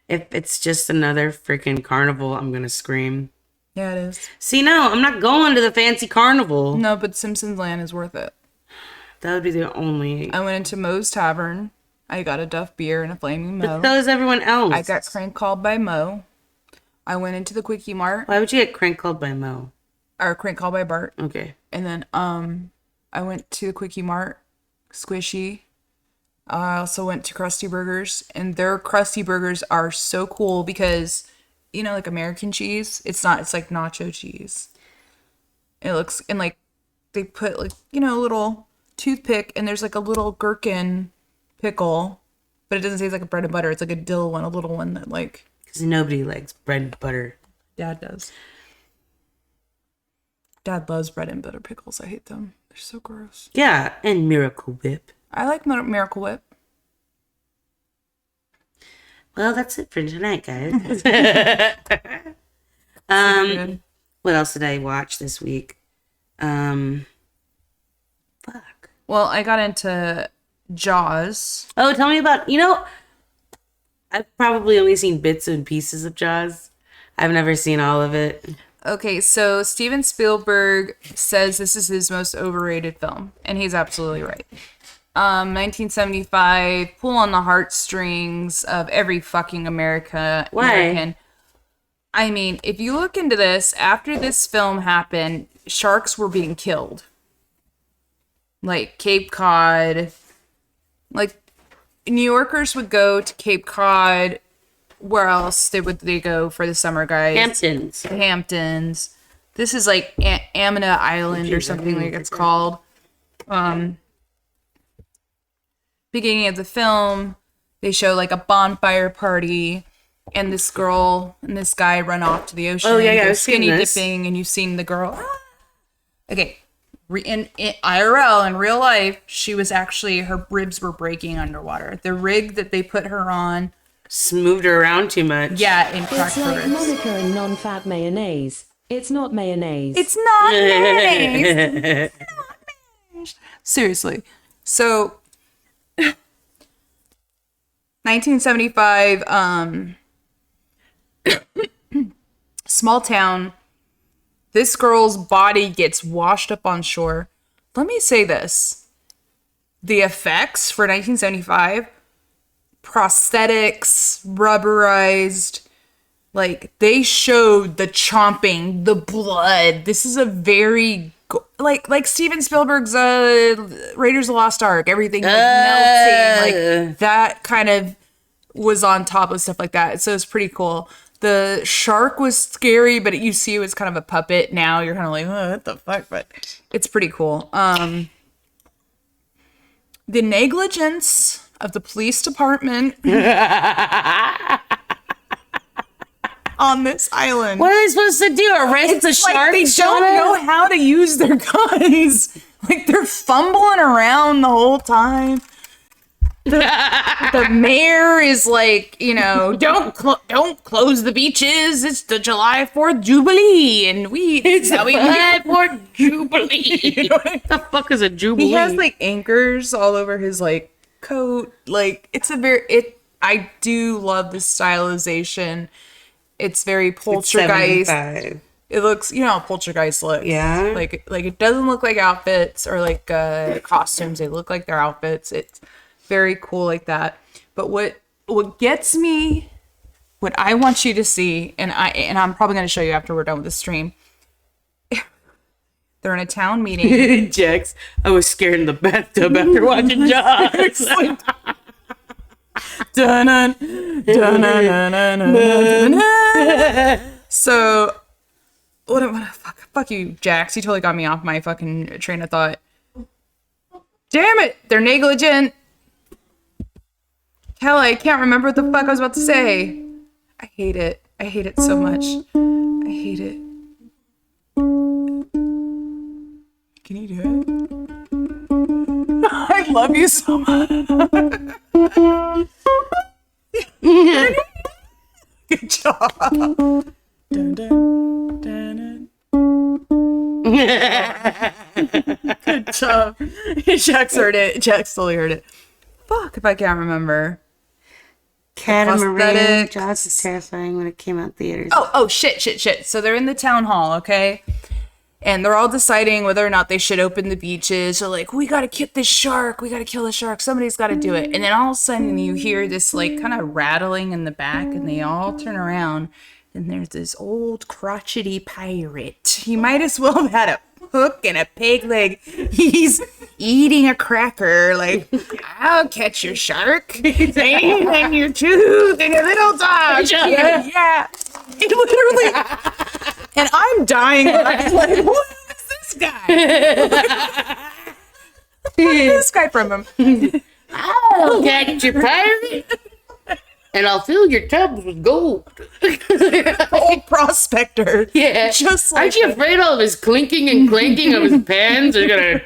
If it's just another freaking carnival, I'm gonna scream. Yeah, it is. See, no, I'm not going to the fancy carnival. No, but Simpsons Land is worth it. That would be the only. I went into Moe's Tavern. I got a Duff beer and a Flaming Moe. But so is everyone else. I got crank called by Moe. I went into the Quickie Mart. Why would you get crank called by Mo? Or crank called by Bart. Okay. And then I went to the Quickie Mart, Squishy. I also went to Krusty Burgers, and their Krusty Burgers are so cool because, you know, like American cheese, it's not, it's like nacho cheese. It looks, and like they put like, you know, a little toothpick, and there's like a little gherkin pickle, but it doesn't taste like a bread and butter. It's like a dill one, a little one that like. Because nobody likes bread and butter. Dad does. Dad loves bread and butter pickles. I hate them. They're so gross. Yeah, and Miracle Whip. I like Miracle Whip. Well, that's it for tonight, guys. Good. What else did I watch this week? Fuck. Well, I got into Jaws. Oh, tell me about, you know, I've probably only seen bits and pieces of Jaws. I've never seen all of it. Okay, so Steven Spielberg says this is his most overrated film, and he's absolutely right. 1975, pull on the heartstrings of every fucking American. I mean, if you look into this, after this film happened, sharks were being killed. Like Cape Cod. Like, New Yorkers would go to Cape Cod. Where else would they go for the summer, guys? Hamptons. Hamptons. This is like Amina Island or something like it's called. Beginning of the film, they show like a bonfire party, and this girl and this guy run off to the ocean. Oh, yeah, go I've seen skinny this. dipping, and you've seen the girl. Okay, in IRL, in real life, she was actually, her ribs were breaking underwater. The rig that they put her on, Moved her around too much. yeah, and cracked It's her like ribs. Monica and non-fat mayonnaise. It's not mayonnaise. It's not mayonnaise. Seriously. So 1975, small town. This girl's body gets washed up on shore. Let me say this. The effects for 1975, prosthetics, rubberized, like they showed the chomping, the blood. This is a very like Steven Spielberg's Raiders of the Lost Ark, everything like melting, like that kind of was on top of stuff like that. So it's pretty cool. The shark was scary, but you see it was kind of a puppet. Now you're kind of like, oh, what the fuck? But it's pretty cool. The negligence of the police department on this island. What are they supposed to do? Arrest the shark? Like they don't know how to use their guns. Like they're fumbling around the whole time. The mayor is like, you know, don't close the beaches. It's the July 4th Jubilee, and it's how we July 4th Jubilee. You know what I mean? The fuck is a Jubilee? He has like anchors all over his like coat. Like I do love the stylization. It's very poltergeist. 75. It looks, you know how poltergeist looks. Yeah. Like it doesn't look like outfits or like costumes. They look like their outfits. It's very cool like that. But what gets me, what I want you to see, and I'm probably going to show you after we're done with the stream. They're in a town meeting. Jax, I was scared in the bathtub after watching Jaws. Dun-dun, dun-dun-dun-dun-dun-dun. So, fuck you, Jax. You totally got me off my fucking train of thought. Damn it, they're negligent. Hell, I can't remember what the fuck I was about to say. I hate it. I hate it so much. I hate it. Can you do it? I love you so much. Good job. Dun, dun, dun, dun. Good job. Jax heard it. Jax totally heard it. Fuck if I can't remember. Catamaran. prosthetics. Jaws is terrifying when it came out theaters. Oh, shit. So they're in the town hall, okay? And they're all deciding whether or not they should open the beaches. They're like, we gotta kill this shark. We gotta kill the shark. Somebody's gotta do it. And then all of a sudden you hear this like kind of rattling in the back and they all turn around. And there's this old crotchety pirate. He might as well have had a hook and a peg leg. He's eating a cracker like, I'll catch your shark. And your tooth and your little dog. Yeah. It literally... And I'm dying. I'm like, who is this guy? This guy from him. I'll catch your pirate, and I'll fill your tubs with gold. Old prospector. Yeah. Just like Aren't you afraid all of his clinking and clanking of his pans are gonna,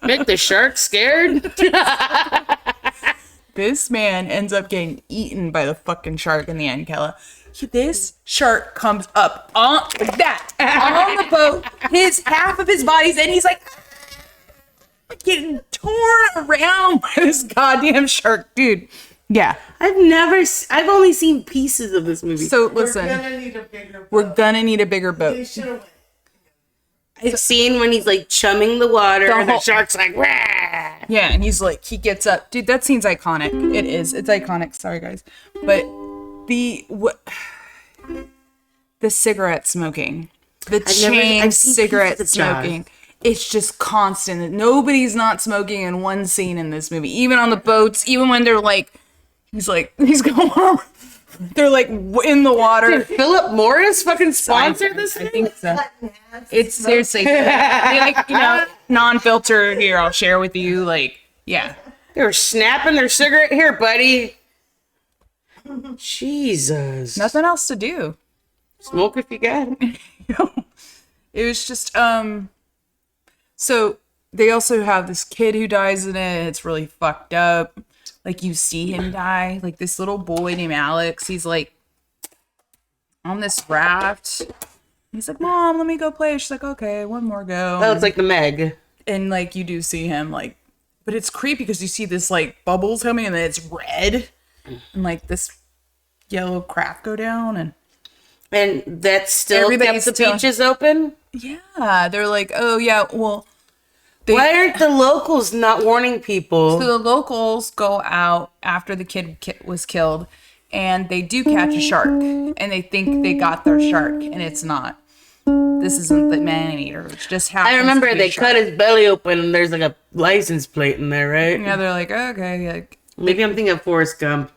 make the shark scared? this man ends up getting eaten by the fucking shark in the end, Kella. This shark comes up on the boat. His half of his body's and he's like getting torn around by this goddamn shark, dude. Yeah. I've only seen pieces of this movie. So listen, we're gonna need a bigger boat. They should have I've seen when he's like chumming the water and the whole- shark's like, Wah! Yeah, and he's like, he gets up. Dude, that scene's iconic. It is. It's iconic. Sorry, guys. But the cigarette smoking, the chain I've seen cigarette pieces of Jaws. smoking, it's just constant. Nobody's not smoking in one scene in this movie. Even on the boats, even when they're like, he's going, they're like in the water. Did Philip Morris fucking sponsor this I thing? think so. It's seriously, they like, non-filter here, I'll share with you. Like, yeah. They were snapping their cigarette. Here, buddy. Jesus. Nothing else to do. Smoke if you got it. It was just, so they also have this kid who dies in it. It's really fucked up. Like, you see him die. Like, this little boy named Alex, he's like on this raft. He's like, Mom, let me go play. She's like, okay, one more go. Oh, it's like the Meg. And like, you do see him, like, but it's creepy because you see this like bubbles coming and then it's red and like this yellow crap go down And that still Everybody's kept the still- beaches open? yeah, they're like, oh yeah, well, Why aren't the locals not warning people? so the locals go out after the kid was killed and they do catch a shark and they think they got their shark and it's not. This isn't the man-eater. It's just happens I remember to be a they shark. cut his belly open and there's like a license plate in there, right? Yeah, they're like, okay, like, Maybe I'm thinking of Forrest Gump.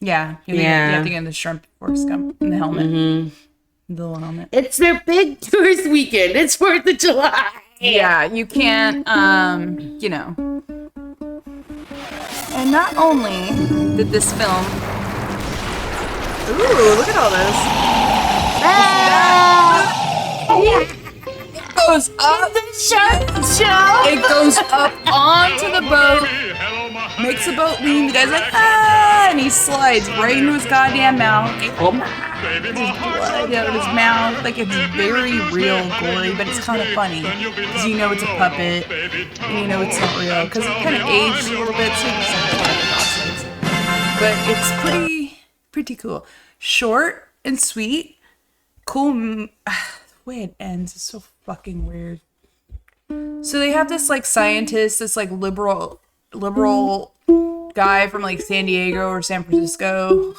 yeah, you Yeah. have to get the shrimp Forrest Gump and the helmet, the little helmet. It's their big tourist weekend. It's 4th of July. Yeah, you can't, And not only did this film... Ooh, look at all this. It goes up. It goes up onto the boat, makes the boat lean. The guy's like, and he slides right into his goddamn mouth. There's blood out of his mouth. Like, it's very real gory, but it's kind of funny. Because you know it's a puppet, and you know it's not real. Because it kind of aged a little bit, so you just like the dog sides. But it's pretty cool. Short and sweet. Cool. The way it ends is so fucking weird. So they have this, like, scientist, this, like, liberal guy from, like, San Diego or San Francisco.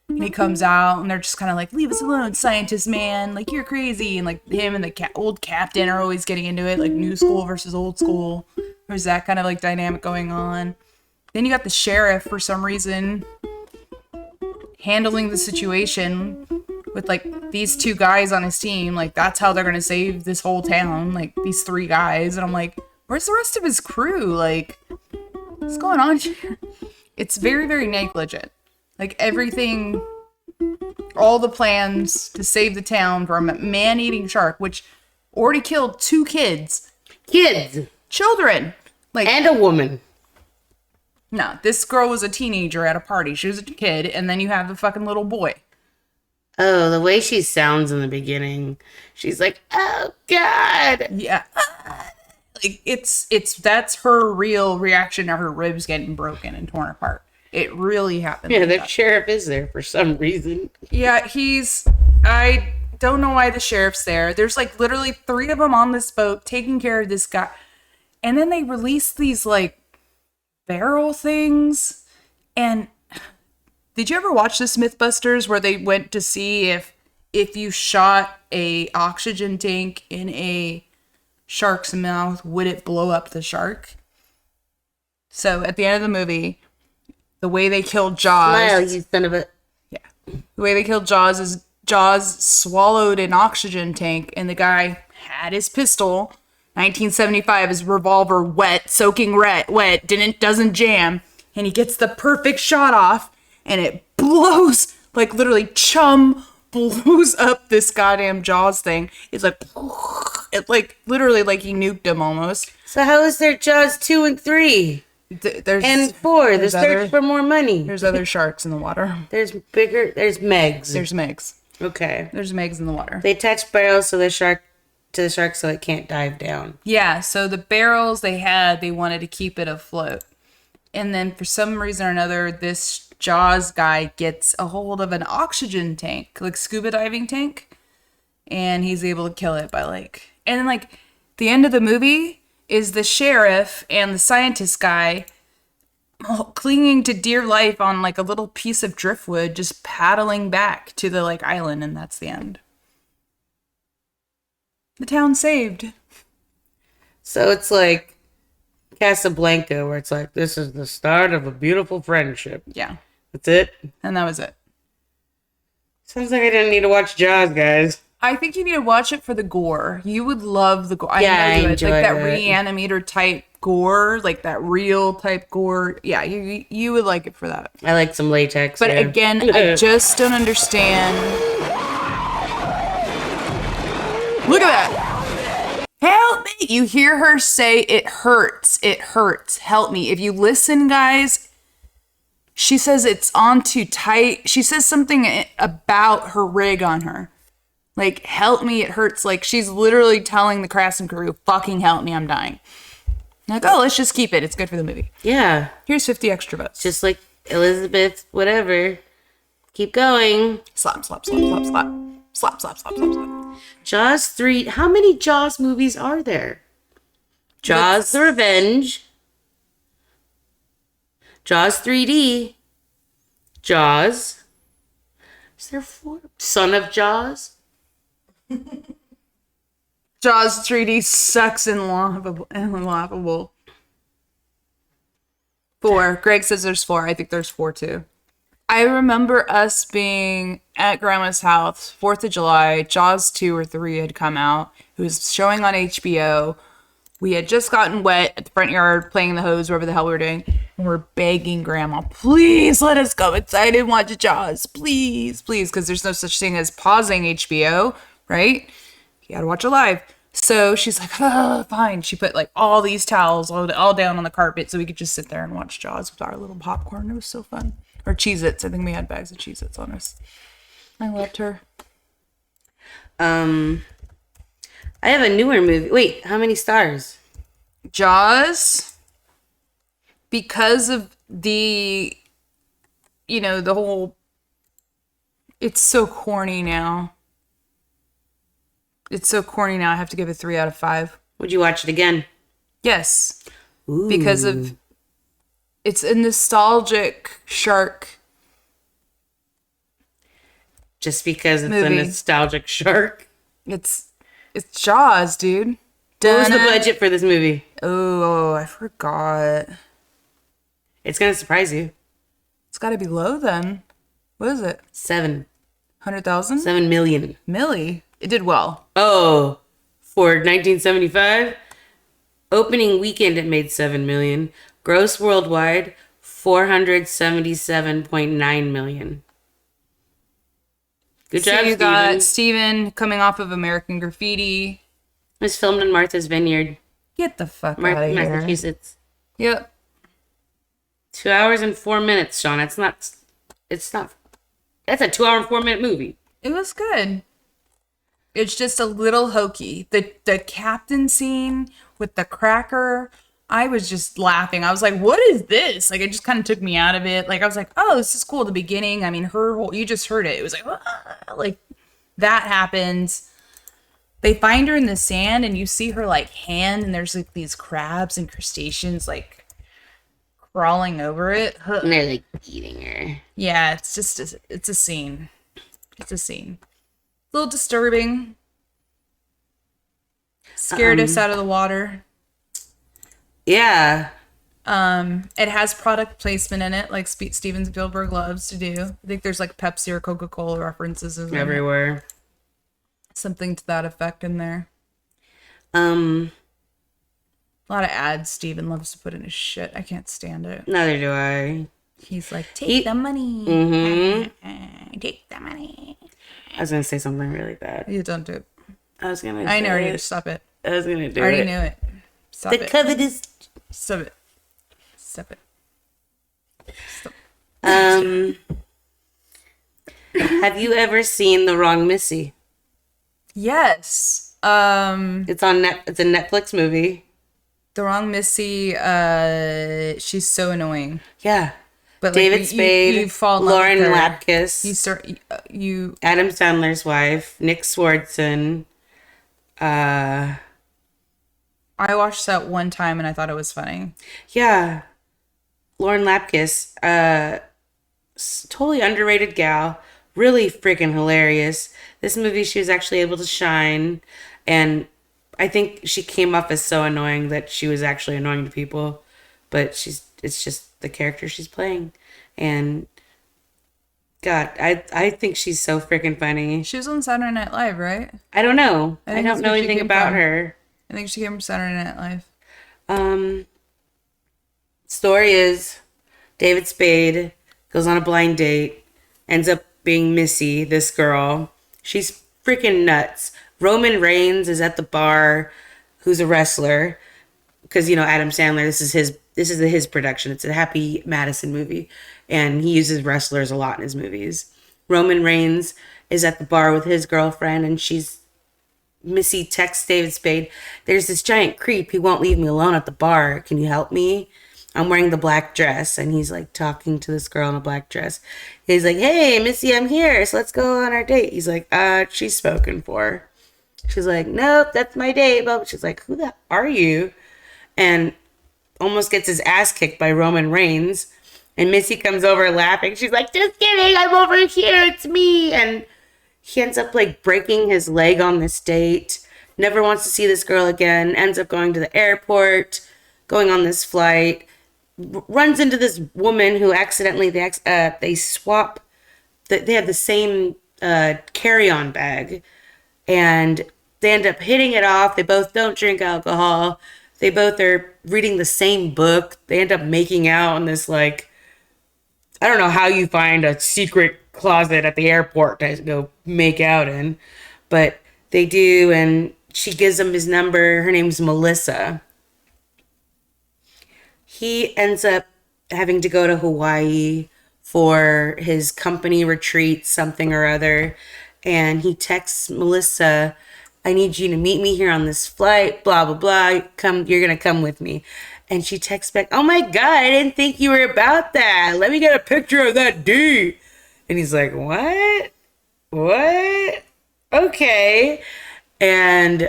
And he comes out, and they're just kind of like, leave us alone, scientist man. Like, you're crazy. And, like, him and the old captain are always getting into it, like, new school versus old school. There's that kind of, like, dynamic going on. Then you got the sheriff, for some reason, handling the situation with, like, these two guys on his team. Like, that's how they're going to save this whole town. Like, these three guys. And I'm like, where's the rest of his crew? Like, what's going on here? It's very, very negligent. Like, everything, all the plans to save the town from a man-eating shark, which already killed 2 kids. Children. Like, And a woman. no, this girl was a teenager at a party. She was a kid, and then you have the fucking little boy. Oh, the way she sounds in the beginning. She's like, oh, God. Yeah. Like, it's that's her real reaction to her ribs getting broken and torn apart. It really happened. Yeah, like the that. sheriff is there for some reason. Yeah, I don't know why the sheriff's there. There's like literally 3 of them on this boat taking care of this guy. And then they release these like barrel things. And did you ever watch this Mythbusters where they went to see if you shot a oxygen tank in a shark's mouth, would it blow up the shark? So at the end of the movie, the way they killed Jaws. Smile, you son of a. The way they killed Jaws is Jaws swallowed an oxygen tank, and the guy had his pistol. 1975, his revolver wet, soaking wet, doesn't jam, and he gets the perfect shot off, and it blows, like literally chum blows up this goddamn Jaws thing. It's like, it like literally like he nuked him almost. So how is there Jaws 2 and 3? There's And 4, the there's search other- for more money. There's other sharks in the water. There's Megs. There's Megs. Okay. There's Megs in the water. They attach barrels to the shark so it can't dive down. Yeah, so the barrels they wanted to keep it afloat. And then for some reason or another, this Jaws guy gets a hold of an oxygen tank, like scuba diving tank, and he's able to kill it by like, and then like the end of the movie is the sheriff and the scientist guy clinging to dear life on like a little piece of driftwood, just paddling back to the like island, and that's the end. The town saved. So it's like Casablanca, where it's like, this is the start of a beautiful friendship. Yeah, That's it? and that was it. Sounds like I didn't need to watch Jaws, guys. I think you need to watch it for the gore. You would love the gore. Yeah, know I you would. enjoy like that it. reanimator type gore, like that real type gore. Yeah, you would like it for that. I like some latex. But yeah. again, I just don't understand. Look at that. Help me. You hear her say it hurts. It hurts. Help me. If you listen, guys, she says it's on too tight. She says something about her rig on her. Like, help me, it hurts. Like, she's literally telling the cast and crew, fucking help me, I'm dying. Like, oh, let's just keep it. It's good for the movie. Yeah. Here's 50 extra votes. Just like Elizabeth, whatever. Keep going. Slap, slap, slap, slap, slap. Slap, slap, slap, slap, slap. Jaws 3. How many Jaws movies are there? Jaws the Revenge. Jaws 3D. Jaws. Is there 4? Son of Jaws. Jaws 3D sucks and laughable. 4. Greg says there's 4. I think there's 4 too. I remember us being at Grandma's house, 4th of July. Jaws 2 or 3 had come out. It was showing on HBO. We had just gotten wet at the front yard, playing in the hose, wherever the hell we were doing. And we're begging Grandma, please let us go inside and watch Jaws. Please, please. Because there's no such thing as pausing HBO, right? You gotta watch it live. So she's like, oh, fine. She put like all these towels all down on the carpet so we could just sit there and watch Jaws with our little popcorn. It was so fun. Or Cheez-Its. I think we had bags of Cheez-Its on us. I loved her. I have a newer movie. Wait, how many stars? Jaws, because of the whole, it's so corny now. It's so corny now. I have to give it 3 out of 5. Would you watch it again? Yes. Ooh. Because of, it's a nostalgic shark. Just because it's Movie. a nostalgic shark. It's Jaws, dude. What was the budget for this movie? Oh, I forgot. It's gonna surprise you. It's got to be low then. What is it? 7 100,000? million. Millie. It did well. Oh, for 1975, opening weekend it made 7 million. Gross worldwide, 477.9 million. Good job, So you Steven. got Steven coming off of American Graffiti. It was filmed in Martha's Vineyard, Get the fuck out of here. Massachusetts. Yep. 2 hours and 4 minutes, Sean. It's not. That's a 2 hour and 4 minute movie. It was good. It's just a little hokey. The captain scene with the cracker. I was just laughing. I was like, what is this? Like, it just kind of took me out of it. Like, I was like, oh, this is cool at the beginning. I mean, her whole, you just heard it. It was like, ah, like that happens. They find her in the sand and you see her like hand and there's like these crabs and crustaceans like crawling over it. And they're like eating her. Yeah, it's just, it's a scene. It's a scene. A little disturbing. Scared us out of the water. Yeah. It has product placement in it, like Steven Spielberg loves to do. I think there's like Pepsi or Coca-Cola references Everywhere. Something to that effect in there. A lot of ads Steven loves to put in his shit. I can't stand it. Neither do I. He's like, take the money. Take the money. I was gonna say something really bad. You don't do it. I know you. Stop it. I was gonna do I already it. knew it. Stop The it. covet is. Stop it. Stop it. Stop. Have you ever seen The Wrong Missy? Yes. It's on It's a Netflix movie. The Wrong Missy, she's so annoying. Yeah. But David like, Spade, you fall in love Lauren with her. Lapkus, You Adam Sandler's wife, Nick Swardson. I watched that one time and I thought it was funny. Yeah. Lauren Lapkus, totally underrated gal, really freaking hilarious. This movie, she was actually able to shine, and I think she came off as so annoying that she was actually annoying to people, but it's just the character she's playing, and God, I think she's so freaking funny. She was on Saturday Night Live, right? I don't know. I I think don't that's know where she anything came about from. her. I think she came from Saturday Night Live. Story is David Spade goes on a blind date, ends up being Missy, this girl. She's freaking nuts. Roman Reigns is at the bar, who's a wrestler, because Adam Sandler. This is his production. It's a Happy Madison movie, and he uses wrestlers a lot in his movies. Roman Reigns is at the bar with his girlfriend, and Missy texts David Spade, "There's this giant creep. He won't leave me alone at the bar. Can you help me? I'm wearing the black dress." And he's like talking to this girl in a black dress. He's like, "Hey, Missy, I'm here. So let's go on our date." He's like, she's spoken for. She's like, "Nope, that's my date." But she's like, "Who the are you?" And almost gets his ass kicked by Roman Reigns. And Missy comes over laughing. She's like, "Just kidding. I'm over here. It's me." And he ends up like breaking his leg on this date. Never wants to see this girl again. Ends up going to the airport, going on this flight. Runs into this woman who accidentally they swap. They have the same carry-on bag, and they end up hitting it off. They both don't drink alcohol. They both are reading the same book. They end up making out in this I don't know how you find a secret closet at the airport to go make out in, but they do, and she gives him his number. Her name's Melissa. He ends up having to go to Hawaii for his company retreat, something or other, and he texts Melissa, "I need you to meet me here on this flight, blah, blah, blah. You're going to come with me." And she texts back, "Oh my God, I didn't think you were about that. Let me get a picture of that date." And he's like, "What? What? Okay." And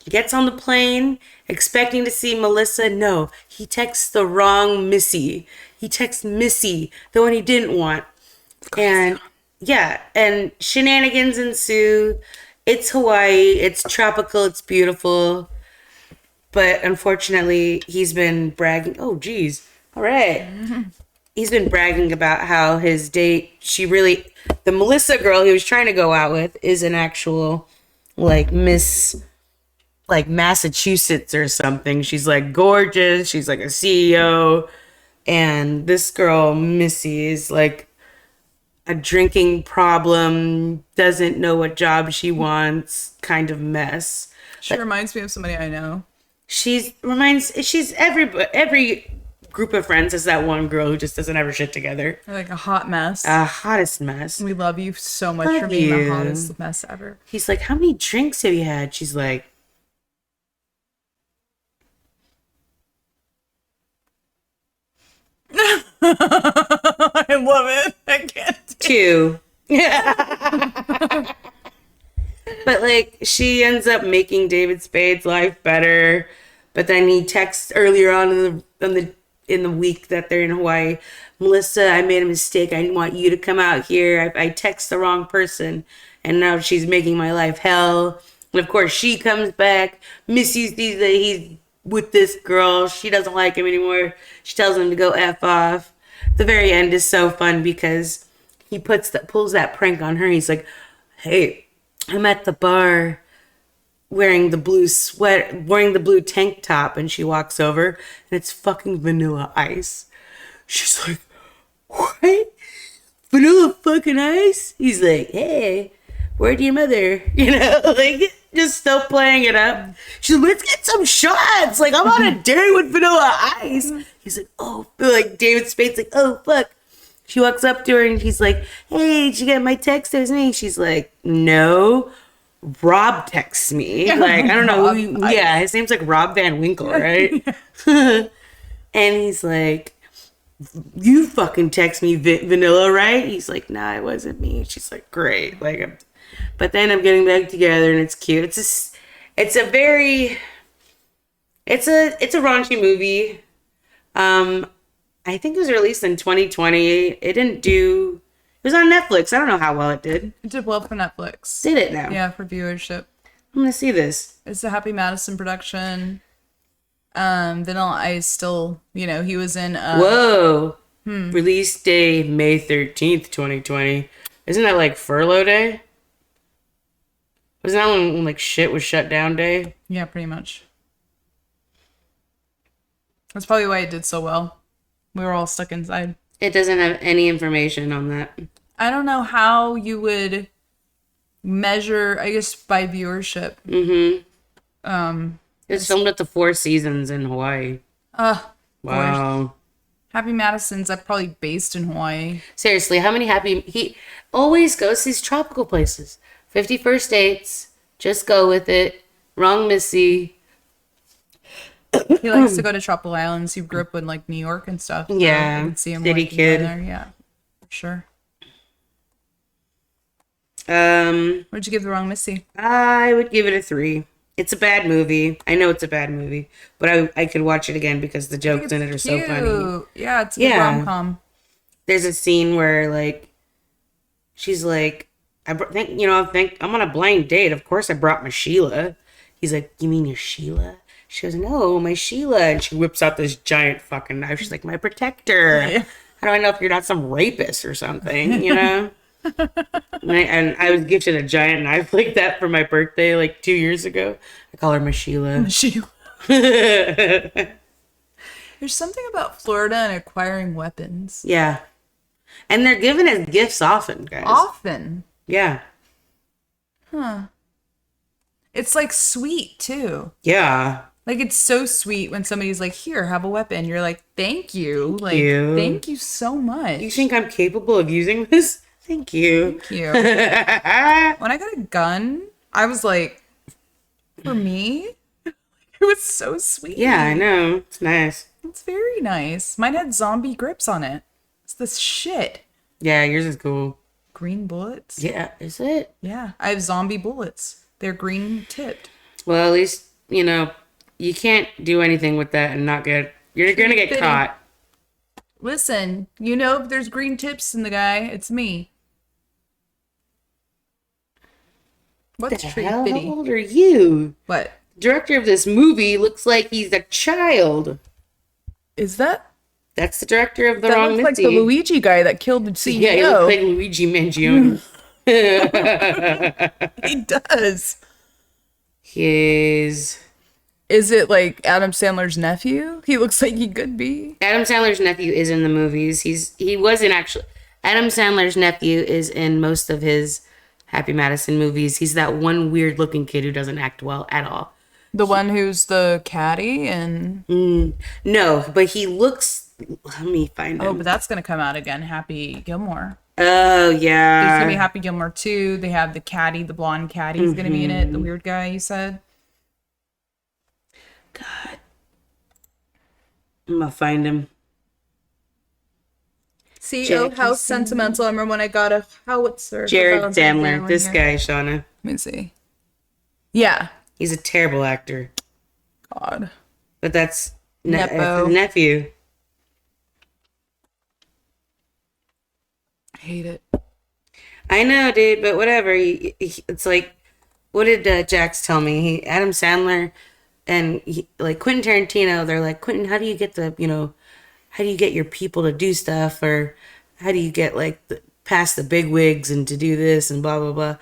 he gets on the plane expecting to see Melissa. No, he texts the wrong Missy. He texts Missy, the one he didn't want. And yeah, and shenanigans ensue. It's Hawaii. It's tropical. It's beautiful. But unfortunately, he's been bragging. Oh, geez. All right. He's been bragging about how his date, the Melissa girl he was trying to go out with is an actual, Miss, Massachusetts or something. She's, gorgeous. She's, a CEO. And this girl, Missy, is, a drinking problem, doesn't know what job she wants, kind of mess. She reminds me of somebody I know. Every group of friends has that one girl who just doesn't have her shit together. Like a hot mess. A hottest mess. We love you so much for Love being the you. hottest mess ever. He's like, "How many drinks have you had?" She's like, I love it. I can't. Two. But like she ends up making David Spade's life better. But then he texts earlier on in the week that they're in Hawaii, Melissa, I made a mistake. I want you to come out here. I text the wrong person, and now she's making my life hell. And of course, she comes back. Missy sees that he's with this girl. She doesn't like him anymore. She tells him to go F off. The very end is so fun because he pulls that prank on her. He's like, hey, I'm at the bar wearing the blue tank top, and she walks over and it's fucking Vanilla Ice. She's like, what? Vanilla fucking Ice? He's like, hey, where'd your mother? You know, like, just still playing it up. She's like, let's get some shots. Like, I'm on a date with Vanilla Ice. He's like, oh, like, David Spade's like, oh, fuck. She walks up to her and he's like, hey, did you get my text? There's me. She's like, no. Rob texts me. Like, I don't know. Yeah, his name's like Rob Van Winkle, right? And he's like, you fucking text me Vanilla, right? He's like, nah, it wasn't me. She's like, great. Like, but then I'm getting back together and it's cute. It's a raunchy movie. I think it was released in 2020. It was on Netflix. I don't know how well it did. It did well for Netflix. Did it now? Yeah, for viewership. I'm gonna see this. It's a Happy Madison production. Vanilla Ice still, he was in. Whoa. Release day May 13th, 2020. Isn't that like furlough day? Wasn't that when like shit was shut down day? Yeah, pretty much. That's probably why it did so well. We were all stuck inside. It doesn't have any information on that. I don't know how you would measure, I guess, by viewership. Mm-hmm. It's filmed at the Four Seasons in Hawaii. Wow. Course. Happy Madison's probably based in Hawaii. Seriously, how many he always goes to these tropical places. 50 First Dates. Just go with it. Wrong Missy. He likes to go to tropical islands. He grew up in like New York and stuff. So yeah. you can see him City kid. there. Yeah. For sure. What'd you give The Wrong Missy? I would give it a 3. It's a bad movie. I know it's a bad movie, but I could watch it again because the jokes in it are so funny. Yeah, it's a good rom-com. There's a scene where like she's like, I'm on a blind date. Of course I brought my Sheila. He's like, you mean your Sheila? She goes, no, my Sheila. And she whips out this giant fucking knife. She's like, my protector. Yeah. How do I know if you're not some rapist or something, you know? and I was gifted a giant knife like that for my birthday like 2 years ago. I call her my Sheila. Sheila. There's something about Florida and acquiring weapons. Yeah. And they're given as gifts often, guys. Often. Yeah. Huh. It's like sweet too. Yeah. Like it's so sweet when somebody's like, here, have a weapon. You're like, thank you. Thank you so much. You think I'm capable of using this? Thank you. Thank you. When I got a gun, I was like, for me, it was so sweet. Yeah, I know. It's nice. It's very nice. Mine had zombie grips on it. It's this shit. Yeah, yours is cool. Green bullets? Yeah, is it? Yeah, I have zombie bullets. They're green tipped. Well, at least, you can't do anything with that and not get... You're going to get caught. Listen, if there's green tips in the guy, it's me. What's The Tree hell? Fitty? How old are you? What? The director of this movie looks like he's a child. Is that? That's the director of The That Wrong looks like Missy. the Luigi guy that killed the CEO. Yeah, he looks like Luigi Mangione. He does. Is it like Adam Sandler's nephew? He looks like he could be. Adam Sandler's nephew is in the movies. Adam Sandler's nephew is in most of his Happy Madison movies. He's that one weird looking kid who doesn't act well at all. The one who's the caddy and... No, but he looks... Let me find him. Oh, but that's going to come out again. Happy Gilmore. Oh, yeah. There's going to be Happy Gilmore 2. They have the caddy, the blonde caddy is going to be in it. The weird guy you said. God. I'm going to find him. CEO House Sentimental. I remember when I got a howitzer. for Jared Valentine's Day Sandler. one This year. guy, Shauna. Let me see. Yeah. He's a terrible actor. God. But that's Nepo. his nephew. I hate it. I know, dude, but whatever. It's like, what did Jax tell me? Adam Sandler and like Quentin Tarantino, they're like, Quentin, how do you get how do you get your people to do stuff? Or how do you get like past the big wigs and to do this and blah, blah, blah.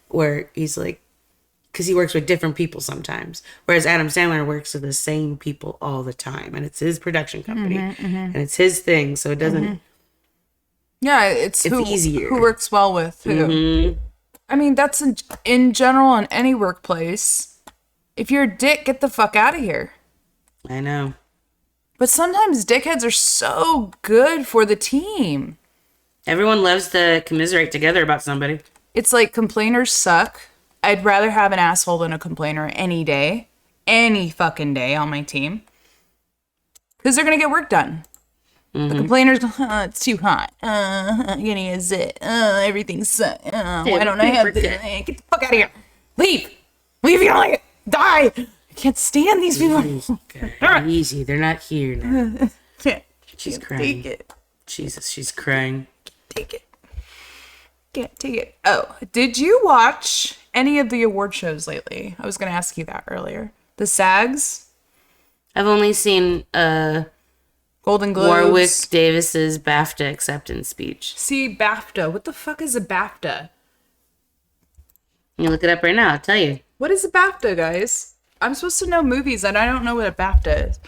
Where he's like, because he works with different people sometimes. Whereas Adam Sandler works with the same people all the time. And it's his production company. And it's his thing. So it doesn't... Yeah, it's who, easier. who works well with who. I mean, that's in general in any workplace. If you're a dick, get the fuck out of here. I know. But sometimes dickheads are so good for the team. Everyone loves to commiserate together about somebody. It's like complainers suck. I'd rather have an asshole than a complainer any day. Any fucking day on my team. Because they're going to get work done. The complainers, it's too hot. I'm getting a zit. Everything sucks. Why don't I have this? Get the fuck out of here. Leave. Leave. You don't like it. Die. I can't stand these people. God, easy. They're not here now. She's Can't crying. take it. Jesus, she's crying. Take it. Can't take it. Oh, did you watch any of the award shows lately? I was going to ask you that earlier. The SAGs? I've only seen Golden Globes? Warwick Davis's BAFTA acceptance speech. See, BAFTA. What the fuck is a BAFTA? You look it up right now. I'll tell you. What is a BAFTA, guys? I'm supposed to know movies, and I don't know what a BAFTA is.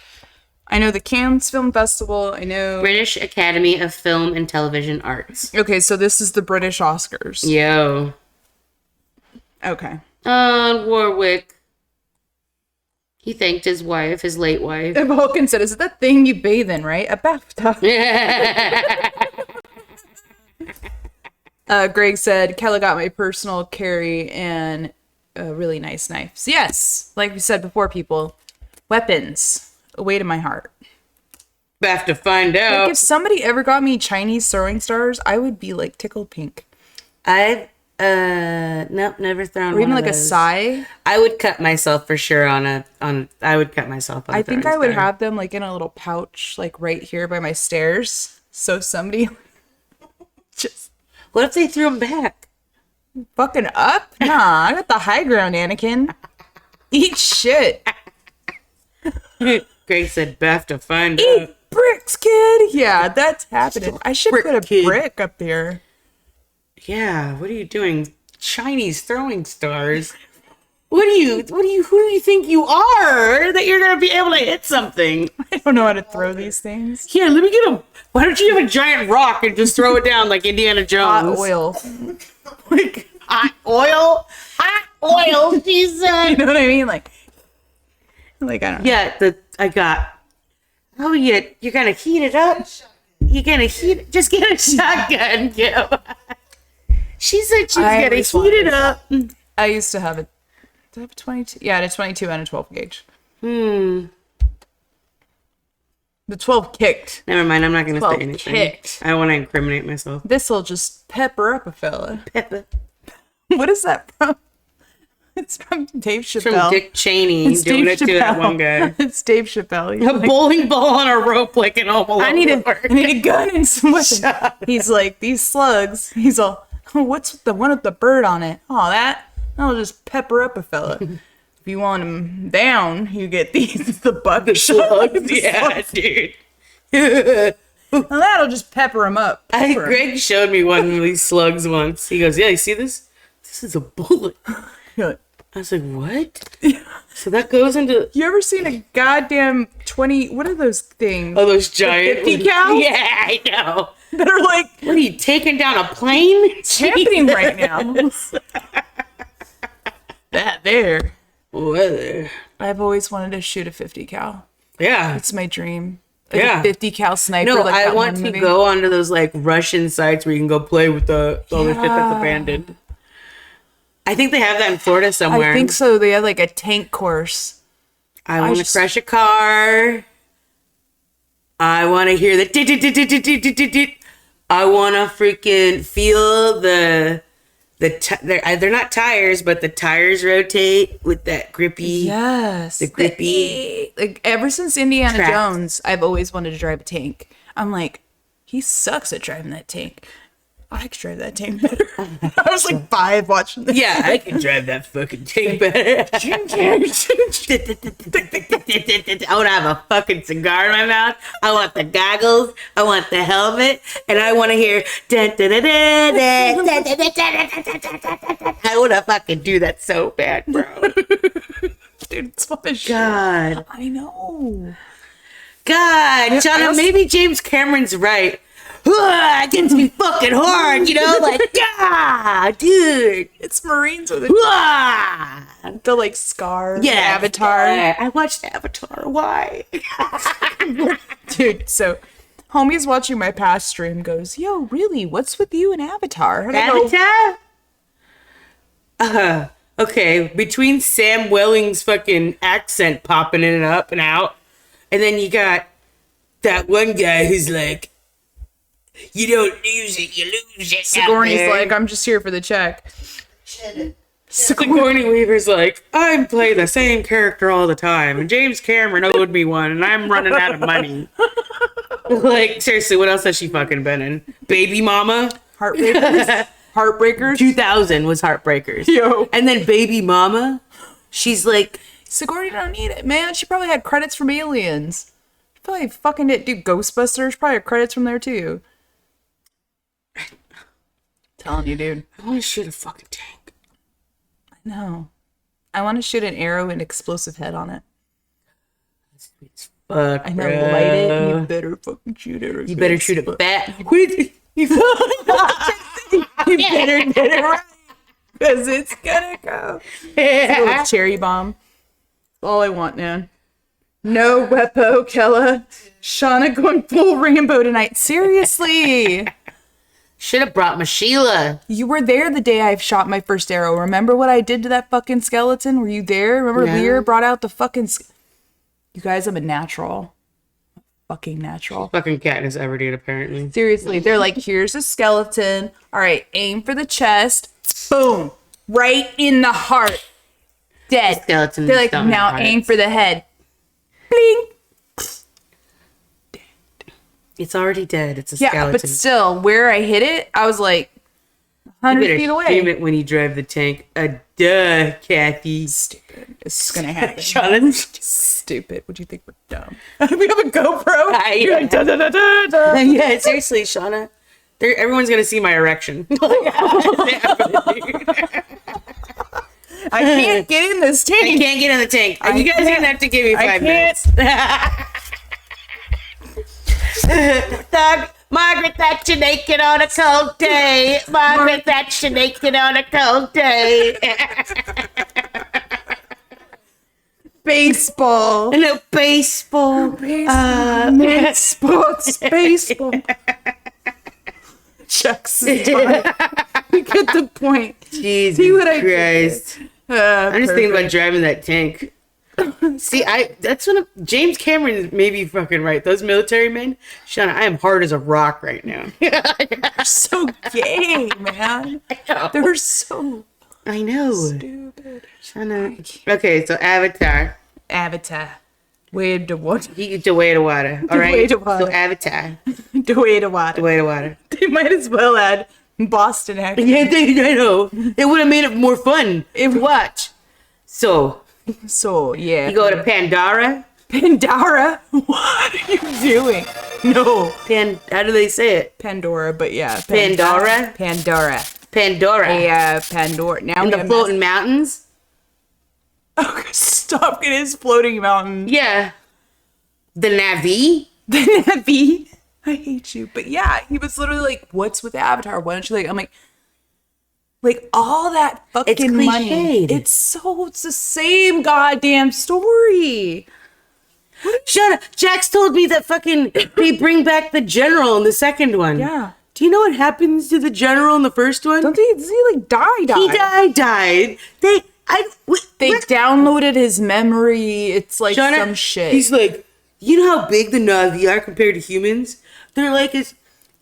I know the Cannes Film Festival. I know... British Academy of Film and Television Arts. Okay, so this is the British Oscars. Yo. Okay. Warwick. He thanked his wife, his late wife. Vulcan said, is it that thing you bathe in, right? A BAFTA. Greg said, Kella got my personal carry and a really nice knife. So yes, like we said before, people, weapons, a way to my heart. Have to find Like, out. if somebody ever got me Chinese throwing stars, I would be like tickled pink. I've nope, never thrown Or even one of like a those. sai. I would cut myself for sure I would cut myself on a I think throwing I would star. have them like in a little pouch, like right here by my stairs. So somebody just What if they threw them back? fucking up? Nah, I got the high ground, Anakin. Eat shit. Greg said BAFTA find Eat out. bricks, kid. Yeah, that's happening. I should Brick put a kid. brick up there. Yeah, what are you doing? Chinese throwing stars. Who do you think you are that you're gonna be able to hit something? I don't know how to throw these things. Here, let me get a. Why don't you have a giant rock and just throw it down like Indiana Jones? Hot oil. Like hot oil? Hot oil, she said. You know what I mean? Like I don't know. Yeah, I got. Oh, you're gonna heat it up? You're gonna just get a shotgun, Gil. She said she's I gonna always heat it up. I used to have a. Did I have a 22? Yeah, I had a 22 and a 12 gauge. The 12 kicked. Never mind, I'm not gonna say 12 anything. kicked. I want to incriminate myself. This'll just pepper up a fella. Peppa. What is that from? It's from Dave Chappelle. From Dick Cheney It's doing Dave it to that Chappelle. one guy. It's Dave Chappelle. He's A like, bowling ball on a rope like an Home Alone. I need a gun and some weapons. Shut up. He's like, these slugs. He's all, oh, what's the one with the bird on it? Oh, that'll just pepper up a fella. If you want him down, you get these, the bucket slugs. Yeah, dude. Well, that'll just pepper him up. Pepper 'em. Greg showed me one of these slugs once. He goes, yeah, you see this? This is a bullet. You're like, I was like, what? So that goes into you ever seen a goddamn 20, what are those things? those giant 50 cal? Yeah, I know. That are like What are you taking down a plane? happening right now. That there. Weather. I've always wanted to shoot a 50 cal. Yeah. It's my dream. Like Yeah. a 50 cal sniper. No, like I that want one to movie. go onto those like Russian sites where you can go play with all the shit that's abandoned. I think they have that in Florida somewhere. I think so. They have like a tank course. I want to just- crash a car. I want to hear the dit. I want to freaking feel they're not tires, but the tires rotate with that grippy. Yes. The grippy. Like, ever since Indiana Track. Jones, I've always wanted to drive a tank. I'm like, he sucks at driving that tank. I could drive that tank better. I was like 5 watching this. Yeah, I can drive that fucking tank better. I want to have a fucking cigar in my mouth. I want the goggles. I want the helmet. And I want to hear. I want to fucking do that so bad, bro. Dude, it's fun as shit. God. I know. God. Shauna, maybe James Cameron's right. It gets me fucking hard, you know? Like, yeah, dude. It's Marines with The like Scar, yeah, Avatar. Yeah. I watched Avatar. Why? Dude, so homie's watching my past stream goes, yo, really? What's with you and Avatar? And I go, Avatar? Okay, between Sam Welling's fucking accent popping in and up and out, and then you got that one guy who's like, you don't lose it, you lose it. Sigourney's like, I'm just here for the check. Sigourney Weaver's like, I'm playing the same character all the time, and James Cameron owed me one, and I'm running out of money. Like, seriously, what else has she fucking been in? Baby Mama? Heartbreakers. Heartbreakers. 2000 was Heartbreakers. Yo. And then Baby Mama, she's like, Sigourney don't need it, man. She probably had credits from Aliens. She probably fucking did. Dude, Ghostbusters probably had credits from there too. Telling you, dude. I want to shoot a fucking tank. No. I want to shoot an arrow and explosive head on it. Fuck, I know, bro. light it. And you better fucking shoot it. You better shoot a bat. You better get it right. Because it's gonna go. It's a little cherry bomb. All I want, man. No Wepo, Kella. Shauna going full Rambo tonight. Seriously. Should have brought my Sheila. You were there the day I shot my first arrow. Remember what I did to that fucking skeleton? Were you there? Remember Lear brought out the fucking... You guys, I'm a natural. Fucking natural. Fucking Katniss Everdeen, apparently. Seriously, they're like, here's a skeleton. All right, aim for the chest. Boom. Right in the heart. Dead. Skeleton. They're like, now aim for the head. Bling. It's already dead. It's a Yeah, skeleton. but still, where I hit it, I was like 100 feet away. Stream it when you drive the tank. Duh, Kathy. Stupid. It's gonna happen. Shauna's Stupid. What do you think we're dumb? We have a GoPro. Yeah. Like, da, da, da, da, da. Yeah, seriously, Shauna. Everyone's gonna see my erection. I can't get in this tank. I can't get in the tank. You guys are gonna have to give me 5 minutes. Margaret Thatcher naked on a cold day. Margaret Thatcher naked on a cold day. Baseball. No baseball. Sports baseball. Chuck's time. You get the point. Jesus See what I Christ. I'm just thinking about driving that tank. See, that's when James Cameron may be fucking right. Those military men, Shauna, I am hard as a rock right now. They're so gay, man. They're so I know. stupid. Shauna. Okay, so Avatar. Avatar. Wade to water. You get the way to water. All right. way to water. So Avatar. The way to water. The way to water. They might as well add Boston accent. Yeah, I know. It would have made it more fun to watch. So So, yeah. you go to Pandora. Pandora? What are you doing? No. How do they say it? Pandora, but yeah. Pandora? Pandora. Pandora. Yeah, Pandora. Now In we the have floating mountains. Oh, stop! It is floating mountain. Yeah. The Navi. The Navi. I hate you. But yeah, he was literally like, "What's with Avatar? Why don't you like?" I'm like all that fucking money. cliched. It's the same goddamn story. Shut up. Jax told me that fucking they bring back the general in the second one. Yeah. Do you know what happens to the general in the first one? Does he like die? He died. They downloaded his memory. It's like Shauna, some shit. He's like, you know how big the Navi are compared to humans? They're like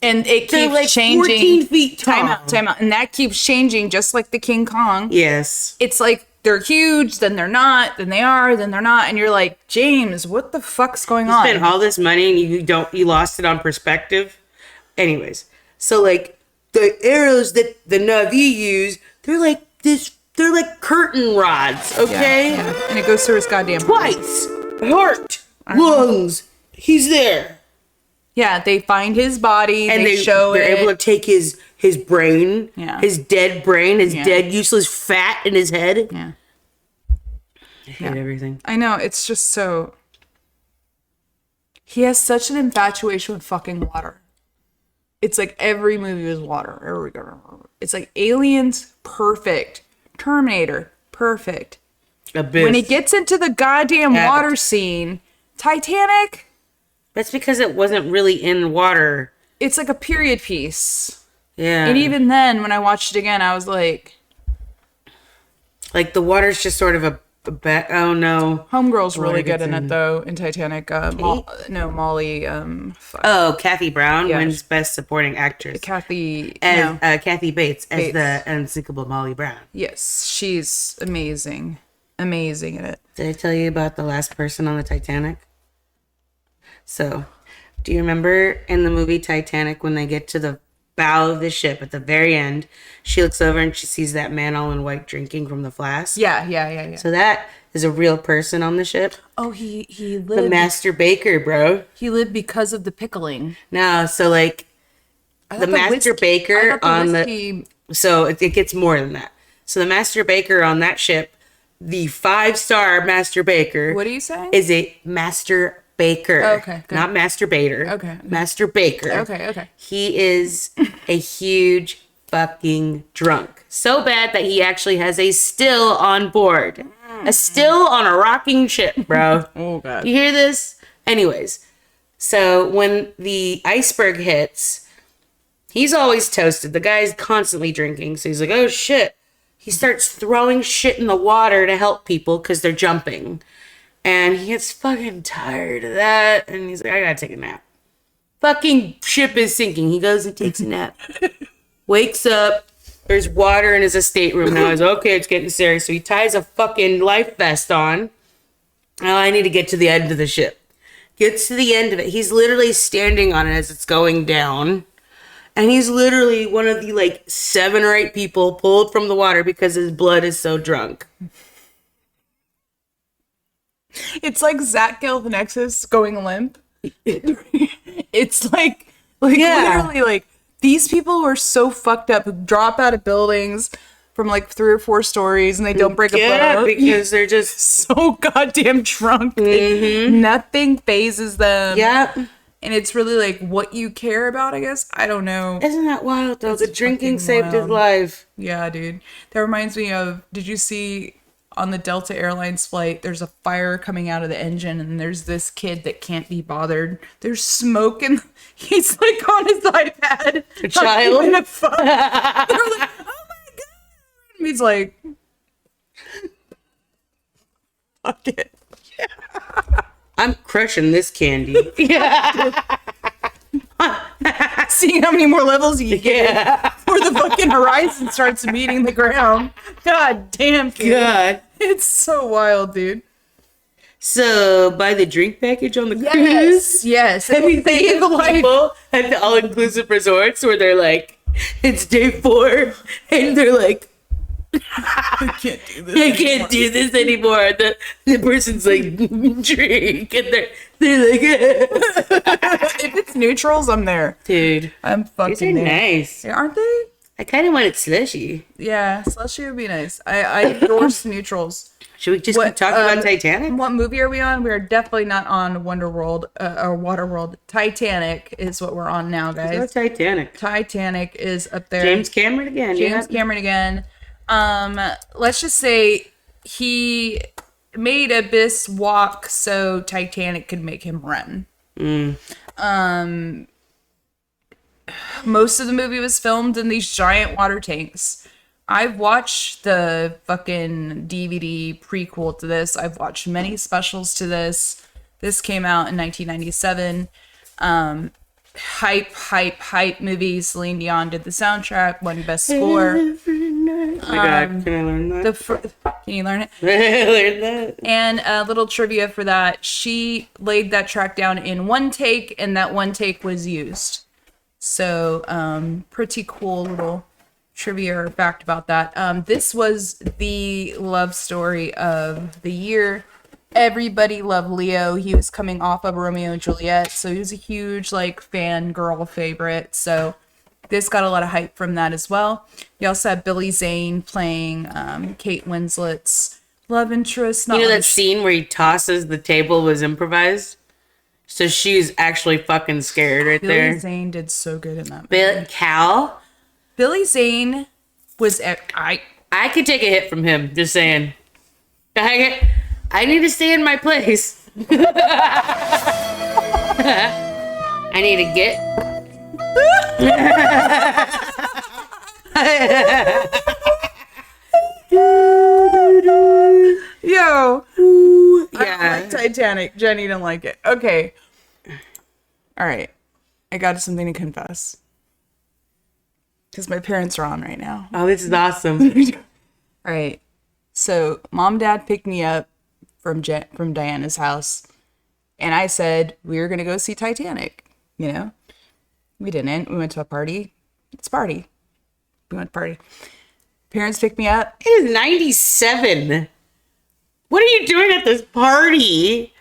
And it They're keeps like changing. 14 feet tall. Time out. And that keeps changing just like the King Kong. Yes. It's like they're huge, then they're not, then they are, then they're not. And you're like, James, what the fuck's going on? You spent all this money and you lost it on perspective. Anyways, so like the arrows that the Na'vi use, they're like curtain rods, okay? Yeah. And it goes through his goddamn Twice. Heart, lungs, he's there. Yeah, they find his body, And they show they're it. able to take his brain, Yeah. his dead brain, his Yeah. dead useless fat in his head. Yeah. I hate everything. I know, it's just so... He has such an infatuation with fucking water. It's like every movie is water. It's like Aliens, perfect. Terminator, perfect. Abyss. When he gets into the goddamn Yeah. water scene, Titanic, That's because it wasn't really in water. it's like a period piece. Yeah. And even then, when I watched it again, I was like, like the water's just sort of a oh no. Homegirl's Water really good gets in in. it though, in Titanic. Molly, fuck. Oh, Kathy Brown Yeah. wins Best Supporting Actress. Kathy, As no. Kathy Bates as Bates. the unsinkable Molly Brown. Yes, she's amazing. Amazing in it. Did I tell you about the last person on the Titanic? So, do you remember in the movie Titanic when they get to the bow of the ship at the very end, she looks over and she sees that man all in white drinking from the flask? Yeah. So that is a real person on the ship. Oh, he The lived. master baker, bro. He lived because of the pickling. No, so like I the thought master whiskey- baker I thought on whiskey- so it gets more than that. So the master baker on that ship, the 5-star master baker, What are you saying? is a master baker. Okay, good. Not masturbator. Okay. Master baker. Okay. He is a huge fucking drunk. So bad that he actually has a still on board. A still on a rocking ship, bro. Oh, God. You hear this? Anyways, so when the iceberg hits, he's always toasted. The guy's constantly drinking. So he's like, oh shit. He starts throwing shit in the water to help people because they're jumping. And he gets fucking tired of that. And he's like, I gotta take a nap. Fucking ship is sinking. He goes and takes a nap. Wakes up. There's water in his estate room now. He's okay, it's getting serious. So he ties a fucking life vest on. Oh, I need to get to the end of the ship. Gets to the end of it. He's literally standing on it as it's going down. And he's literally one of the like 7 or 8 people pulled from the water because his blood is so drunk. It's like Zach Galifianakis going limp. It's like Yeah. literally like these people who are so fucked up who drop out of buildings from like 3 or 4 stories and they don't break a Yeah, bone because they're just so goddamn drunk. Nothing phases them. yeah. And it's really like what you care about, I guess. I don't know. Isn't that wild though? The drinking fucking saved his wild. life. Yeah, dude. That reminds me of, did you see on the Delta Airlines flight, there's a fire coming out of the engine and there's this kid that can't be bothered. There's smoke and he's like on his iPad. A child? On a phone. They're like, oh my God. And he's like, fuck it. I'm crushing this candy. Seeing how many more levels you get Yeah. before the fucking horizon starts meeting the ground. God damn, dude. God. It's so wild, dude. So buy the drink package on the cruise. Yes. Have you Save seen a the life. people at the all-inclusive resorts where they're like, it's day 4, and they're like, I can't do this. I can't do this anymore. The person's like, drink, and they're like, If it's neutrals, I'm there. dude, I'm these fucking are there. nice. Yeah, aren't they? I kind of want it slushy. Yeah, slushy would be nice. I endorse neutrals. Should we just keep talking about Titanic? What movie are we on? We are definitely not on Wonderworld or Waterworld. Titanic is what we're on now, Let's guys. go Titanic. Titanic is up there. James Cameron again. James yeah. Cameron again. Let's just say he made Abyss walk so Titanic could make him run. Most of the movie was filmed in these giant water tanks. I've watched the fucking DVD prequel to this. I've watched many specials to this. This came out in 1997. hype movie. Celine Dion did the soundtrack, won Best Score. Oh my God, can I learn that? Can you learn it? Learn that. And a little trivia for that, she laid that track down in one take, and that one take was used. So, pretty cool little trivia or fact about that. This was the love story of the year. Everybody loved Leo. He was coming off of Romeo and Juliet, so he was a huge, like, fangirl favorite. So this got a lot of hype from that as well. You also have Billy Zane playing Kate Winslet's love interest. You know that scene where he tosses the table was improvised? So she's actually fucking scared right there. Billy Zane did so good in that movie. Cal? Billy Zane was I could take a hit from him, just saying. I need to stay in my place. I need to get. Yo. Yeah. I like Titanic. Jenny didn't like it. Okay. All right. I got something to confess. Because my parents are on right now. Oh, this is awesome. All right. So, mom and dad picked me up from Diana's house. And I said, we were going to go see Titanic. You know? We didn't. We went to a party. It's a party. We went to a party. Parents picked me up. It is 97. What are you doing at this party?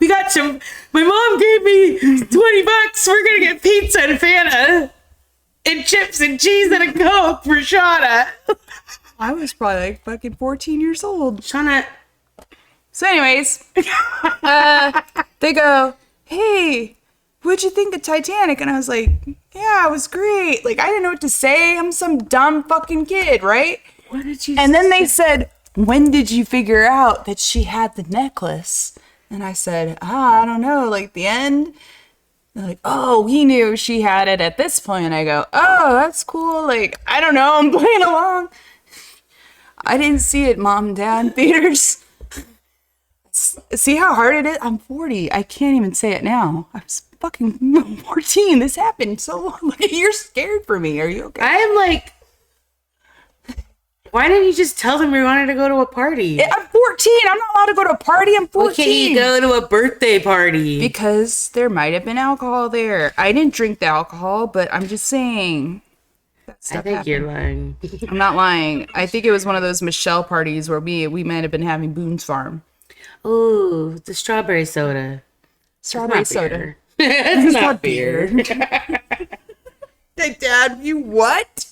We got some. My mom gave me $20. We're gonna get pizza and Fanta and chips and cheese and a Coke for Shauna. I was probably like fucking 14 years old. Shauna. So, anyways, they go, "Hey, what'd you think of Titanic?" And I was like, "Yeah, it was great." Like, I didn't know what to say. I'm some dumb fucking kid, right? What did you? And then they said, "When did you figure out that she had the necklace?" And I said, I don't know, like the end. They're like, "Oh, we knew she had it at this point." And I go, "Oh, that's cool." Like, I don't know, I'm playing along. I didn't see it, Mom and Dad, in theaters. See how hard it is? I'm 40. I can't even say it now. I was fucking 14. This happened so long. Like, you're scared for me. Are you okay? I am like. Why didn't you just tell them we wanted to go to a party? I'm 14. I'm not allowed to go to a party. I'm 14. Why can't you go to a birthday party? Because there might have been alcohol there. I didn't drink the alcohol, but I'm just saying. I think you're lying. I'm not lying. I think it was one of those Michelle parties where we might have been having Boone's Farm. Ooh, the strawberry soda. Strawberry soda. It's not beer. Hey, Dad, you what?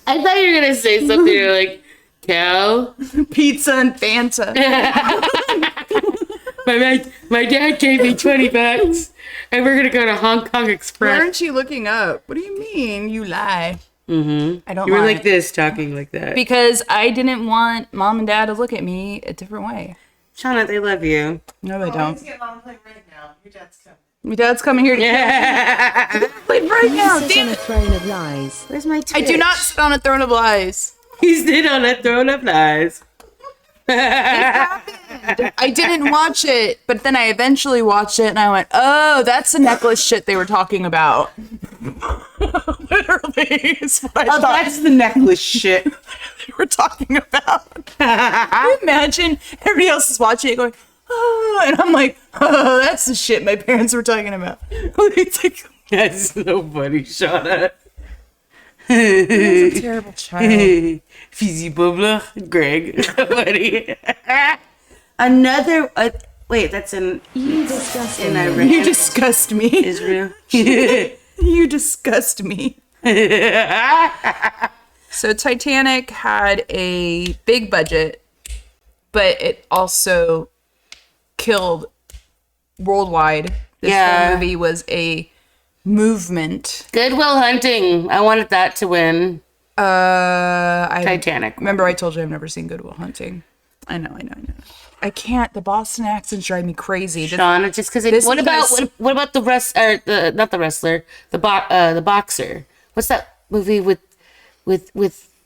I thought you were gonna say something like, "Cal, Pizza and Fanta. my dad gave me $20, and we're gonna go to Hong Kong Why Express." aren't you looking up? What do you mean? You lie. Mm-hmm. I don't You were lie. like this, talking like that. Because I didn't want Mom and Dad to look at me a different way. Shauna, they love you. No, they He's don't. getting on a plane right now. Your dad's coming. My dad's coming here to play right now. Sits on a throne of lies. Where's my I do not sit on a throne of lies. He sit on a throne of lies. I didn't watch it, but then I eventually watched it and I went, "Oh, that's the necklace shit they were talking about." Literally, is what I thought That's the necklace shit. they were talking about. Can you imagine everybody else is watching it going, "Oh," and I'm like, "Oh, that's the shit my parents were talking about." It's like, That's so funny, Shauna. a terrible child. Fizzy bubbler, Greg. Funny. Another. Wait, that's in You disgust in me. Iran. You disgust me. Israel. You disgust me. So Titanic had a big budget, but it also killed worldwide. This Yeah. whole movie was a movement. Goodwill Hunting. I wanted that to win. I Titanic. remember I told you I've never seen Good Will Hunting. I know. I can't. The Boston accents drive me crazy. Shauna, just because this what about because- what about the not the wrestler, the boxer? What's that movie with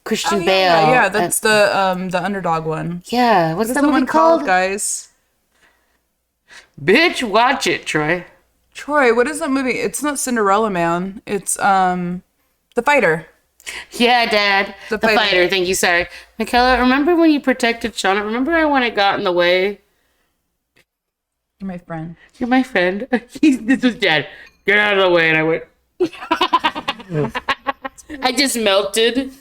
Christian Bale? Yeah, that's the underdog one. yeah. What's What's that the movie one called, called? guys? Bitch, watch it, Troy. Troy, what is that movie? It's not Cinderella Man. It's The Fighter. Yeah, Dad. The The fighter. fighter. Thank you, sorry. Michaela, remember when you protected Shauna? Remember when I got in the way? You're my friend. You're my friend. This was Dad. Get out of the way. And I went. I just melted.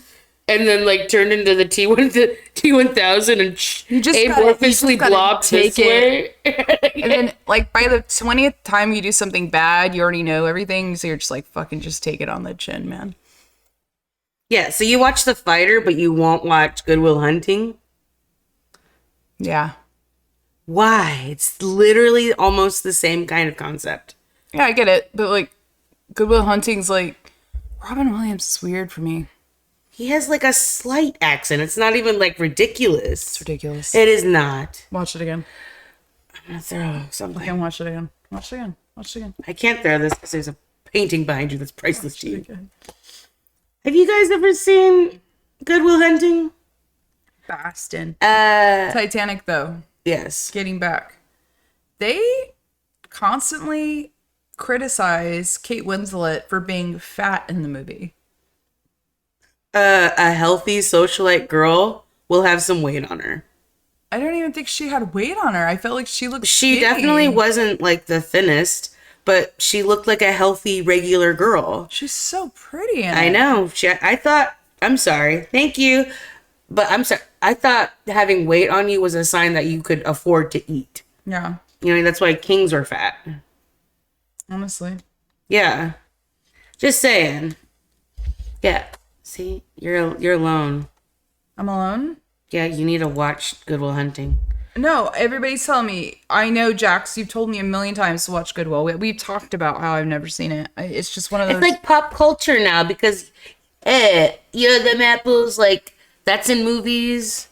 And then, like, turned into the T1000 and amorphously blobbed this way. And then, like, by the 20th time you do something bad, you already know everything. So you're just like, fucking just take it on the chin, man. Yeah, so you watch The Fighter, but you won't watch Good Will Hunting? Yeah. Why? It's literally almost the same kind of concept. Yeah, I get it. But, like, Good Will Hunting's, like, Robin Williams is weird for me. He has, like, a slight accent. It's not even, like, ridiculous. It's ridiculous. It is not. Watch it again. I'm gonna throw something. Again, watch it again. Watch it again. Watch it again. I can't throw this because there's a painting behind you that's priceless to you. Again. Have you guys ever seen Good Will Hunting? Bastin. Titanic, though. Yes. Getting back. They constantly criticize Kate Winslet for being fat in the movie. A healthy socialite girl will have some weight on her. I don't even think she had weight on her. I felt like she looked She skinny. definitely wasn't, like, the thinnest, but she looked like a healthy, regular girl. She's so pretty in it. I know. I thought, I'm sorry. Thank you. But I'm sorry. I thought having weight on you was a sign that you could afford to eat. Yeah. You know, that's why kings are fat. Honestly. Yeah. Just saying. Yeah. See, you're alone. I'm alone? Yeah, you need to watch Good Will Hunting. No, everybody's telling me. I know, Jax, you've told me a million times to watch Goodwill. We've talked about how I've never seen it. It's just one of those. It's like pop culture now because, them apples, like, that's in movies.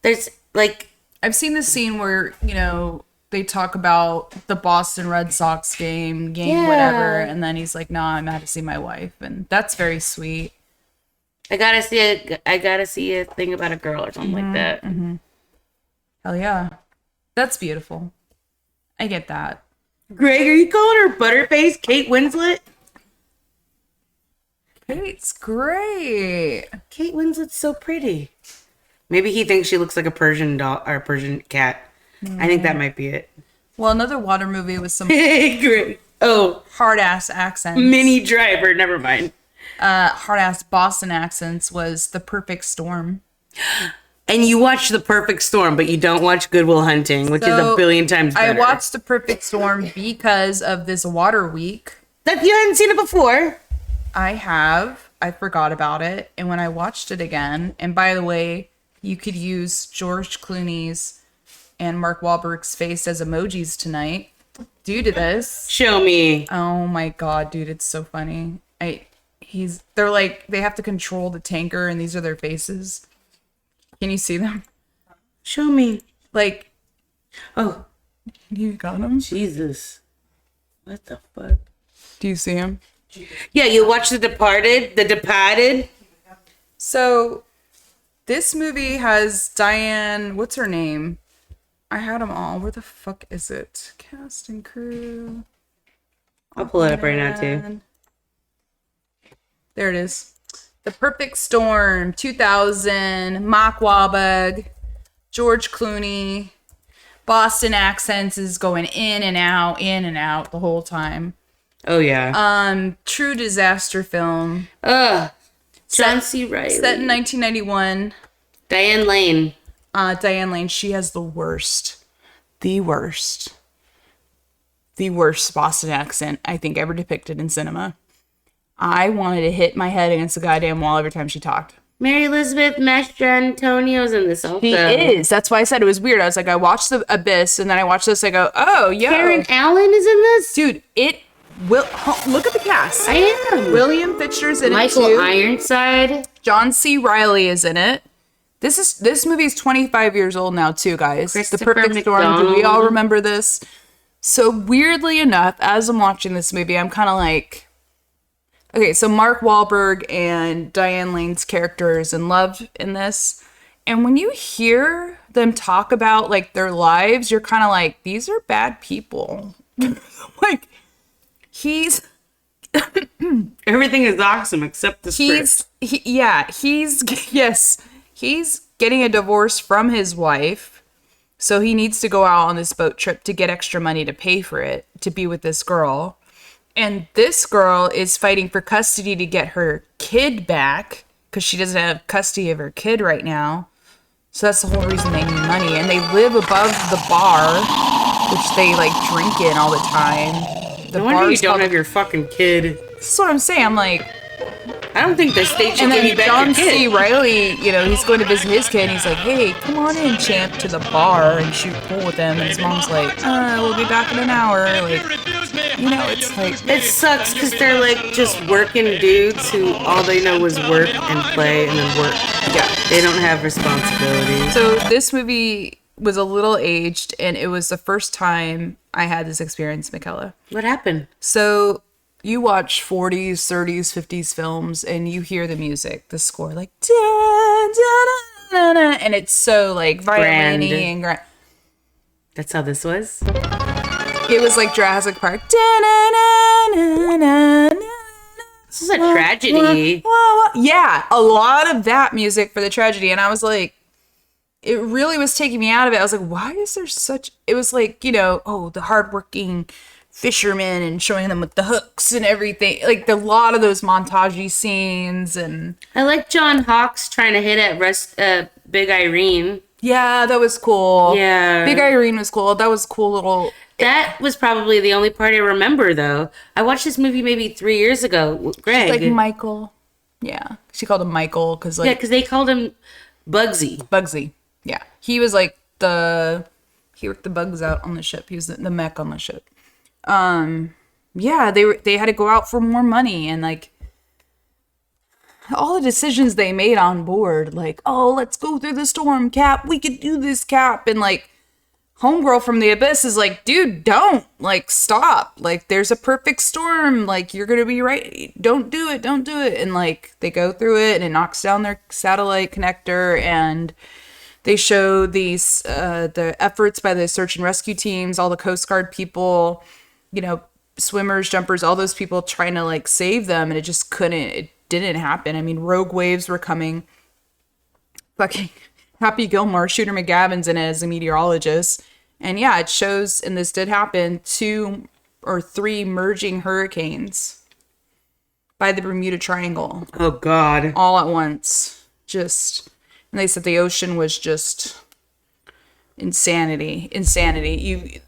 There's, like... I've seen the scene where, they talk about the Boston Red Sox game, Yeah. whatever, and then he's like, nah, I'm out to see my wife. And that's very sweet. I gotta see a thing about a girl or something like that. Hell yeah. That's beautiful. I get that. Greg, are you calling her Butterface Kate Winslet? Kate's great. Kate Winslet's so pretty. Maybe he thinks she looks like a Persian doll or a Persian cat. I think that might be it. Well, another water movie with some Hey, Greg. Oh, hard-ass accents. Mini Driver. Never mind. Hard-ass Boston accents was The Perfect Storm. And you watch The Perfect Storm, but you don't watch Good Will Hunting, which is a billion times better. I watched The Perfect Storm because of this water week. That you hadn't seen it before. I have. I forgot about it. And when I watched it again, and by the way, you could use George Clooney's and Mark Wahlberg's face as emojis tonight due to this. Show me. Oh my god, dude, it's so funny. They're like, they have to control the tanker and these are their faces. Can you see them? Show me. Like, Oh, you got them? Jesus. What the fuck? Do you see them? Yeah, you watch The Departed. So, this movie has Diane, what's her name? I had them all. Where the fuck is it? Cast and crew. I'll pull it up right now, too. And there it is. The Perfect Storm, 2000, Mark Wahlberg, George Clooney. Boston accents is going in and out the whole time. Oh, yeah. True disaster film. John C. Reilly. Set in 1991. Diane Lane. Diane Lane, she has the worst Boston accent I think ever depicted in cinema. I wanted to hit my head against the goddamn wall every time she talked. Mary Elizabeth Mastrantonio's in this also. She is. That's why I said it was weird. I was like, I watched The Abyss, and then I watched this. I go, oh, yo. Karen Allen is in this? Dude, look at the cast. I am. William Fichtner's in Michael it too. Ironside. John C. Reilly is in it. This movie is 25 years old now too, guys. The Christopher Perfect Storm. Do we McDonald. all remember this? So weirdly enough, as I'm watching this movie, I'm kind of like, okay, so Mark Wahlberg and Diane Lane's character is in love in this, And when you hear them talk about like their lives, you're kind of like, these are bad people. Like, he's Everything is awesome except the script. He's getting a divorce from his wife, so he needs to go out on this boat trip to get extra money to pay for it, to be with this girl. And this girl is fighting for custody to get her kid back because she doesn't have custody of her kid right now. So that's the whole reason they need money. And they live above the bar, which they like drink in all the time. No wonder you don't have your fucking kid. That's what I'm saying. I'm like, I don't think the state should and give then you back John your C. kid. Riley, you know, he's going to visit his kid, and he's like, hey, come on in, champ, to the bar and shoot pool with him. And his mom's like, we'll be back in an hour. Like, you know, it's like... It sucks because they're like just working dudes who all they know is work and play and then work. Yeah. They don't have responsibilities. So this movie was a little aged, and it was the first time I had this experience, Michaela. What happened? So you watch 40s, 30s, 50s films, and you hear the music, the score, like, da, da, da, da, and it's so, like, violin-y and grand. That's how this was? It was like Jurassic Park. Da, da, da, da, da, da. This is a tragedy. Yeah, a lot of that music for the tragedy, and I was like, it really was taking me out of it. I was like, why is there such... It was like, you know, the hardworking fishermen and showing them with the hooks and everything. Like, a lot of those montage scenes. And I like John Hawkes trying to hit at Big Irene. yeah, that was cool. Yeah. Big Irene was cool. That was cool little... That was probably the only part I remember, though. I watched this movie maybe 3 years ago with Greg. Like Michael. Yeah. She called him Michael because, like... Yeah, because they called him Bugsy. Yeah. He was like he worked the bugs out on the ship. He was the mech on the ship. Yeah, they had to go out for more money, and like all the decisions they made on board, like, oh, let's go through the storm, Cap. We could do this, Cap. And like Homegirl from the Abyss is like, dude, don't, like, stop. Like, there's a perfect storm. Like, you're gonna be right. Don't do it. And like they go through it, and it knocks down their satellite connector, and they show these the efforts by the search and rescue teams, all the Coast Guard people, you know, swimmers, jumpers, all those people trying to like save them, and it didn't happen. I mean, rogue waves were coming. Fucking Happy Gilmore, Shooter McGavin's in it as a meteorologist. And yeah, it shows, and this did happen, 2 or 3 merging hurricanes by the Bermuda Triangle. Oh, God. All at once. And they said the ocean was just insanity. There's something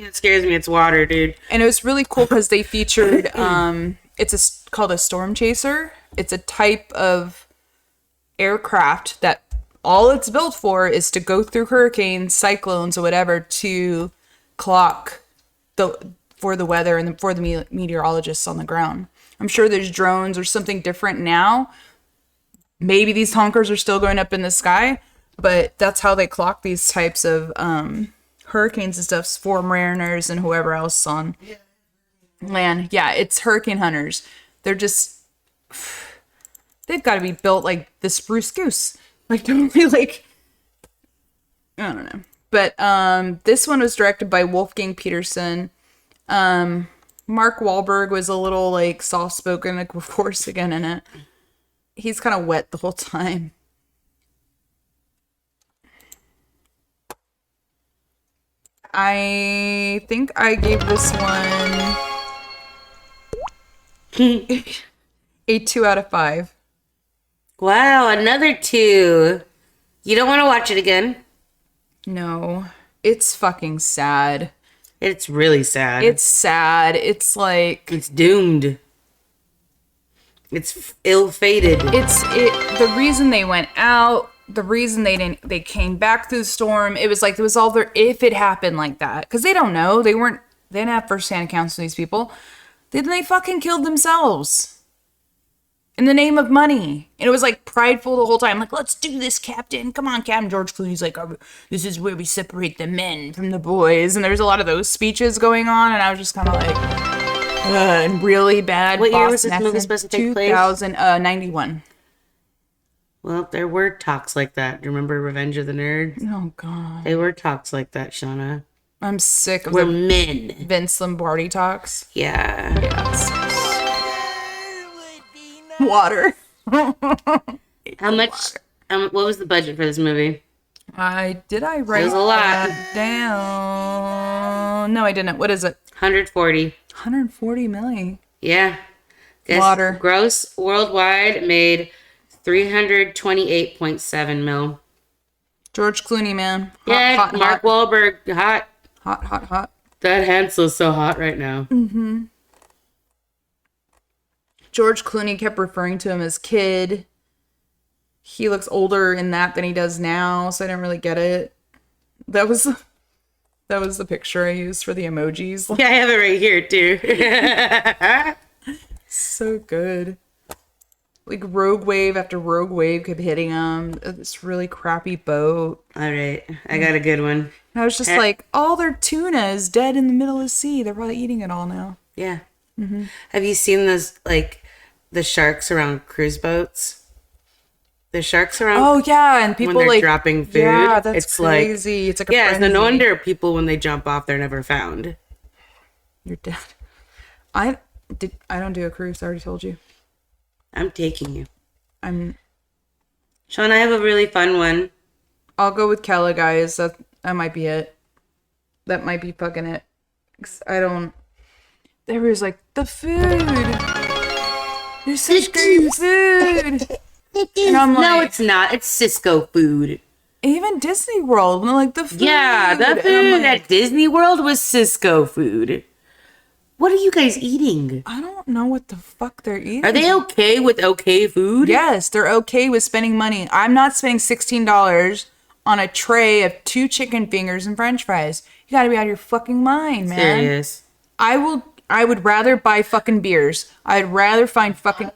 that scares me, it's water, dude. And it was really cool because they featured, it's called a storm chaser. It's a type of aircraft that all it's built for is to go through hurricanes, cyclones, or whatever to clock for the weather and for the meteorologists on the ground. I'm sure there's drones or something different now. Maybe these honkers are still going up in the sky, but that's how they clock these types of hurricanes and stuff for mariners and whoever else on land. Yeah, it's hurricane hunters. They've got to be built like the spruce goose. Like, totally, like, I don't know. But this one was directed by Wolfgang Peterson. Mark Wahlberg was a little, like, soft-spoken, like, Force again in it. He's kind of wet the whole time. I think I gave this one a 2 out of 5. Wow, another 2. You don't want to watch it again? No. It's fucking sad. It's really sad. It's sad. It's like... It's doomed. It's ill-fated. The reason they went out, the reason they came back through the storm, it was all their, if it happened like that. Because they don't know. They didn't have first-hand accounts of these people. Then they fucking killed themselves. In the name of money. And it was like prideful the whole time. Like, let's do this, Captain. Come on, Captain. George Clooney's like, oh, this is where we separate the men from the boys. And there was a lot of those speeches going on. And I was just kind of like, and really bad. What year was this movie supposed to take place? 2091. Well, there were talks like that. Do you remember Revenge of the Nerds? Oh God, They were talks like that, Shauna. I'm sick of We're the men. Vince Lombardi talks. Yeah. Water. How much? What was the budget for this movie? I write was a lot. that down? No, I didn't. What is it? 140. 140 million. Yeah. Guess Water. Gross worldwide made 328.7 mil. George Clooney, man. Hot, Yeah, hot, Mark hot. Wahlberg, hot. Hot, hot, hot. That Hansel's so hot right now. George Clooney kept referring to him as kid. He looks older in that than he does now, so I didn't really get it. That was the picture I used for the emojis. Yeah, I have it right here too. So good. Like Rogue Wave after Rogue Wave kept hitting him. This really crappy boat. All right, I got a good one. I was just like, all their tuna is dead in the middle of the sea. They're probably eating it all now. Yeah. Have you seen those, like, the sharks around cruise boats? The sharks around. Oh yeah, and people when they're like dropping food. Yeah, that's it's crazy. It's like a yeah. So frenzy. no wonder people when they jump off, they're never found. You're dead. I don't do a cruise. I already told you. I'm taking you, I'm. Sean. I have a really fun one. I'll go with Kella, guys. That might be it. That might be fucking it. 'Cause I don't. There was like the food. There's such great food. And I'm like, No, it's not. It's Cisco food. even Disney World, when they're like the food. Yeah, the And I'm food like, at Disney World was Cisco food. What are you guys eating? I don't know what the fuck they're eating. Are they okay with okay food? Yes, they're okay with spending money. I'm not spending $16 on a tray of 2 chicken fingers and french fries. You gotta be out of your fucking mind, man. Serious. I would rather buy fucking beers. I'd rather find fucking.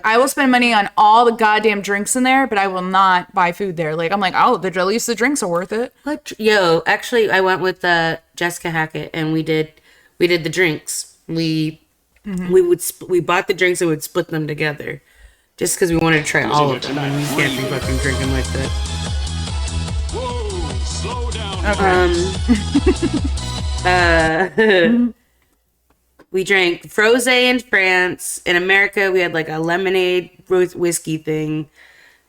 I will spend money on all the goddamn drinks in there, but I will not buy food there. Like I'm like, oh, at least the drinks are worth it. What? Yo, actually, I went with Jessica Hackett, and we did the drinks. We bought the drinks and would split them together, just because we wanted to try all of them. And we can't be fucking drinking like that. Whoa, slow down. We drank frosé in France. In America, we had like a lemonade whiskey thing.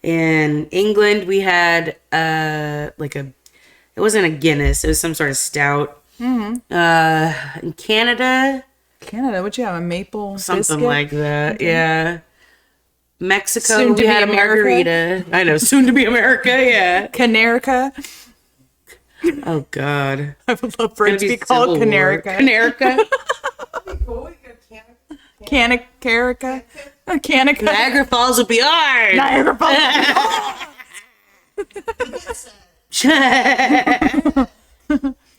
In England, we had it wasn't a Guinness. It was some sort of stout. In Canada, What'd you have? A maple something biscuit? like that. Yeah. Mexico, Soon to we be had a America. margarita. I know, soon to be America. Yeah. Canerica. Oh God. I would love for it to be called Canerica. Canerica. Canica. Canica. Niagara Falls would be ours. Niagara Falls.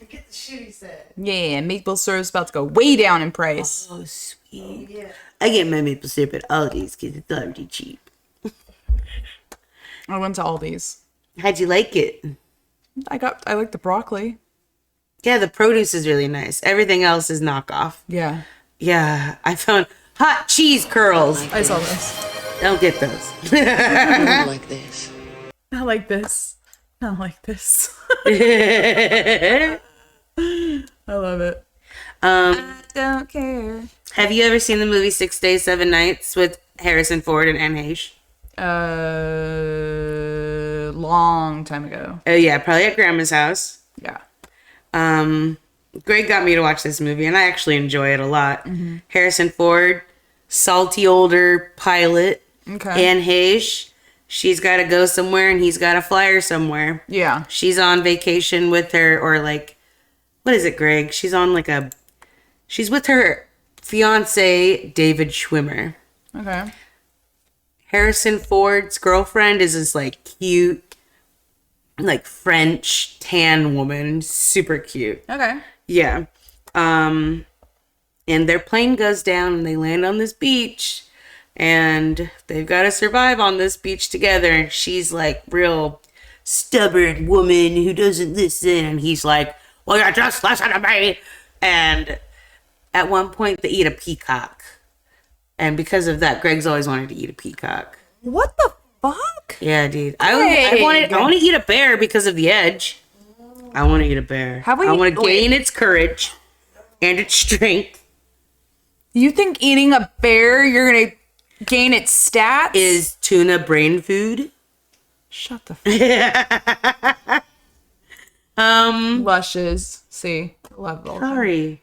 Get the shit he said. Yeah, maple syrup's about to go way down in price. Oh, sweet. Yeah. I get my maple syrup at Aldi's because it's already cheap. I went to Aldi's. How'd you like it? I like the broccoli. Yeah, the produce is really nice. Everything else is knockoff. Yeah. Yeah, I found hot cheese curls. I saw this. Don't get those. Not like this. Not like this. Not like this. I love it. I don't care. Have you ever seen the movie 6 Days, 7 Nights with Harrison Ford and Anne Heche? Long time ago. Oh yeah, probably at Grandma's house. Yeah. Greg got me to watch this movie, and I actually enjoy it a lot. Harrison Ford, salty older pilot. Okay. Anne Heche, she's got to go somewhere, and he's got to fly her somewhere. Yeah. She's on vacation with her, or like, what is it, Greg? She's with her fiance, David Schwimmer. Okay. Harrison Ford's girlfriend is this like cute, like French tan woman, super cute. Okay. Yeah. And their plane goes down and they land on this beach and they've got to survive on this beach together. And she's like real stubborn woman who doesn't listen. And he's like, well, you just listen to me. And at one point they eat a peacock. And because of that, Greg's always wanted to eat a peacock. What the fuck? Yeah, dude. I want to eat a bear because of the edge. I want to eat a bear. How about I you- want to gain its courage and its strength. You think eating a bear, you're gonna gain its stats? Is tuna brain food? Shut the fuck Um, Lushes. See, love all. sorry.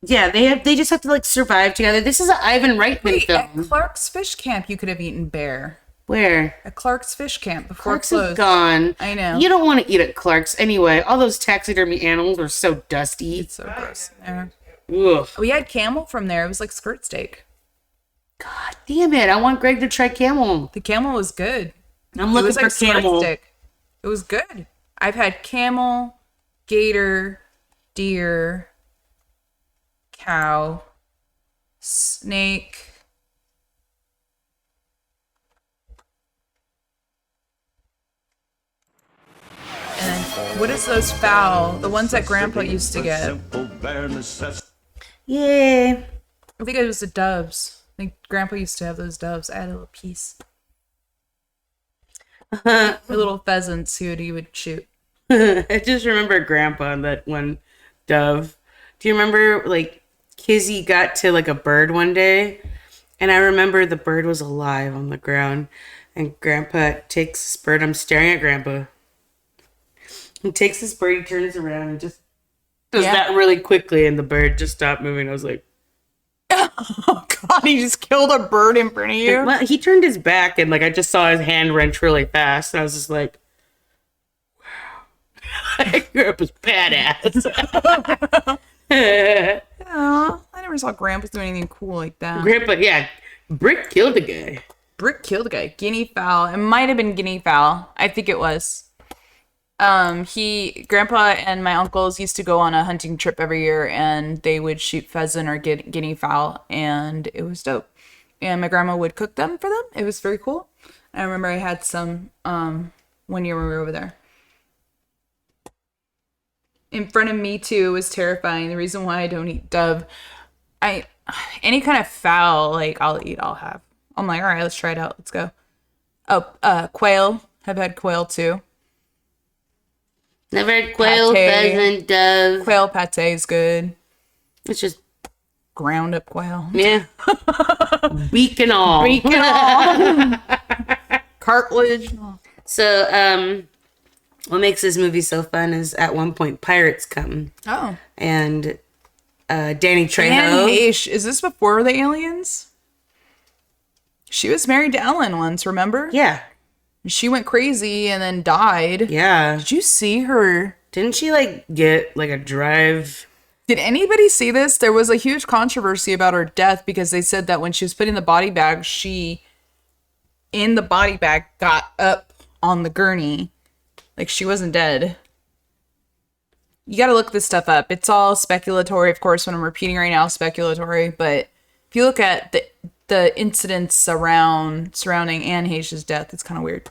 Yeah, they just have to like survive together. This is an Ivan Reitman Wait, at film. Clark's Fish Camp, you could have eaten bear. Where? At Clark's Fish Camp before Clark's it is closed. gone. I know. You don't want to eat at Clark's anyway. All those taxidermy animals are so dusty. It's so gross. Yeah. Ugh. We had camel from there. It was like skirt steak. God damn it! I want Greg to try camel. The camel was good. I'm It looking was for like skirt camel. steak. It was good. I've had camel, gator, deer, cow, snake. And what is those fowl? The ones that Grandpa used to get. Yeah. I think it was the doves. I think Grandpa used to have those doves. I had a little piece. The little pheasants he would shoot. I just remember Grandpa and that one dove. Do you remember like Kizzy got to like a bird one day, and I remember the bird was alive on the ground, and Grandpa takes this bird. I'm staring at Grandpa. He takes this bird, he turns around and just does Yeah. that really quickly, and the bird just stopped moving. I was like, Oh God, he just killed a bird in front of you. well, he turned his back, and like I just saw his hand wrench really fast, and I was just like, wow, Grandpa's badass. Aw, I never saw Grandpa do anything cool like that. Grandpa, yeah, Brick killed the guy. Brick killed a guy. Guinea fowl. It might have been guinea fowl. I think it was. Grandpa and my uncles used to go on a hunting trip every year, and they would shoot pheasant or guinea fowl, and it was dope. And my grandma would cook them for them. It was very cool. I remember I had some one year when we were over there. In front of me too, it was terrifying. The reason why I don't eat dove, any kind of fowl, like I'll eat, I'll have. I'm like, all right, let's try it out. Let's go. Oh, quail. Have had quail too. Never had quail, Pate. pheasant, dove. Quail pate is good. It's just, Ground up quail. yeah. Beak and all. Cartilage. So, what makes this movie so fun is at one point pirates come, Oh. and Danny Anne Trejo. Heche. Is this before the aliens? She was married to Ellen once, remember? Yeah, She went crazy and then died. yeah. Did you see her? Didn't she like get like a drive? Did anybody see this? There was a huge controversy about her death because they said that when she was put in the body bag, she, in the body bag, got up on the gurney. Like she wasn't dead. You gotta look this stuff up. It's all speculatory, of course, when I'm repeating right now, speculatory. But if you look at the incidents surrounding Anne Heche's death, it's kind of weird.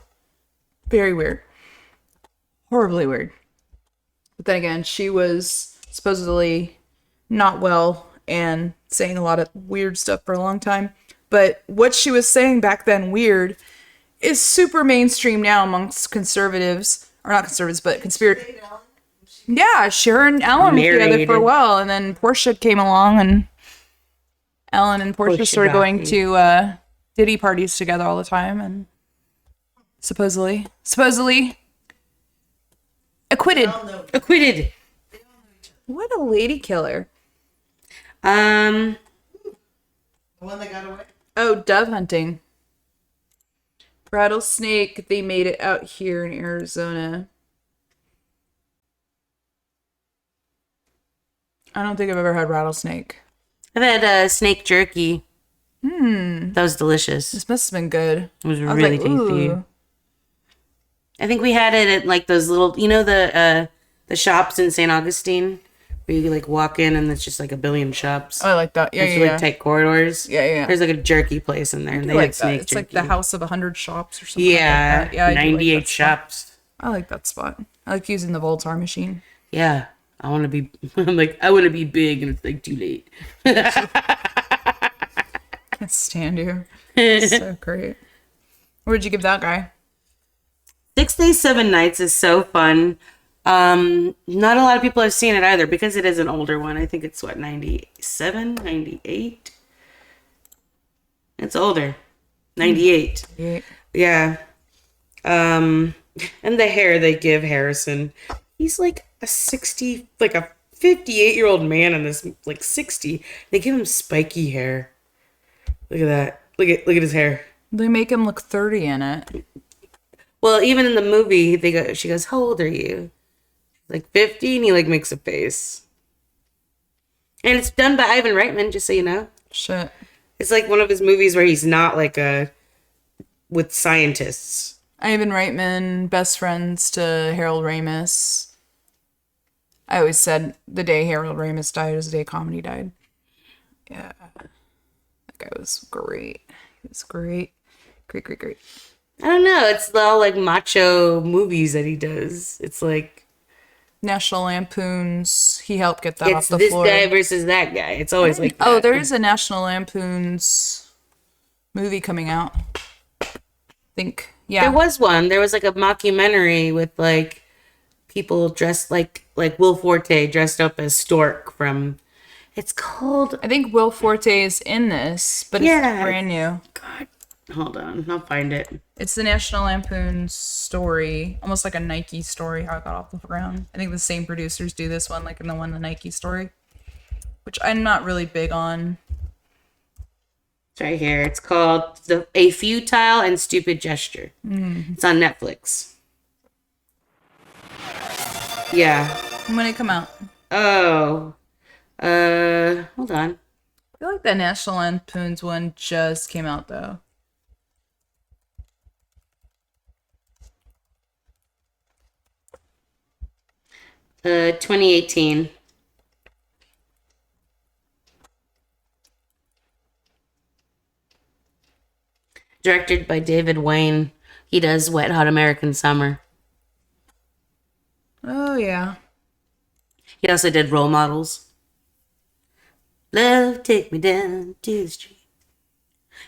Very weird. Horribly weird. But then again, she was supposedly not well and saying a lot of weird stuff for a long time. But what she was saying back then, weird, is super mainstream now amongst conservatives. Or not conservatives, but conspiracy. Yeah, Sharon and Ellen were together Married. for a while. And then Portia came along and Ellen and Portia Portia started going Rocky. to Diddy parties together all the time. And supposedly acquitted. Acquitted. What a lady killer. Um, The one that got away? Oh, dove hunting. Rattlesnake, they made it out here in Arizona. I don't think I've ever had rattlesnake. I've had snake jerky. That was delicious. This must have been good. It was I was really like, tasty. ooh. I think we had it at like those little, you know, the shops in St. Augustine where you like walk in and it's just like a billion shops. Oh, I like that. Yeah, It's yeah, really yeah. tight corridors. Yeah, yeah. There's like a jerky place in there, and I they like had that. snake It's jerky. like the house of 100 shops or something. Yeah, like that. Yeah, I do like 98 that spot. shops. I like that spot. I like using the Voltar machine. Yeah, I want to be. I'm like, I want to be big, and it's like too late. Can't can't stand you. So great. What would you give that guy? 6 Days, 7 Nights is so fun. Not a lot of people have seen it either because it is an older one. I think it's 97, 98. It's older. 98. Yeah. And the hair they give Harrison. He's like a 58-year-old man in this, like 60. They give him spiky hair. Look at that. Look at his hair. They make him look 30 in it. Well, even in the movie, she goes, "How old are you?" Like 50, and he like makes a face. And it's done by Ivan Reitman, just so you know. Shit. It's like one of his movies where he's not like with scientists. Ivan Reitman, best friends to Harold Ramis. I always said the day Harold Ramis died was the day comedy died. Yeah. That guy was great. He was great. Great. I don't know. It's all like macho movies that he does. It's like National Lampoon's. He helped get that off it's the this floor. guy versus that guy. It's always like that. Oh, there is a National Lampoon's movie coming out. I think. Yeah. There was one. There was like a mockumentary with like people dressed like Will Forte dressed up as Stork from. It's called. I think Will Forte is in this, but it's brand new. God, hold on, I'll find it. It's the National Lampoon's story, almost like a Nike story, how it got off the ground. I think the same producers do this one, like in the Nike story, which I'm not really big on. It's right here. It's called A Futile and Stupid Gesture. It's on Netflix. Yeah. When did it come out? Oh. Hold on. I feel like that National Lampoon's one just came out, though. 2018. Directed by David Wayne. He does Wet Hot American Summer. Oh, yeah. He also did Role Models. Love, take me down to the street.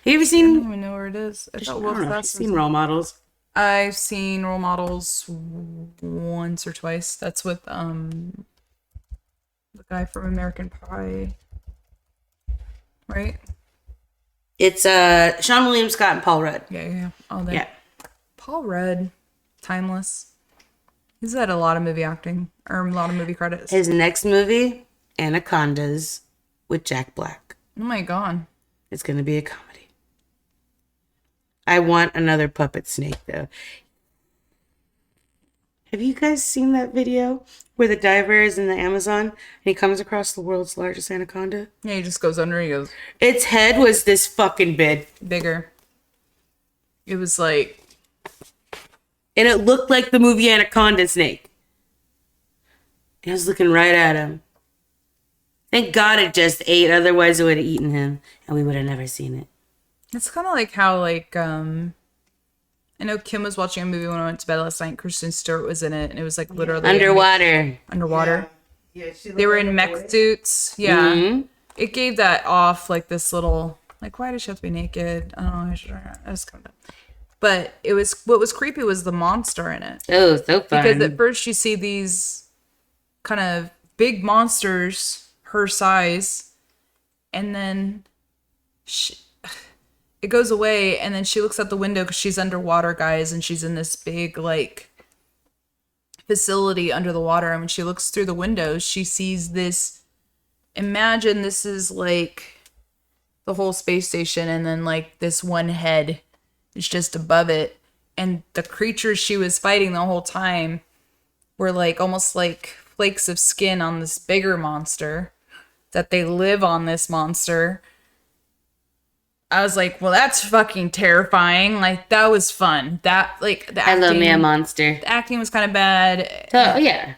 Have you ever I san? don't even know where it is. I thought Will I don't know if you've Ferrell seen was- Role Models. I've seen Role Models once or twice. That's with the guy from American Pie, right? It's Sean William Scott and Paul Rudd. Yeah. All that. Yeah. Paul Rudd, timeless. He's had a lot of movie acting or a lot of movie credits. His next movie, Anacondas, with Jack Black. Oh my god. It's going to be a comedy. I want another puppet snake, though. Have you guys seen that video where the diver is in the Amazon and he comes across the world's largest anaconda? Yeah, he just goes under and he goes Its head was this fucking big. bigger. It was like, And it looked like the movie Anaconda Snake. It was looking right at him. Thank God it just ate, otherwise it would have eaten him and we would have never seen it. it's kind of like how I know Kim was watching a movie when I went to bed last night. Kristen Stewart was in it, and it was like literally Underwater. Yeah, she They were looked in like a mech boy. suits. Yeah, Mhm. it gave that off like this little like, why does she have to be naked? I don't know. I just kind of. But it was what was creepy was the monster in it. Oh, so fun. Because at first you see these kind of big monsters her size, and then it goes away, and then she looks out the window because she's underwater, guys, and she's in this big like facility under the water. And when she looks through the window, she sees this. Imagine this is like the whole space station, and then like this one head is just above it, and the creatures she was fighting the whole time were like almost like flakes of skin on this bigger monster that they live on this monster. I was like, well, that's fucking terrifying. Like, that was fun. That, like, the I acting, love me a monster. the acting was kind of bad. Oh, yeah.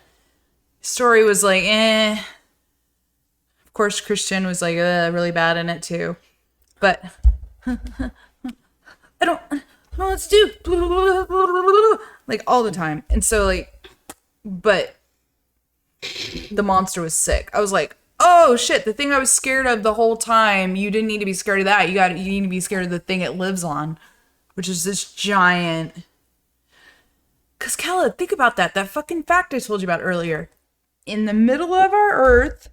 Story was like, eh. Of course, Christian was like, really bad in it too. But I don't know what to do. Like, all the time. And so, like, but the monster was sick. I was like, Oh shit, the thing I was scared of the whole time, you didn't need to be scared of that. You need to be scared of the thing it lives on, which is this giant. Cause Kala, think about that. That fucking fact I told you about earlier. In the middle of our Earth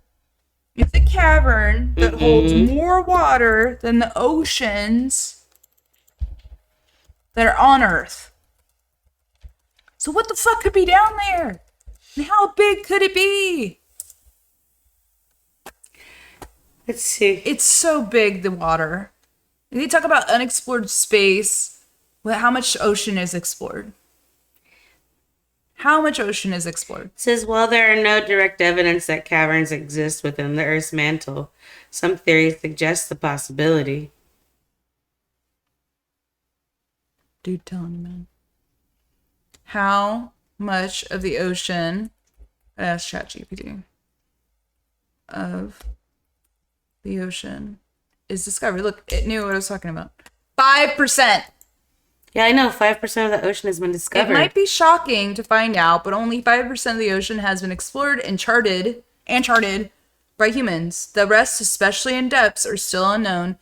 is a cavern that holds more water than the oceans that are on Earth. So what the fuck could be down there? And how big could it be? Let's see. It's so big, the water. They talk about unexplored space. Well, how much ocean is explored? How much ocean is explored? It says, while there are no direct evidence that caverns exist within the Earth's mantle, some theories suggest the possibility. Dude, telling you, man. How much of the ocean, I asked ChatGPT, of the ocean is discovered? Look, it knew what I was talking about. 5%. Yeah, I know. 5% of the ocean has been discovered. It might be shocking to find out, but only 5% of the ocean has been explored and charted by humans. The rest, especially in depths, are still unknown.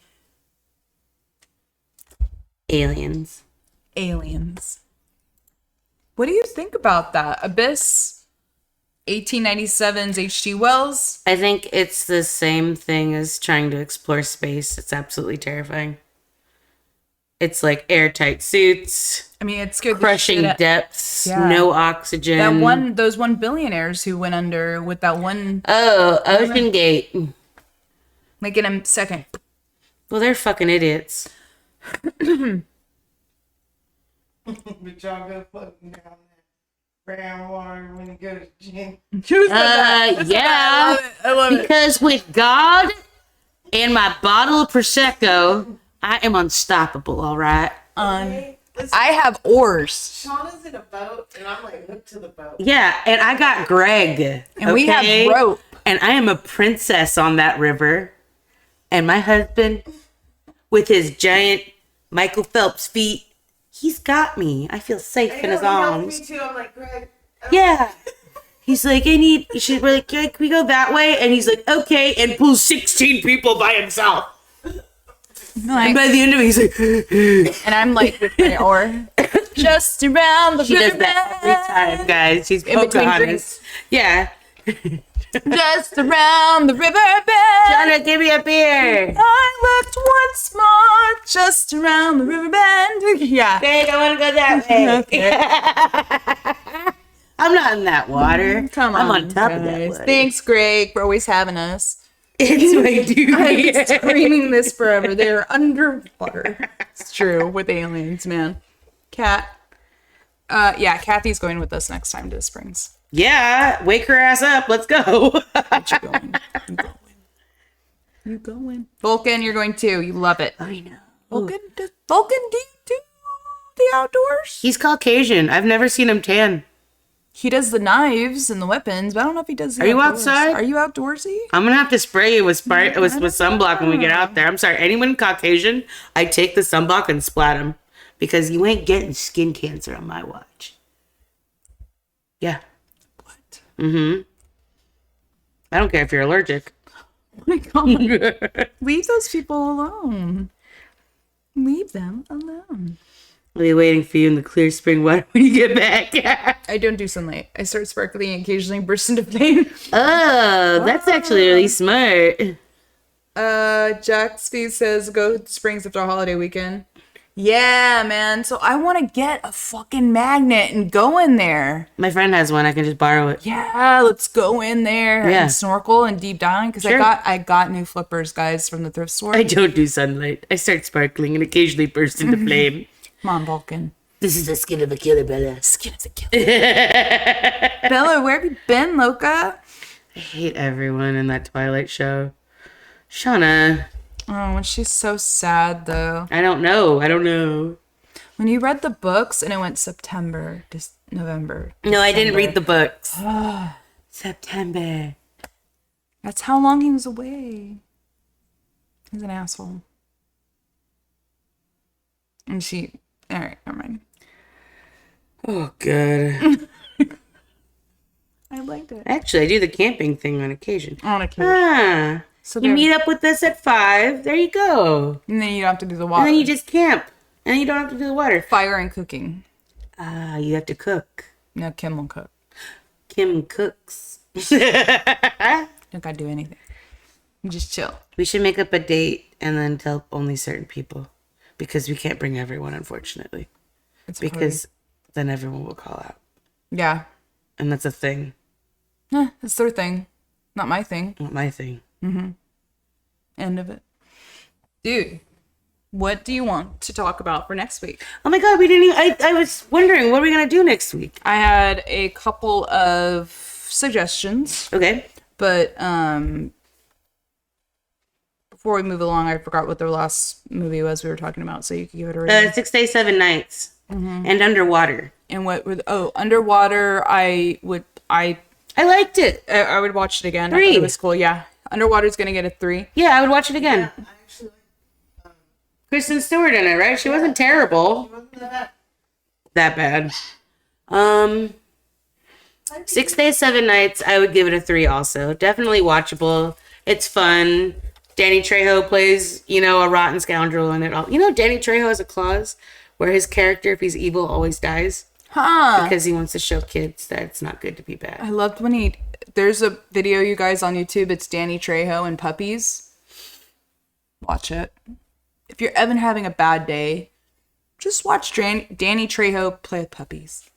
Aliens. What do you think about that? Abyss, 1897's H.G. Wells. I think it's the same thing as trying to explore space. It's absolutely terrifying. It's like airtight suits. I mean, it scared crushing the shit depths, Yeah. no oxygen. Those billionaires who went under with that one. Oh, Ocean Gate. Like in a second. Well, they're fucking idiots. But y'all go floating down that brown water when you go to the gym. Yeah. I love it. Because with God and my bottle of Prosecco, I am unstoppable, all right? Listen, I have oars. Shauna's in a boat, and I'm like hooked to the boat. Yeah, and I got Greg. And we have rope. And I am a princess on that river. And my husband, with his giant Michael Phelps feet, he's got me. I feel safe in his arms. Me too. I'm like, Greg. Yeah. He's like, we're like, can we go that way? And he's like, okay, and pulls 16 people by himself. And by the end of it, he's like, and I'm like with my oar, just around the she does river that every time, guys. She's in between Pocahontas. drinks. Yeah. Just around the river bend. Shauna, give me a beer. I looked once more, just around the river bend. Yeah. Greg, I want to go that way. Okay. I'm not in that water. Come on, I'm on top of that guys. water. Thanks, Greg, for always having us. It's my duty. I've been screaming this forever. They're underwater. It's true with aliens, man. Kat. Yeah, Kathy's going with us next time to the Springs. Yeah, wake her ass up. Let's go. You going? You going? Vulcan, you're going too. You love it. I know. Vulcan, do you do the outdoors? He's Caucasian. I've never seen him tan. He does the knives and the weapons, but I don't know if he does the Are you outdoors. outside? Are you outdoorsy? I'm gonna have to spray you with sunblock when we get out there. I'm sorry, anyone Caucasian, I take the sunblock and splat them because you ain't getting skin cancer on my watch. Yeah. What? Mm-hmm. I don't care if you're allergic. Oh my god. Leave those people alone. Leave them alone. I'll be waiting for you in the clear spring water when you get back. I don't do sunlight. I start sparkling and occasionally burst into flame. Oh, that's actually really smart. Jack Speed says go to the Springs after a holiday weekend. Yeah, man. So I want to get a fucking magnet and go in there. My friend has one. I can just borrow it. Yeah, let's go in there Yeah. and snorkel and deep dive because Sure. I got new flippers, guys, from the thrift store. I don't do sunlight. I start sparkling and occasionally burst into flame. Come on, Vulcan. This is the skin of a killer, Bella. Skin of the killer. Bella, where have you been, Loca? I hate everyone in that Twilight show. Shauna. Oh, and she's so sad, though. I don't know. When you read the books and it went September, November. No, I didn't read the books. September. That's how long he was away. He's an asshole. And she... Alright, never mind. Oh, good. I liked it. Actually, I do the camping thing on occasion. On occasion. Ah, So you meet up with us at 5. There you go. And then you don't have to do the water. And then you just camp. And then you don't have to do the water. Fire and cooking. Ah, you have to cook. No, Kim will cook. Kim cooks. Don't gotta do anything. You just chill. We should make up a date and then tell only certain people. Because we can't bring everyone, unfortunately. Because then everyone will call out. Yeah. And that's a thing. It's their thing. Not my thing. Not my thing. End of it. Dude, what do you want to talk about for next week? Oh my god, we didn't even, I was wondering, what are we going to do next week? I had a couple of suggestions. Okay. But before we move along, I forgot what the last movie was we were talking about, so you can give it a rating. 6 Days, 7 Nights. And Underwater. And what were Underwater, I liked it. I would watch it again. 3. I thought it was cool, yeah. Underwater's gonna get a 3. Yeah, I would watch it again. Kristen Stewart in it, right? She wasn't terrible. That bad. 6 Days, 7 Nights, I would give it a 3 also. Definitely watchable. It's fun. Danny Trejo plays, a rotten scoundrel in it all. Danny Trejo has a clause where his character, if he's evil, always dies. Because he wants to show kids that it's not good to be bad. I loved when there's a video, you guys, on YouTube. It's Danny Trejo and puppies. Watch it. If you're ever having a bad day, just watch Danny Trejo play with puppies.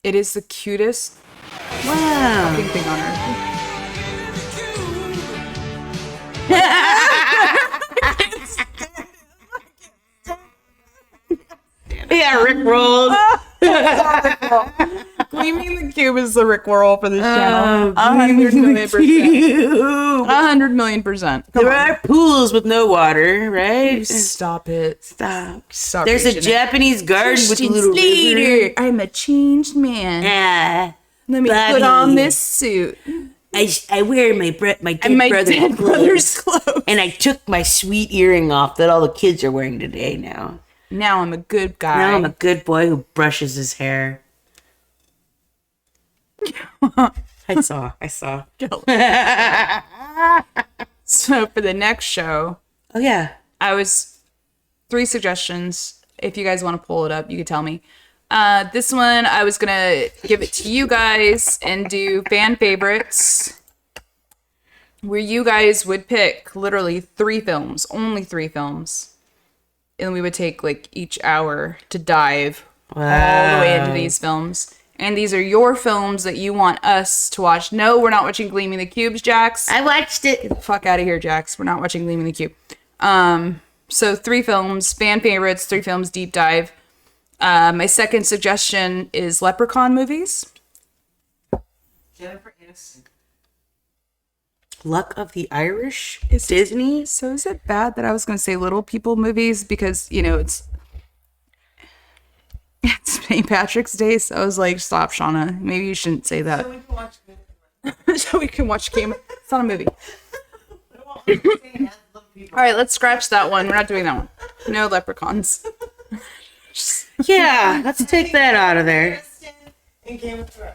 It is the cutest fucking thing on earth. Yeah, Rick rolled. Gleaming the Cube is the Rick roll for this channel. 100 million%. 100 million%. There are pools with no water, right? Stop it. Stop. There's a Japanese garden with a little river. I'm a changed man. Let me Bobby. put on this suit. I wear my dead brother's clothes. And I took my sweet earring off that all the kids are wearing today now. Now I'm a good guy. Now I'm a good boy who brushes his hair. I saw. So for the next show, Oh yeah. I was 3 suggestions. If you guys want to pull it up, you can tell me. This one, I was gonna give it to you guys and do fan favorites, where you guys would pick literally 3 films, only 3 films, and we would take like each hour to dive all the way into these films. And these are your films that you want us to watch. No, we're not watching Gleaming the Cubes, Jax. I watched it. Get the fuck out of here, Jax. We're not watching Gleaming the Cube. So 3 films, fan favorites, 3 films, deep dive. My second suggestion is Leprechaun movies. Jennifer Aniston. Luck of the Irish? Disney? So is it bad that I was going to say Little People movies because, it's St. Patrick's Day, so I was like, stop, Shauna. Maybe you shouldn't say that. So we can watch So we can watch Game. It's not a movie. All right, let's scratch that one. We're not doing that one. No leprechauns. Yeah, let's take that out of there.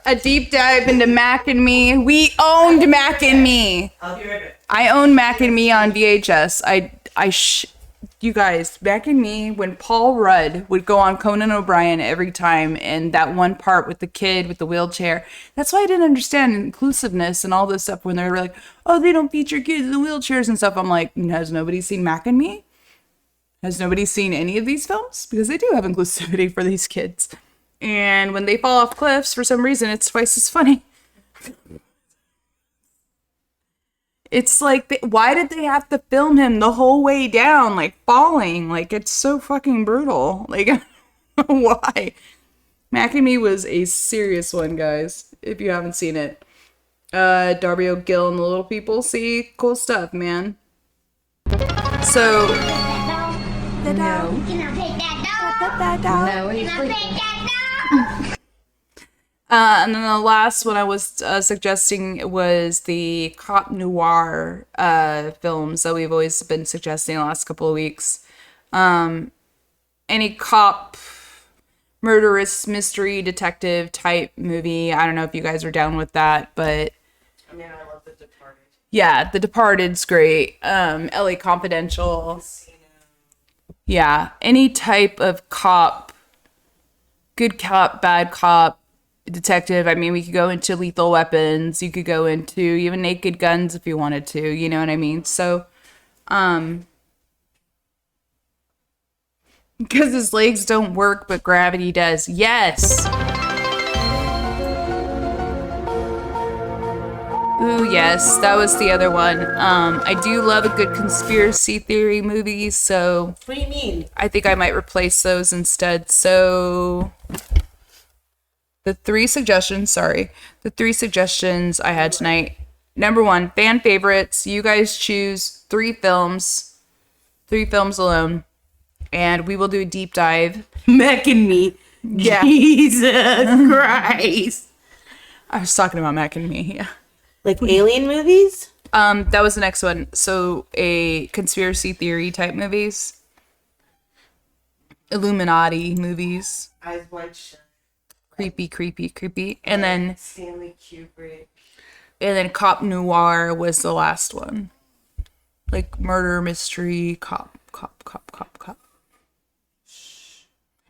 A deep dive into Mac and Me. We owned Mac and Me. I'll be right back. I own Mac and Me on VHS. You guys, Mac and Me, when Paul Rudd would go on Conan O'Brien every time, and that one part with the kid with the wheelchair, that's why I didn't understand inclusiveness and all this stuff when they were like, oh, they don't feature kids in wheelchairs and stuff. I'm like, has nobody seen Mac and Me? Has nobody seen any of these films? Because they do have inclusivity for these kids. And when they fall off cliffs, for some reason, it's twice as funny. It's like, why did they have to film him the whole way down, like falling? Like, it's so fucking brutal. Like, I don't know why. Mac and Me was a serious one, guys, if you haven't seen it. Darby O'Gill and the Little People, see? Cool stuff, man. So... Can I take that dog? No, he's Can I take that dog? And then the last one I was suggesting was the cop noir films that we've always been suggesting the last couple of weeks. Any cop murderous mystery detective type movie. I don't know if you guys are down with that, but I mean, I love The Departed. yeah, The Departed's great. LA Confidential. Yeah, any type of cop, good cop, bad cop, detective. I mean, we could go into Lethal Weapons. You could go into even Naked Guns if you wanted to. You know what I mean? So, because his legs don't work, but gravity does. Yes. Ooh, yes, that was the other one. I do love a good conspiracy theory movie, so What do you mean? I think I might replace those instead. So the three suggestions I had tonight. Number 1, fan favorites. You guys choose 3 films alone, and we will do a deep dive. Mac and Me. Yeah. Jesus Christ. I was talking about Mac and Me, yeah. Like alien movies? That was the next one. So a conspiracy theory type movies. Illuminati movies. Eyes Wide Shut. Creepy. And then Stanley Kubrick. cop noir was the last one. Like murder mystery, cop.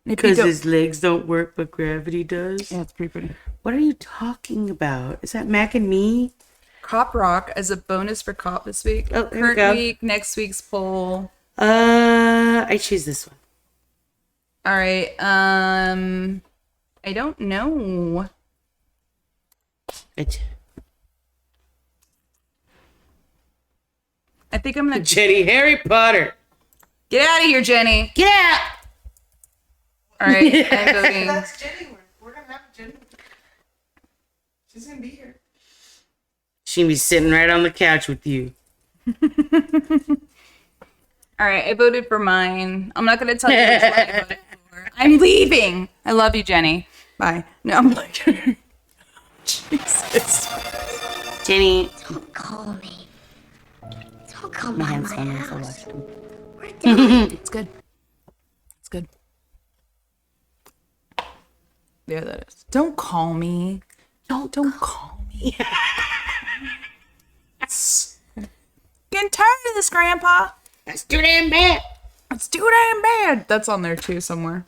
Because his legs don't work, but gravity does? Yeah, it's pretty. What are you talking about? Is that Mac and Me? Cop Rock as a bonus for cop this week. Oh, here we Current go. week, next week's poll. I choose this one. All right. I don't know. I think I'm gonna Jenny, Harry Potter. get out of here, Jenny. Get out! All right, I'm voting. That's Jenny. We're gonna have Jenny. She's gonna be here. She'd be sitting right on the couch with you. All right, I voted for mine. I'm not gonna tell you which one I voted for. I'm leaving. I love you, Jenny. Bye. No, I'm like, Jesus. Jenny. Don't call me. Don't come My by hands my on this. I house. watched them. We're done. It's good. It's good. There that is. Don't call me. Don't call me. Getting tired of this, Grandpa. That's too damn bad. It's too damn bad. That's on there too somewhere.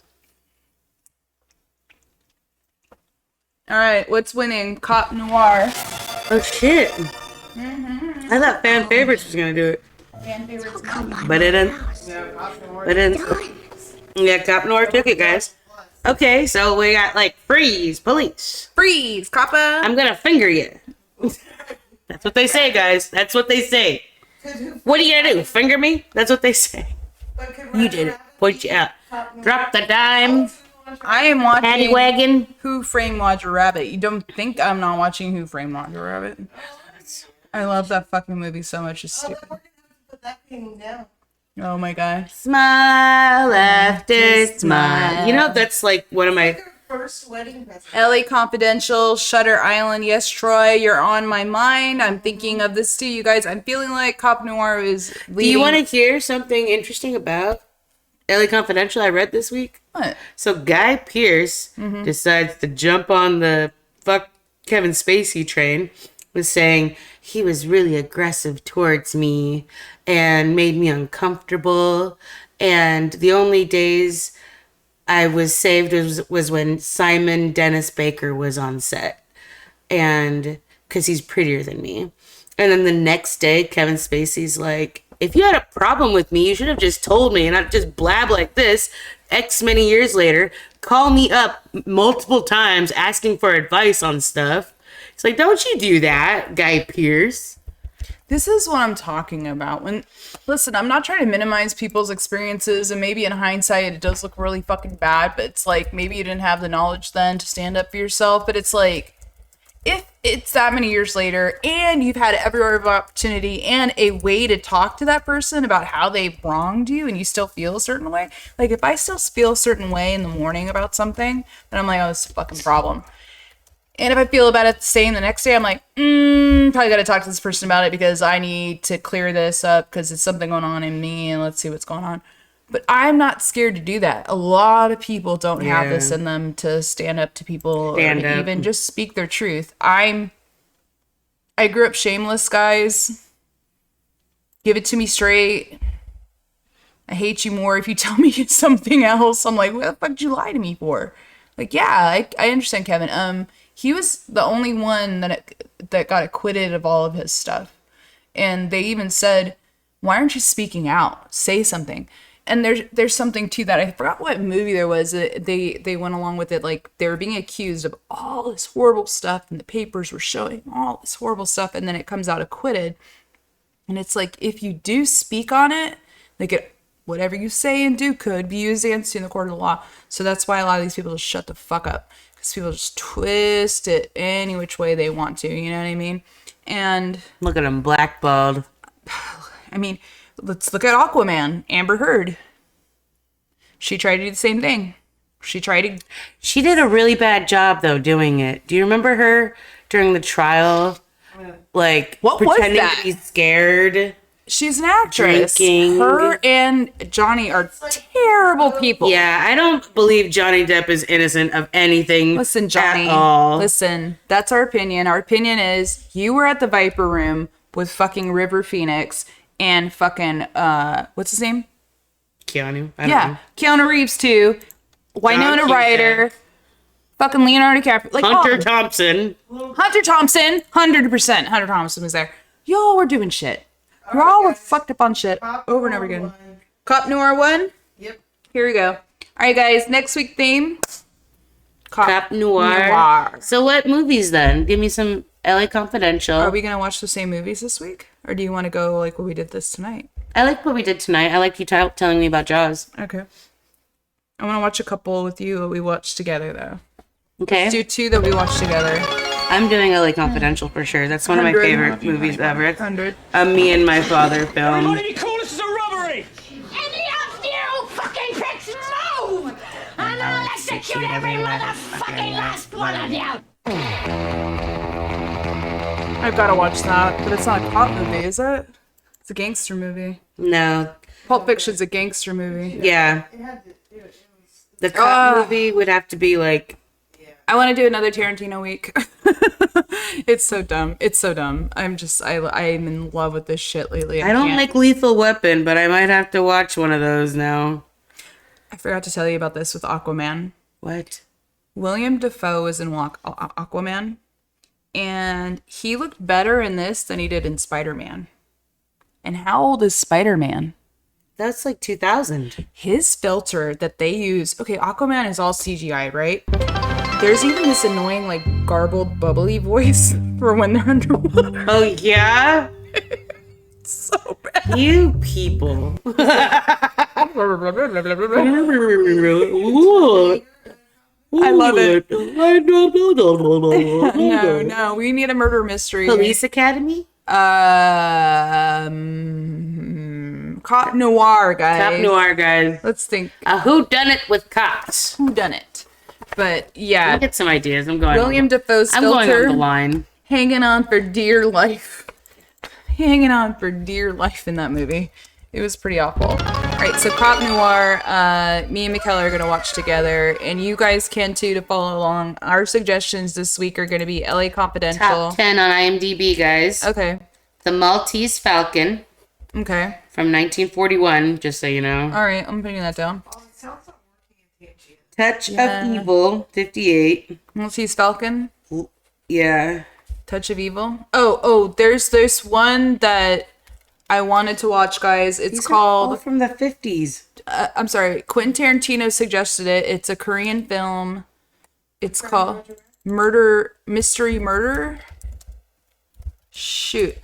All right, what's winning? Cop Noir. Oh shit. I thought fan favorites was gonna do it. Don't come by But it didn't. But it didn't. Done. Yeah, Cop Noir took it, guys. Okay, so we got like freeze, police. Freeze, Coppa. I'm gonna finger you. That's what they say, guys. That's what they say. What are you gonna do? Finger me? That's what they say. You did it. Point you out. Drop the dime. I am Paddy watching wagon. Who Framed Roger Rabbit. You don't think I'm not watching Who Framed Roger Rabbit? I love that fucking movie so much. It's stupid. Put that painting down. Oh my god. Smile after smile. You know, that's like one of my. First wedding present. LA Confidential, Shutter Island. Yes, Troy, you're on my mind. I'm thinking of this too, you guys. I'm feeling like Cop Noir is leading. Do you want to hear something interesting about LA Confidential I read this week? What? So Guy Pearce decides to jump on the fuck Kevin Spacey train, was saying he was really aggressive towards me and made me uncomfortable. And the only days I was saved was when Simon Dennis Baker was on set. And because he's prettier than me. And then the next day, Kevin Spacey's like, if you had a problem with me, you should have just told me and not just blab like this. X many years later, call me up multiple times asking for advice on stuff. It's like, don't you do that, Guy Pearce. This is what I'm talking about. Listen, I'm not trying to minimize people's experiences, and maybe in hindsight it does look really fucking bad, but it's like maybe you didn't have the knowledge then to stand up for yourself. But it's like, if it's that many years later and you've had every opportunity and a way to talk to that person about how they've wronged you and you still feel a certain way, like if I still feel a certain way in the morning about something, then I'm like, oh, it's a fucking problem. And if I feel about it the same the next day, I'm like, probably got to talk to this person about it because I need to clear this up because it's something going on in me and let's see what's going on. But I'm not scared to do that. A lot of people don't have Yeah. this in them to stand up to people Stand or to up. even just speak their truth. I grew up shameless, guys. Give it to me straight. I hate you more if you tell me something else. I'm like, what the fuck did you lie to me for? Like, yeah, I understand Kevin. He was the only one that got acquitted of all of his stuff. And they even said, why aren't you speaking out? Say something. And there's something to that. I forgot what movie there was. They went along with it. Like, they were being accused of all this horrible stuff, and the papers were showing all this horrible stuff, and then it comes out acquitted. And it's like, if you do speak on it, like, whatever you say and do could be used against you in the court of law. So that's why a lot of these people just shut the fuck up. Because people just twist it any which way they want to. You know what I mean? And Look at him, blackballed. I mean, let's look at Aquaman, Amber Heard. She tried to do the same thing. She did a really bad job, though, doing it. Do you remember her during the trial? Like, What was pretending that? to be scared. She's an actress. Drinking. Her and Johnny are terrible people. Yeah, I don't believe Johnny Depp is innocent of anything. Listen, Johnny. At all. Listen, that's our opinion. Our opinion is you were at the Viper Room with fucking River Phoenix and fucking what's his name? Keanu. I don't know. Keanu Reeves too. Winona John Ryder. Fucking Leonardo DiCaprio. Like Hunter all- Thompson. Hunter Thompson. 100%. Hunter Thompson was there. Y'all were doing shit. Y'all were fucked up on shit over and over again. Cop Noir 1? Yep. Here we go. All right, guys. Next week theme. Cop Noir. So what movies then? Give me some LA Confidential. Are we going to watch the same movies this week? Or do you want to go like what we did this tonight? I like what we did tonight. I like you telling me about Jaws. Okay. I want to watch a couple with you that we watched together, though. Okay. Let's do 2 that we watched together. I'm doing LA Confidential for sure. That's one of my 100. favorite movies ever. It's 100. a me and my father film. be cool, this is a robbery! Any of you fucking pricks move! And I'll execute every motherfucking last one of you! I've got to watch that, but it's not a cop movie, is it? It's a gangster movie. No. Pulp Fiction's a gangster movie. Yeah. The cop movie would have to be like... I want to do another Tarantino week. It's so dumb. It's so dumb. I'm in love with this shit lately. I don't can't- like Lethal Weapon, but I might have to watch one of those now. I forgot to tell you about this with Aquaman. What? William Dafoe is in Aquaman, and he looked better in this than he did in Spider-Man. And how old is Spider-Man? That's like 2000. His filter that they use. Okay, Aquaman is all CGI, right? There's even this annoying, like, garbled, bubbly voice for when they're underwater. Oh, yeah? So bad. You people. I love it. No, we need a murder mystery. Police Academy? Cop Noir, guys. Cop Noir, guys. Let's think. A whodunit with cops. Who done it? But yeah, I'll get some ideas. I'm going. William Dafoe's I'm going filter on the line. hanging on for dear life. Hanging on for dear life in that movie. It was pretty awful. All right, so Cop Noir, me and Michaela are going to watch together, and you guys can too to follow along. Our suggestions this week are going to be LA Confidential. Top 10 on IMDb, guys. Okay. The Maltese Falcon Okay. from 1941, just so you know. All right, I'm putting that down. Touch of Evil, 58. Maltese Falcon. Yeah. Touch of Evil. Oh, there's this one that I wanted to watch, guys. It's These are all called from the 50s. I'm sorry, Quentin Tarantino suggested it. It's a Korean film. It's called Mystery Murder. Shoot,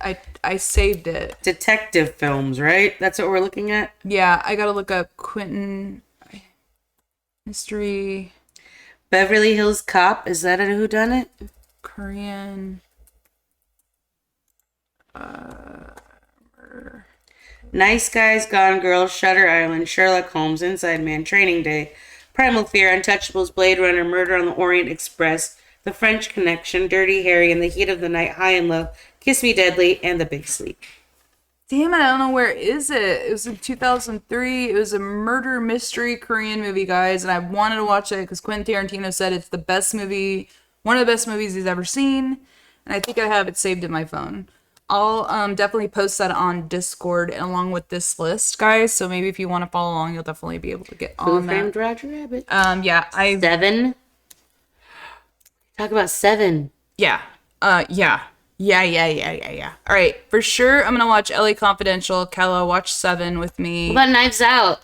I saved it. Detective films, right? That's what we're looking at? Yeah, I gotta look up Quentin Mystery Beverly Hills Cop. Is that a whodunit? Korean. Nice Guys, Gone Girl, Shutter Island, Sherlock Holmes, Inside Man, Training Day, Primal Fear, Untouchables, Blade Runner, Murder on the Orient Express, The French Connection, Dirty Harry, In the Heat of the Night, High and Low, Kiss Me Deadly, and The Big Sleep. Damn it, I don't know where is it. It was in 2003. It was a murder mystery Korean movie, guys, and I wanted to watch it because Quentin Tarantino said it's the best movie, one of the best movies he's ever seen, and I think I have it saved in my phone. I'll definitely post that on Discord along with this list, guys. So maybe if you want to follow along, you'll definitely be able to get Who on Framed that. Roger Rabbit? Yeah, 7. Talk about 7. Yeah. Yeah. All right, for sure, I'm gonna watch LA Confidential. Kella, watch 7 with me. What about Knives Out?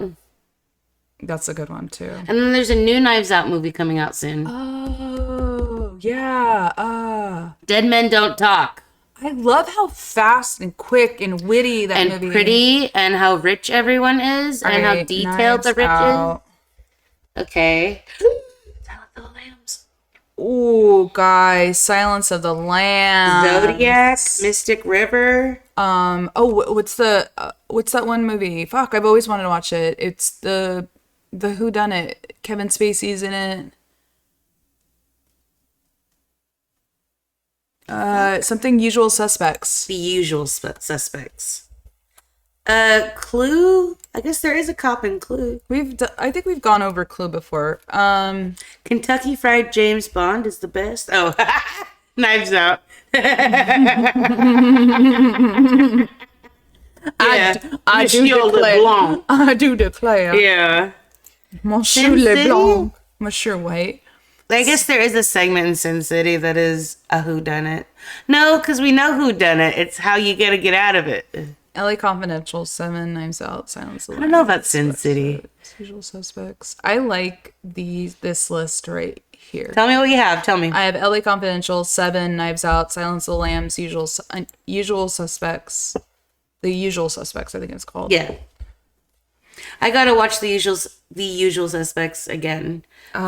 That's a good one too. And then there's a new Knives Out movie coming out soon. Oh, yeah. Dead Men Don't Talk. I love how fast and quick and witty that And movie pretty, and how rich everyone is, and how Alright, detailed the Knives rich Out. is. Okay. Silence of the Lambs. Ooh, guys, Silence of the Lambs. Zodiac, Mystic River. What's that one movie? Fuck, I've always wanted to watch it. It's the whodunit. Kevin Spacey's in it. Something Usual Suspects. The Usual Suspects. Clue? I guess there is a cop in Clue. I think we've gone over Clue before. Kentucky Fried James Bond is the best. Oh, Knives Out. I do Monsieur declare. LeBlanc. I do declare. Yeah. Monsieur Sin City? LeBlanc. Monsieur White. I guess there is a segment in Sin City that is a whodunit. No, because we know whodunit. It's how you gotta get out of it. LA Confidential, 7, Knives Out, Silence of the I don't know about Sin City. Usual Suspects. I like this list right here. Tell me what you have. Tell me. I have LA Confidential, 7, Knives Out, Silence of the Lambs, Usual Suspects. The Usual Suspects, I think it's called. Yeah. I gotta watch the usual Suspects again. So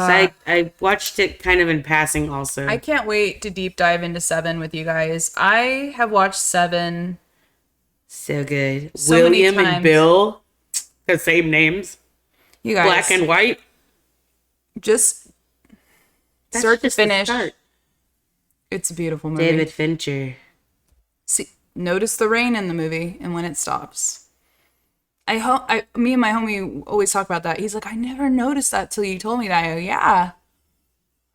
I watched it kind of in passing also. I can't wait to deep dive into 7 with you guys. I have watched 7 so good. so many William and times. Bill, the same names, You guys, black and white. just That's start to just the finish. start. It's a beautiful movie. David Fincher. See, notice the rain in the movie and when it stops. Me and my homie always talk about that. He's like, I never noticed that till you told me that. I go, yeah.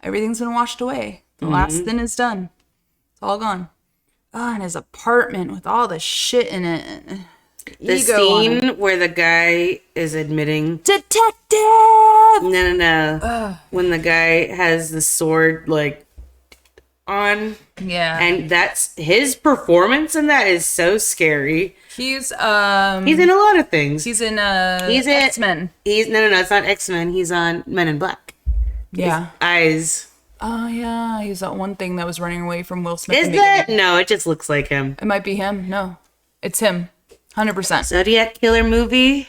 Everything's been washed away. The last thing is done. It's all gone. Oh, and his apartment with all the shit in it. The Ego on it. scene where the guy is admitting. Detective! No. When the guy has the sword like on, Yeah. and that's his performance, and that is so scary. He's He's in a lot of things. he's in He's in X-Men. He's no, it's not X-Men. He's on Men in Black. Yeah. Eyes. Oh yeah, he's that one thing that was running away from Will Smith. Is in the beginning. that? No, it just looks like him. It might be him. No, it's him. 100%. Zodiac Killer movie.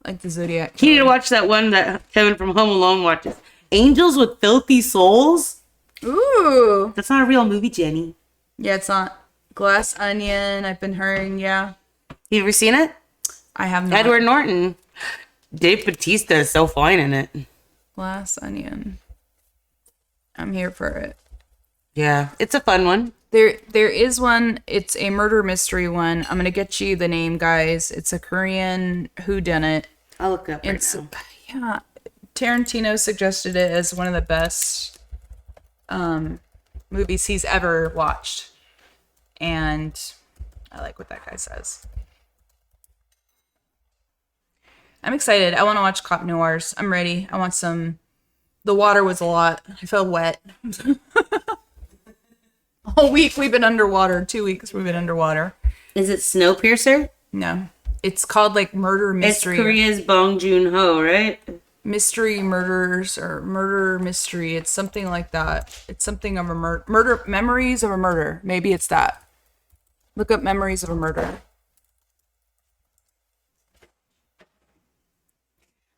Like the Zodiac. You need to watch that one that Kevin from Home Alone watches. Angels with Filthy Souls. Ooh. That's not a real movie, Jenny. Yeah, it's not. Glass Onion. I've been hearing. Yeah, You ever seen it? I have not. Edward Norton. Dave Bautista is so fine in it. Glass Onion. I'm here for it. Yeah, it's a fun one. There is one. It's a murder mystery one. I'm gonna get you the name, guys. It's a Korean whodunit. I'll look it up right It's now. yeah. Tarantino suggested it as one of the best movies he's ever watched, and I like what that guy says. I'm excited. I want to watch cop noirs. I'm ready. I want some. The water was a lot. I felt wet. All week we've been underwater. 2 weeks we've been underwater. Is it Snowpiercer? No, it's called like murder mystery. It's Korea's Bong Joon-ho, right? Mystery murders or murder mystery. It's something like that. It's something of a murder. Memories of a murder. Maybe it's that. Look up Memories of a Murder.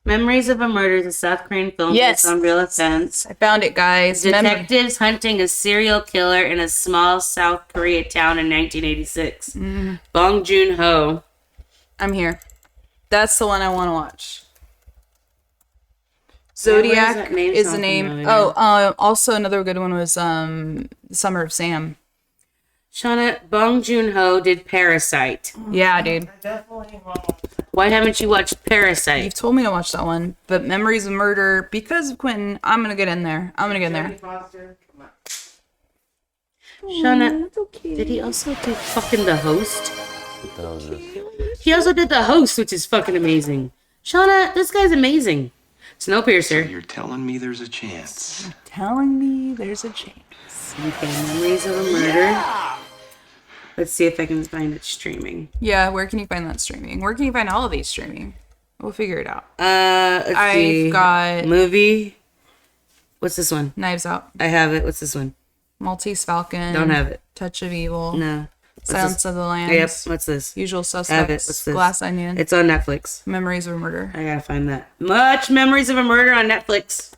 Memories of a Murder is a South Korean film Yes. based on real events. I found it, guys. Detectives hunting a serial killer in a small South Korea town in 1986. Bong Joon-ho. I'm here. That's the one I want to watch. Yeah, where does Zodiac that name is the sound name. familiar? Oh, also another good one was Summer of Sam. Shauna, Bong Joon-ho did Parasite. Yeah, dude. Definitely won't. Why haven't you watched You've Parasite? told me to watch that one, but Memories of Murder, because of Quentin, I'm gonna get in there. Jodie Foster, come on. Shauna, did he also do fucking The Host? He also did The Host, which is fucking amazing. Shauna, this guy's amazing. So Snowpiercer. you're telling me there's a chance? Telling me there's a chance. Okay, Memories of a Murder. Let's see if I can find it streaming. Yeah, where can you find that streaming? Where can you find all of these streaming? We'll figure it out. Let's see. I've got Movie. What's this one? Knives Out, I have it. What's this one? Maltese Falcon. Don't have it. Touch of Evil. No. What's Silence this? of the Lambs. Yep. What's this? Usual I Suspects. have it. What's this? Glass Onion. It's on Netflix. Memories of Murder. I gotta find that. Much Memories of a Murder on Netflix.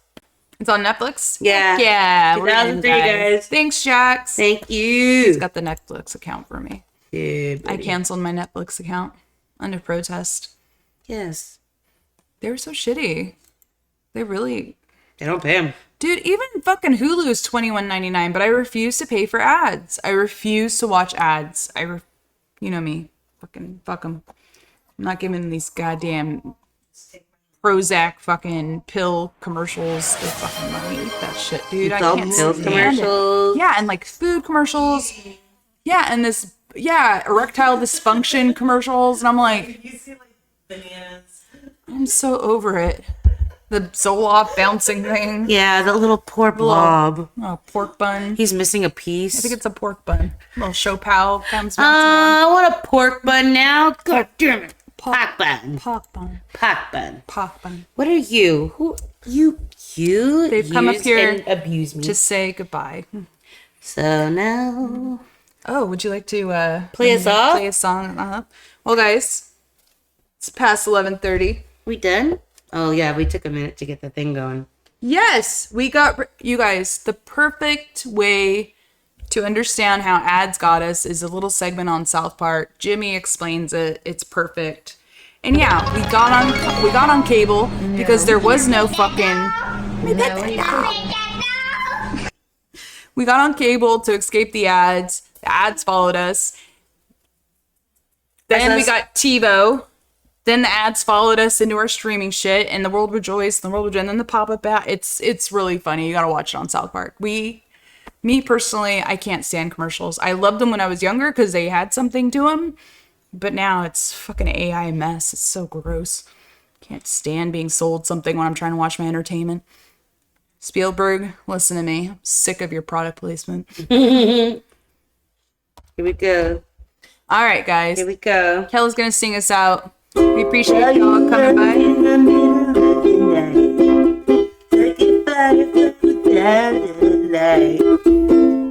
It's on Netflix? Yeah. Heck yeah. we're in, 2003, guys. Thanks, Jax. Thank you. He's got the Netflix account for me. Yeah, I buddy. canceled my Netflix account under protest. Yes. They were so shitty. They really... They don't pay him. Dude, even fucking Hulu is $21.99, but I refuse to pay for ads. I refuse to watch ads. You know me. Fucking fuck them. I'm not giving these goddamn Prozac fucking pill commercials their fucking money. Eat that shit, dude. It's I all can't pill stand it. commercials. Yeah, and like food commercials. Yeah, and this, erectile dysfunction commercials. And I'm like, You see, like, bananas. I'm so over it. The Zoloft bouncing thing. Yeah, the little poor blob. Oh, pork bun. He's missing a piece. I think it's a pork bun. Little show pal comes I want a pork bun now. God damn it. Pork bun. Pork bun. Pork bun. Pork bun. What are you? Who you? They've come up use here and abuse me. to say goodbye. So now Oh, would you like to play us off. play a song? Well, guys, it's past 11:30. We done? Oh yeah, we took a minute to get the thing going. Yes, we got you guys. The perfect way to understand how ads got us is a little segment on South Park. Jimmy explains it. It's perfect. And yeah, we got on cable because there was no fucking. We got on cable to escape the ads. The ads followed us. Then we got TiVo. Then the ads followed us into our streaming shit, and the world rejoiced, and then the pop-up ad. It's really funny. You gotta watch it on South Park. Me personally, I can't stand commercials. I loved them when I was younger because they had something to them, but now it's fucking AI mess. It's so gross. Can't stand being sold something when I'm trying to watch my entertainment. Spielberg, listen to me. I'm sick of your product placement. Here we go. All right, guys. Here we go. Kelly's gonna sing us out. We appreciate y'all coming by.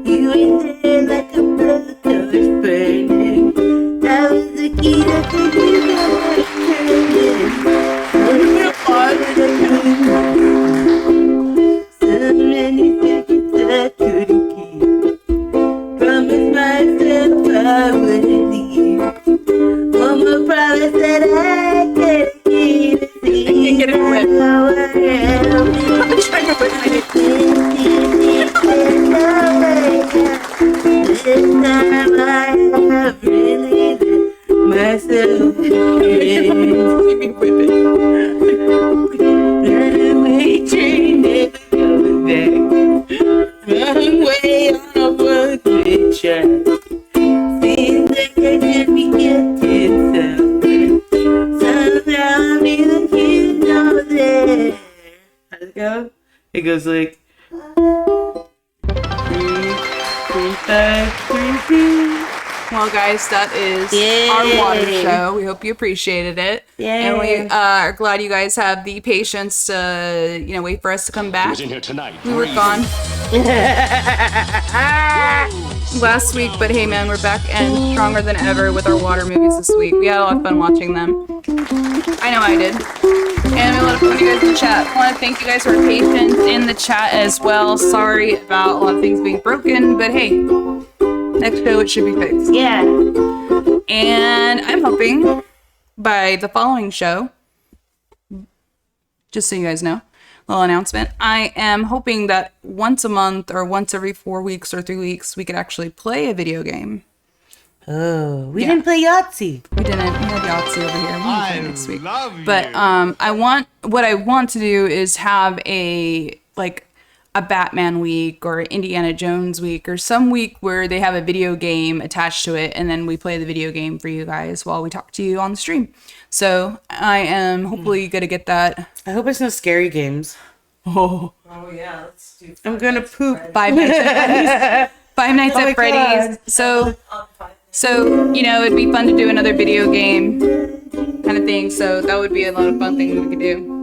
You ain't there like a blood torch burning. I was the key that could give you so many secrets I couldn't keep. Promised myself I wouldn't leave. One more promise that I can't keep. can't get it right. I'm trying to put my this time I have really let myself runaway train never coming back. Runaway on a one-way track. Seems like I should be getting somewhere. Somehow I'm even here, know there. How's it go? It goes like 3, 5, 3, 2. Well, guys, that is our water show. We hope you appreciated it. And we are glad you guys have the patience to, wait for us to come back. Who's in here tonight? We were gone last week, but hey, man, we're back and stronger than ever with our water movies this week. We had a lot of fun watching them. I know I did. And we love when you guys in the chat. I want to thank you guys for your patience in the chat as well. Sorry about a lot of things being broken, but hey, next show it should be fixed. Yeah. And I'm hoping by the following show, just so you guys know, little announcement. I am hoping that once a month or once every 4 weeks or 3 weeks, we could actually play a video game. Oh, we didn't play Yahtzee. We didn't. We had Yahtzee over here. We'll play next week. But what I want to do is have a Batman week or Indiana Jones week or some week where they have a video game attached to it, and then we play the video game for you guys while we talk to you on the stream. So I am hopefully gonna get that. I hope it's no scary games. Oh yeah, let's do. I'm gonna poop. Five Nights at Freddy's. Five Nights at Freddy's. So it'd be fun to do another video game kind of thing. So that would be a lot of fun thing we could do.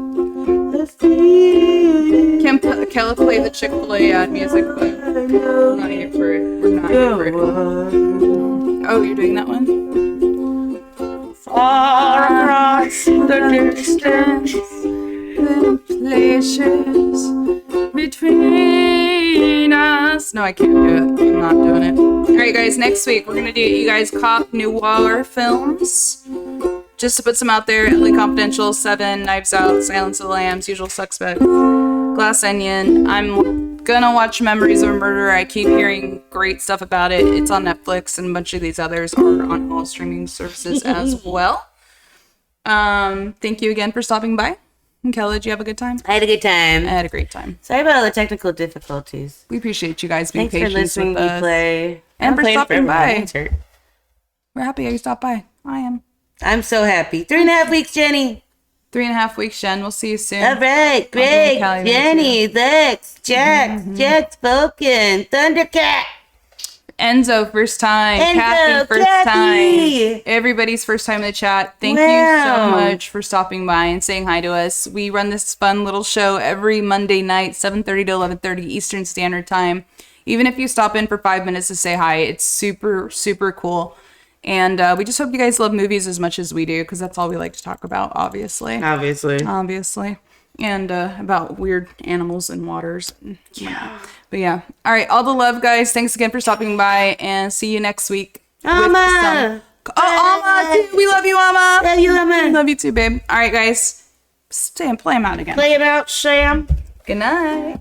Can Kella play the Chick-fil-A ad music? But we're not here for it. We're not here for it. Oh, you're doing that one? Far across the distance, The places between us. No, I can't do it. I'm not doing it. Alright, guys, next week we're gonna do You Guys Cop Noir films. Just to put some out there, LA Confidential, Seven, Knives Out, Silence of the Lambs, Usual Suspect, Glass Onion. I'm gonna watch Memories of a Murder. I keep hearing great stuff about it. It's on Netflix, and a bunch of these others are on all streaming services as well. Thank you again for stopping by. And Kelly, did you have a good time? I had a good time. I had a great time. Sorry about all the technical difficulties. We appreciate you guys being Thanks for patient listening with to me us. play. And for stopping by. My hands hurt. We're happy you stopped by. I am. I'm so happy. 3.5 weeks, Jenny. 3.5 weeks, Jen. We'll see you soon. All right, Greg, Callie Jenny, Lex, Jack, Jack Spoken, Thundercat. Enzo, first time. Enzo, Kathy, first Kathy. time. Everybody's first time in the chat. Thank you so much for stopping by and saying hi to us. We run this fun little show every Monday night, 7:30 to 11:30 Eastern Standard Time. Even if you stop in for 5 minutes to say hi, it's super, super cool. And we just hope you guys love movies as much as we do, because that's all we like to talk about, obviously. Obviously. And about weird animals and waters. Yeah. But yeah. All right. All the love, guys. Thanks again for stopping by, and see you next week. Amma! Amma, too. We love you, Amma. Love you, Amma. Love you too, babe. All right, guys. Stay and play them out again. Play it out, Sam. Good night.